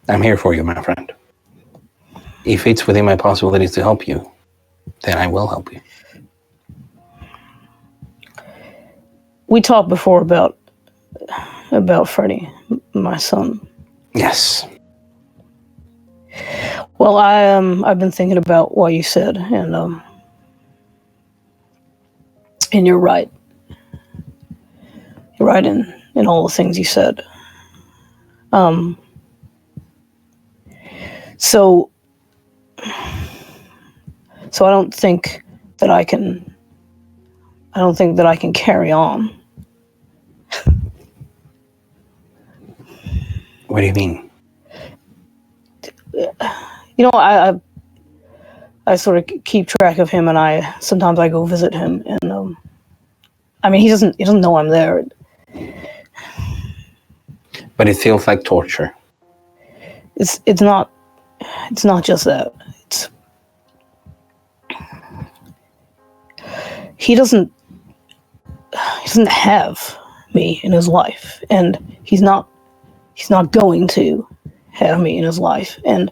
I'm here for you, my friend. If it's within my possibilities to help you, then I will help you. We talked before about Freddie, my son. Yes. Well, I've been thinking about what you said, and you're right. You're right in all the things you said. So I don't think that I can carry on. What do you mean? You know, I sort of keep track of him, and sometimes I go visit him, and I mean, he doesn't know I'm there. But it feels like torture. It's not just that. He doesn't have me in his life, and he's not going to have me in his life, and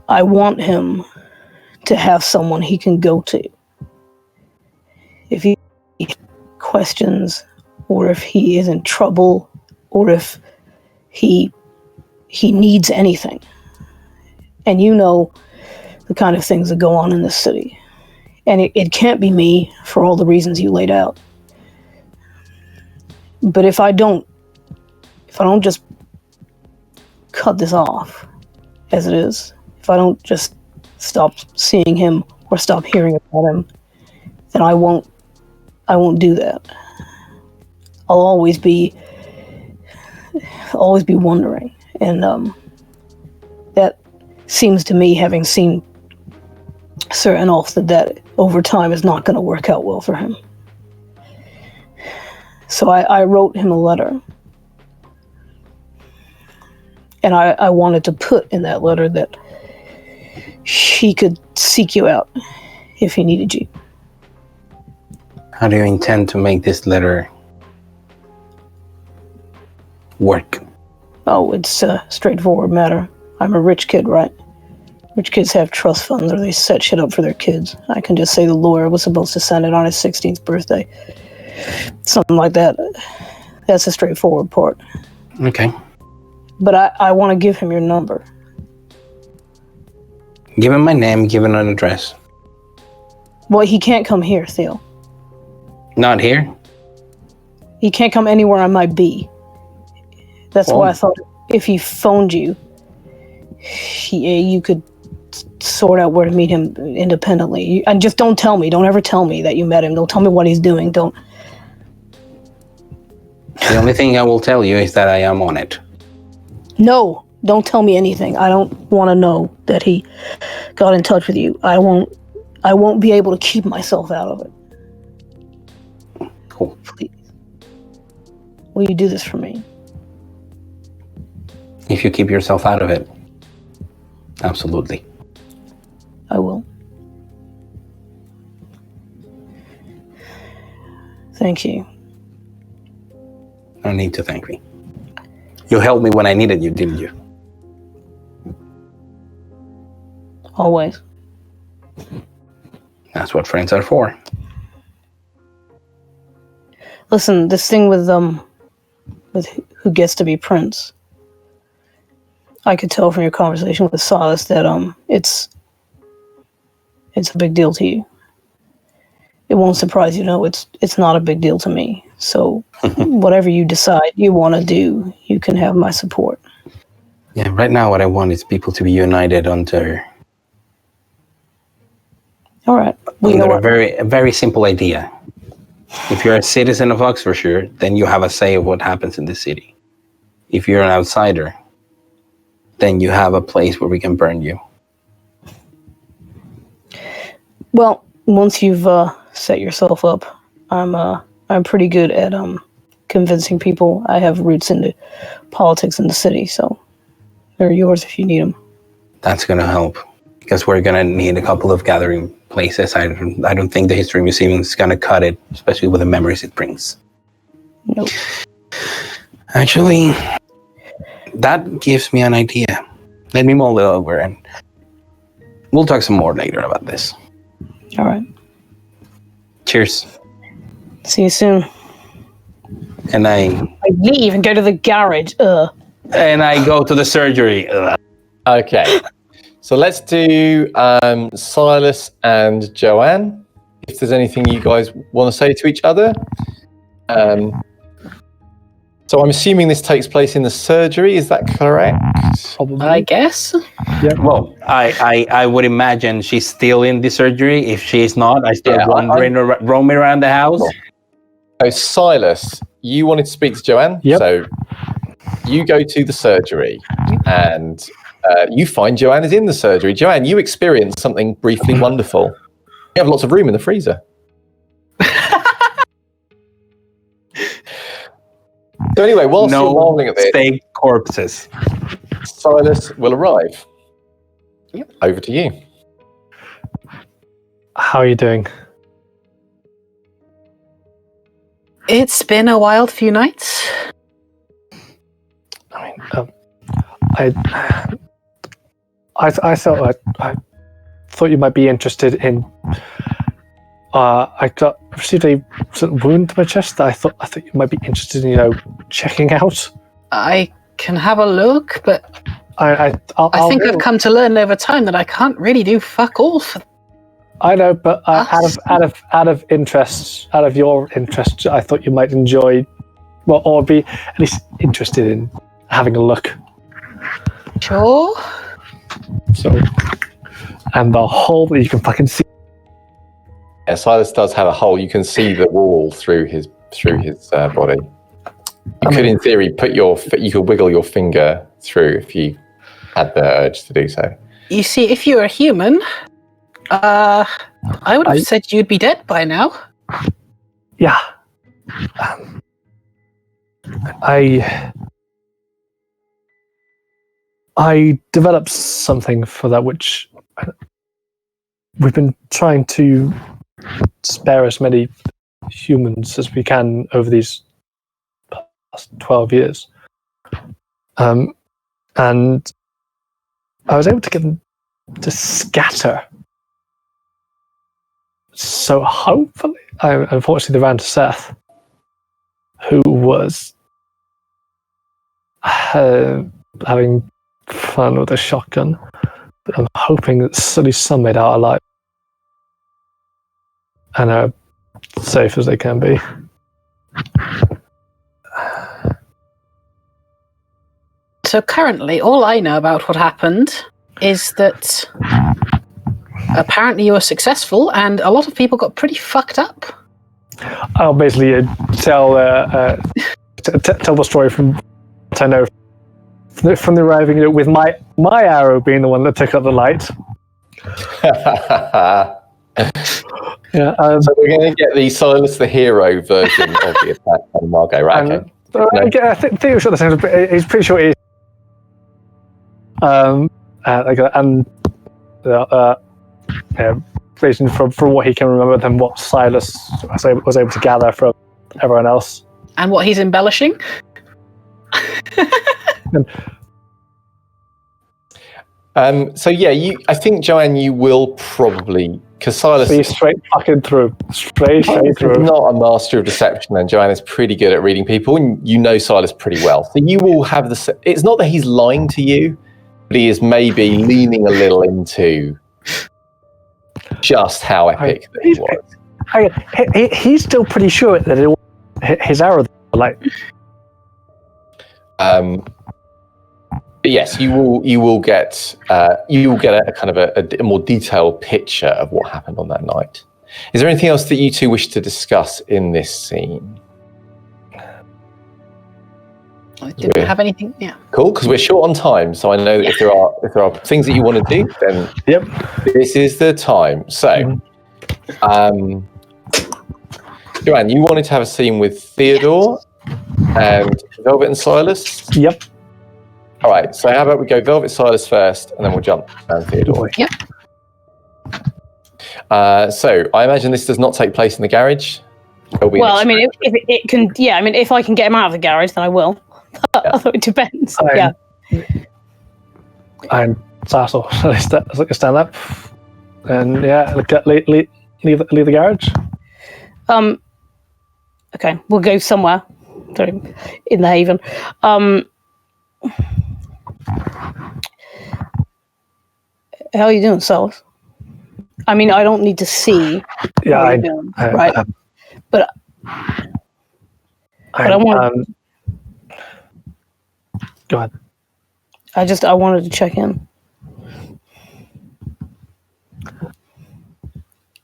I want him to have someone he can go to if he questions, or if he is in trouble, or if he needs anything. And you know the kind of things that go on in this city. And it can't be me for all the reasons you laid out. But if I don't just cut this off as it is, if I don't just stop seeing him or stop hearing about him, then I won't do that. I'll always be wondering. And that seems to me, having seen Sir Enolf, that over time is not going to work out well for him. So I wrote him a letter. And I wanted to put in that letter that she could seek you out if he needed you. How do you intend to make this letter work? Oh, it's a straightforward matter. I'm a rich kid, right? Rich kids have trust funds or they set shit up for their kids. I can just say the lawyer was supposed to send it on his 16th birthday. Something like that. That's the straightforward part. Okay. But I want to give him your number. Give him my name, give him an address. Well, he can't come here, Theo. Not here? He can't come anywhere I might be. That's why I thought if he phoned you, you could sort out where to meet him independently. And just don't tell me. Don't ever tell me that you met him. Don't tell me what he's doing. Don't. The only thing I will tell you is that I am on it. No, don't tell me anything. I don't want to know that he got in touch with you. I won't be able to keep myself out of it. Cool. Please. Will you do this for me? If you keep yourself out of it. Absolutely. I will. Thank you. No need to thank me. You helped me when I needed you, didn't you? Always. That's what friends are for. Listen, this thing with who gets to be prince. I could tell from your conversation with Silas that it's a big deal to you. It won't surprise you, no, it's not a big deal to me. So whatever you decide you want to do, you can have my support. Yeah, right now what I want is people to be united under All right. Well, a very simple idea. If you're a citizen of Oxfordshire, then you have a say of what happens in the city. If you're an outsider, then you have a place where we can burn you. Well, once you've set yourself up, I'm pretty good at convincing people. I have roots into politics in the city, so they're yours if you need them. That's gonna help because we're gonna need a couple of gathering places. I don't think the History Museum is gonna cut it, especially with the memories it brings. Nope. Actually, that gives me an idea. Let me mull it over and we'll talk some more later about this. All right. Cheers. See you soon. And I leave and go to the garage. And I go to the surgery. Okay. So let's do Silas and Joanne. If there's anything you guys want to say to each other. So I'm assuming this takes place in the surgery. Is that correct? Probably. I guess. Yeah. Well, I would imagine she's still in the surgery. If she's not, I start roaming around the house. So Silas, you wanted to speak to Joanne. Yep. So you go to the surgery and you find Joanne is in the surgery. Joanne, you experience something briefly wonderful. You have lots of room in the freezer. So anyway, whilst you're marveling at this, fake corpses. Silas will arrive. Yep. Over to you. How are you doing? It's been a wild few nights. I mean, I thought you might be interested in. I received a sort of wound to my chest that I thought you might be interested in, checking out. I can have a look, but I think I've come to learn over time that I can't really do fuck all for. I know, but out of interest, out of your interest, I thought you might enjoy, or be at least interested in having a look. Sure. So, and the hole that you can fucking see. Yeah, Silas does have a hole. You can see the wall through his body. You could, in theory, you could wiggle your finger through if you had the urge to do so. You see, if you're a human, I would have said you'd be dead by now. Yeah. I developed something for that, which we've been trying to spare as many humans as we can over these past 12 years. And I was able to get them to scatter. So hopefully, unfortunately, they ran to Seth, who was having fun with a shotgun. But I'm hoping that at least some made out alive and are safe as they can be. So currently, all I know about what happened is that apparently you were successful, and a lot of people got pretty fucked up. I'll basically tell the story from what I know from the arriving with my arrow being the one that took up the light. Yeah, so we're going to get the Silas the Hero version of the attack on Amago, right? Okay. I think Theo shot the same. He's pretty sure he. Based from what he can remember, than what Silas was able to gather from everyone else, and what he's embellishing. So yeah, I think Joanne, you will probably, because Silas see straight fucking through, straight through. Not a master of deception, and Joanne is pretty good at reading people, and you know Silas pretty well. So you will have the. It's not that he's lying to you, but he is maybe leaning a little into just how epic that he was. He's still pretty sure that it was his arrow. Like, but yes, you will get a kind of a more detailed picture of what happened on that night. Is there anything else that you two wish to discuss in this scene? Did we have anything? Yeah. Cool, because we're short on time, so I know if there are things that you want to do, then yep, this is the time. So, Joanne, you wanted to have a scene with Theodore and Velvet and Silas? Yep. All right, so how about we go Velvet Silas first, and then we'll jump down Theodore. Yep. So I imagine this does not take place in the garage. Well, I mean, if it can, yeah. I mean, if I can get him out of the garage, then I will. I thought it depends. Yeah. And Sassel, stand up, and yeah, leave the garage. Okay, we'll go somewhere. Sorry, in the haven. How are you doing, Silas? I mean, I don't need to see. Yeah, how you're doing, right? But I want. Go ahead. I wanted to check in.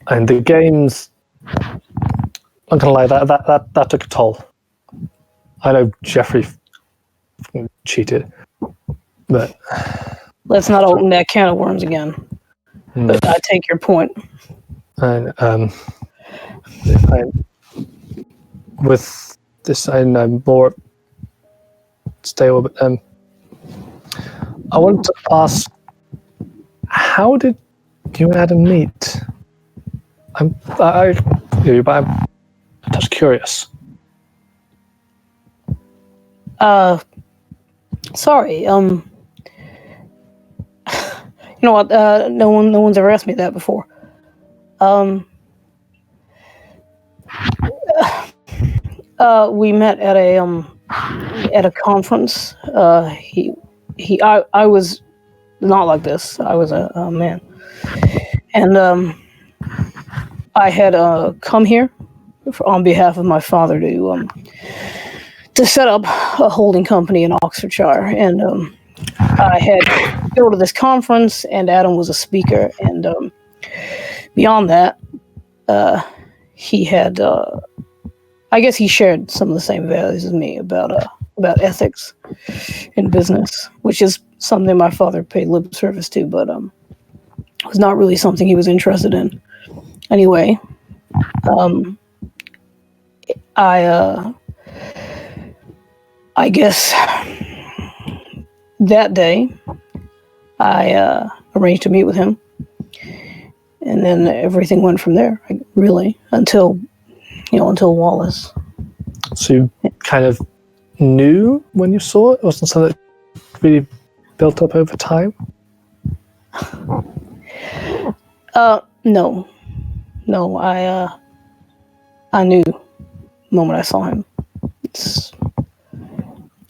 And the games, I'm gonna lie, that took a toll. I know Jeffrey cheated, but let's not open that can of worms again. But I take your point. And with this, I'm more stable. But I wanted to ask, how did you and Adam meet? I'm just curious. Sorry. You know what? No one's ever asked me that before. We met at a conference. I was not like this. I was a man, and I had come here on behalf of my father to set up a holding company in Oxfordshire, and I had go to this conference, and Adam was a speaker, and beyond that, he had, I guess he shared some of the same values as me about ethics in business, which is something my father paid lip service to, but was not really something he was interested in. Anyway, I guess that day I arranged to meet with him. And then everything went from there, really, until Wallace. So you kind of knew when you saw it? It wasn't something that really built up over time? No. No, I knew the moment I saw him. It's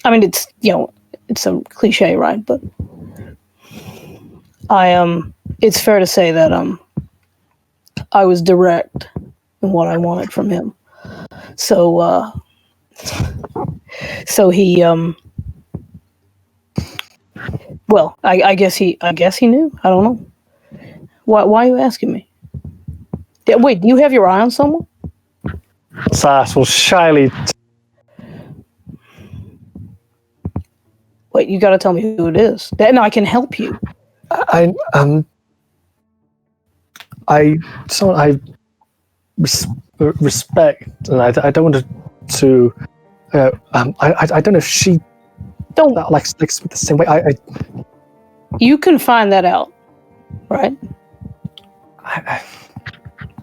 a cliche, right? But it's fair to say that I was direct in what I wanted from him. So he well, I guess he knew. I don't know. Why are you asking me? Wait, do you have your eye on someone? Sass will shyly. Wait, you got to tell me who it is. Then I can help you. Someone I respect, and I don't want to. I don't know if she Don't likes the same way. You can find that out, right?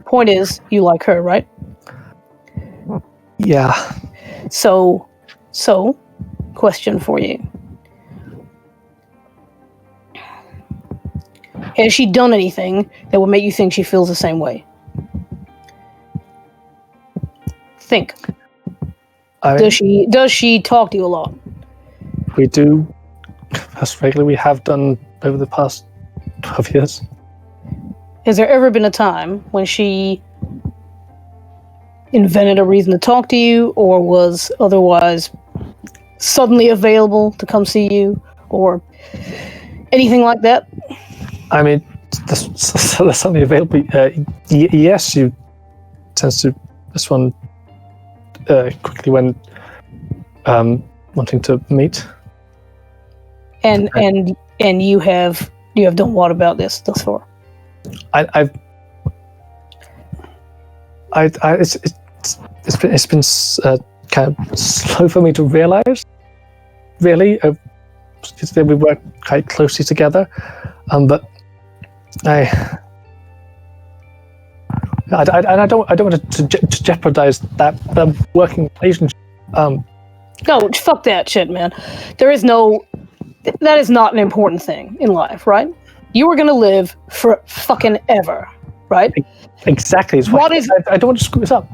Point is, you like her, right? Yeah. So, question for you. Has she done anything that would make you think she feels the same way? Think. Does she talk to you a lot? We do, as regularly we have done over the past 12 years. Has there ever been a time when she invented a reason to talk to you, or was otherwise suddenly available to come see you, or anything like that? I mean, there's something available. Yes, she tends to respond quickly when wanting to meet. And you have done what about this thus far? It's been kind of slow for me to realize. Really, because we work quite closely together, but I don't want to jeopardize that working relationship. No, fuck that shit, man. That is not an important thing in life, right? You are going to live for fucking ever, right? Exactly. I don't want to screw this up.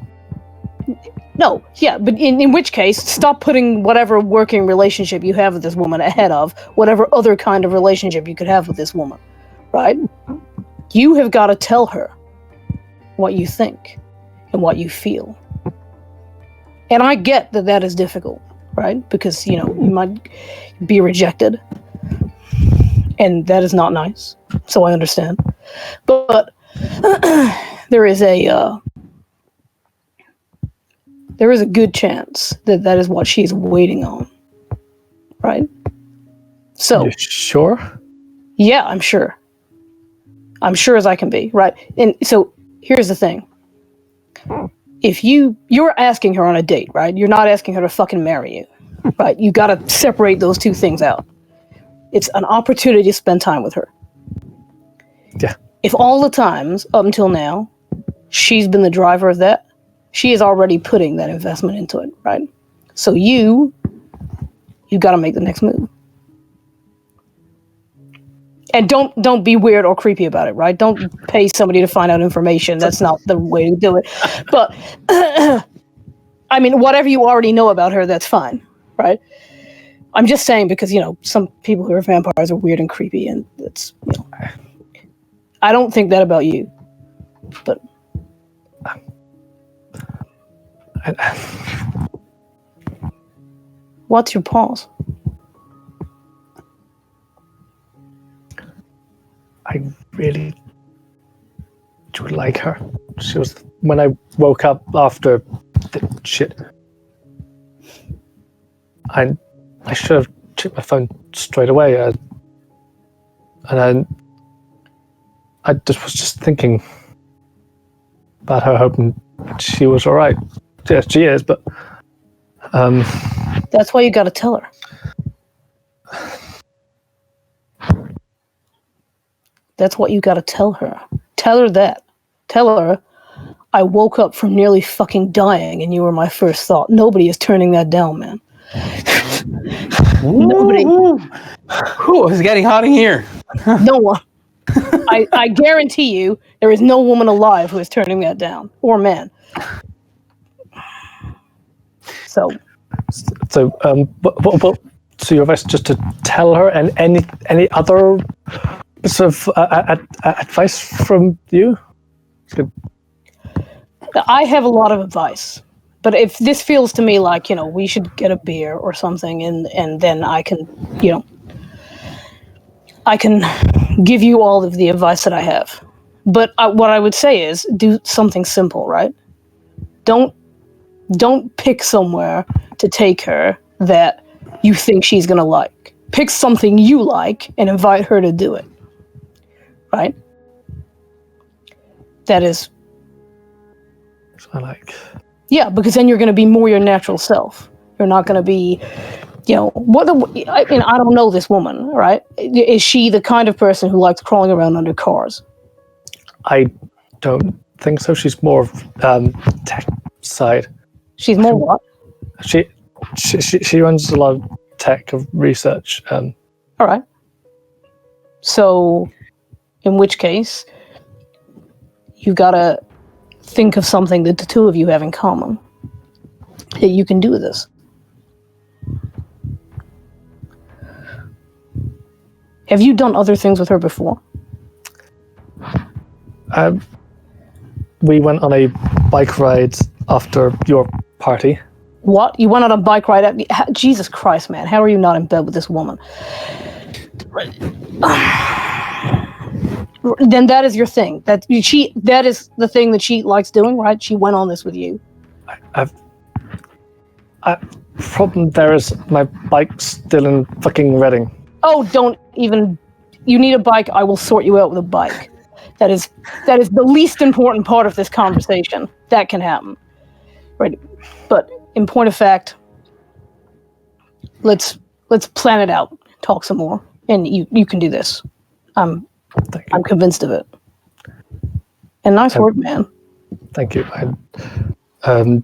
No, yeah, but in which case, stop putting whatever working relationship you have with this woman ahead of whatever other kind of relationship you could have with this woman, right? You have got to tell her what you think and what you feel. And I get that is difficult, right? Because, you might be rejected. And that is not nice. So I understand. But there is a good chance that is what she's waiting on. Right? So. You're sure? Yeah, I'm sure. I'm sure as I can be, right? And so here's the thing. If you're asking her on a date, right? You're not asking her to fucking marry you, right? You got to separate those two things out. It's an opportunity to spend time with her. Yeah. If all the times up until now, she's been the driver of that, she is already putting that investment into it, right? So you got to make the next move. And don't be weird or creepy about it, right? Don't pay somebody to find out information. That's not the way to do it. But, I mean, whatever you already know about her, that's fine, right? I'm just saying because, some people who are vampires are weird and creepy, and it's, I don't think that about you. But... What's your pause? I really do like her. She was when I woke up after the shit. I should have checked my phone straight away, and then I was just thinking about her, hoping she was all right. Yes, she is, but that's why you got to tell her. That's what you got to tell her. Tell her that. Tell her, I woke up from nearly fucking dying and you were my first thought. Nobody is turning that down, man. Nobody. Ooh, it's getting hot in here. No one. I guarantee you there is no woman alive who is turning that down. Or man. So your advice just to tell her, and any other sort of advice from you? I have a lot of advice, but if this feels to me like, we should get a beer or something, and then I can, I can give you all of the advice that I have. But what I would say is do something simple, right? Don't pick somewhere to take her that you think she's going to like. Pick something you like and invite her to do it. Right? That is... I like. Yeah, because then you're going to be more your natural self. You're not going to be, I don't know this woman, right? Is she the kind of person who likes crawling around under cars? I don't think so. She's more tech side. She's more what? She runs a lot of tech research. All right. So, in which case, you've got to think of something that the two of you have in common. That you can do this. Have you done other things with her before? We went on a bike ride after your party. What? You went on a bike ride? Jesus Christ, man. How are you not in bed with this woman? Then that is your thing. That is the thing that she likes doing, right? She went on this with you. Problem there is my bike's still in fucking Reading. Oh, don't even... You need a bike, I will sort you out with a bike. That is the least important part of this conversation. That can happen. Right. But in point of fact, let's plan it out. Talk some more. And you can do this. I'm convinced of it. And nice work, man. Thank you. Well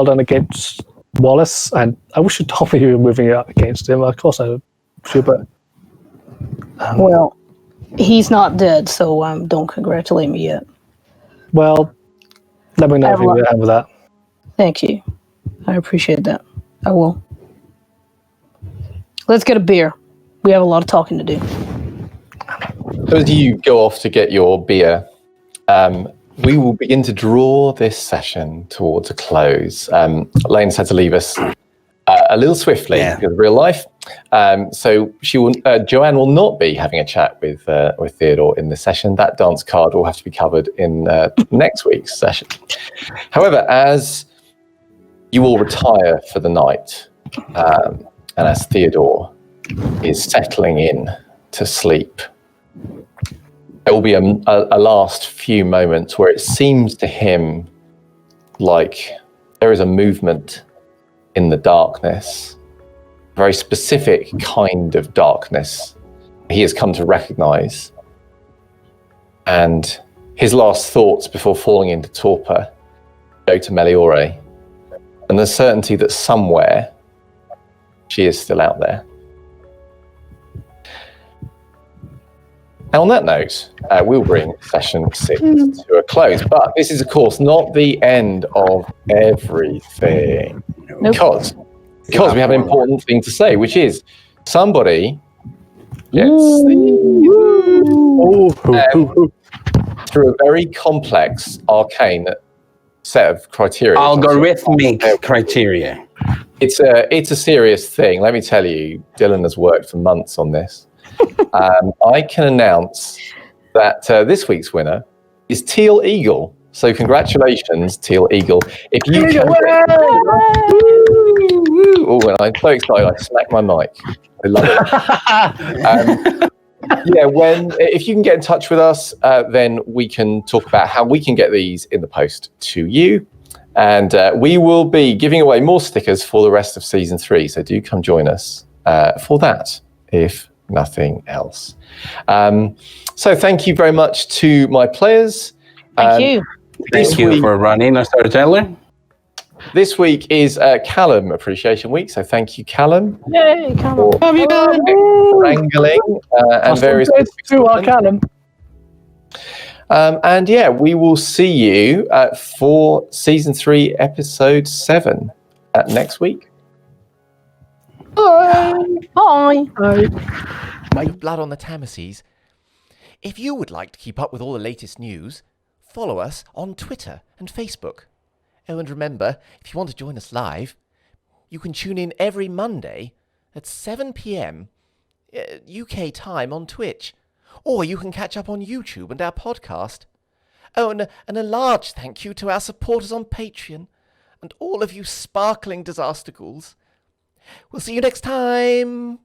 done against Wallace, and I wish you told me you were moving out against him. Of course I should, but well, he's not dead, so don't congratulate me yet. Well, let me know if you're happy with that. Thank you. I appreciate that. I will. Let's get a beer. We have a lot of talking to do. So as you go off to get your beer, we will begin to draw this session towards a close. Lane's had to leave us a little swiftly because of real life. So Joanne will not be having a chat with Theodore in this session. That dance card will have to be covered in next week's session. However, as you all retire for the night, and as Theodore is settling in to sleep, there will be a last few moments where it seems to him like there is a movement in the darkness, a very specific kind of darkness he has come to recognize. And his last thoughts before falling into torpor go to Meliore and the certainty that somewhere she is still out there. And on that note, we'll bring session 6 to a close. But this is, of course, not the end of everything. Nope. Because we have an important thing to say, which is somebody gets through a very complex, arcane set of criteria. Algorithmic criteria. It's a serious thing. Let me tell you, Dylan has worked for months on this. I can announce that this week's winner is Teal Eagle. So congratulations, Teal Eagle. If you can... when I'm so excited, I smack my mic. I love it. If you can get in touch with us, then we can talk about how we can get these in the post to you. And we will be giving away more stickers for the rest of season 3. So do come join us for that, if nothing else. So thank you very much to my players. Thank you. Thank you for running, Storyteller. This week is Callum Appreciation Week, so thank you, Callum, Yay, come on. for wrangling and various to our Callum. and yeah, we will see you for season 3, episode 7 next week. Bye. My blood on the Tamesis. If you would like to keep up with all the latest news, follow us on Twitter and Facebook. Oh, and remember, if you want to join us live, you can tune in every Monday at 7 p.m. UK time on Twitch. Or you can catch up on YouTube and our podcast. Oh, and a large thank you to our supporters on Patreon and all of you sparkling disaster ghouls. We'll see you next time.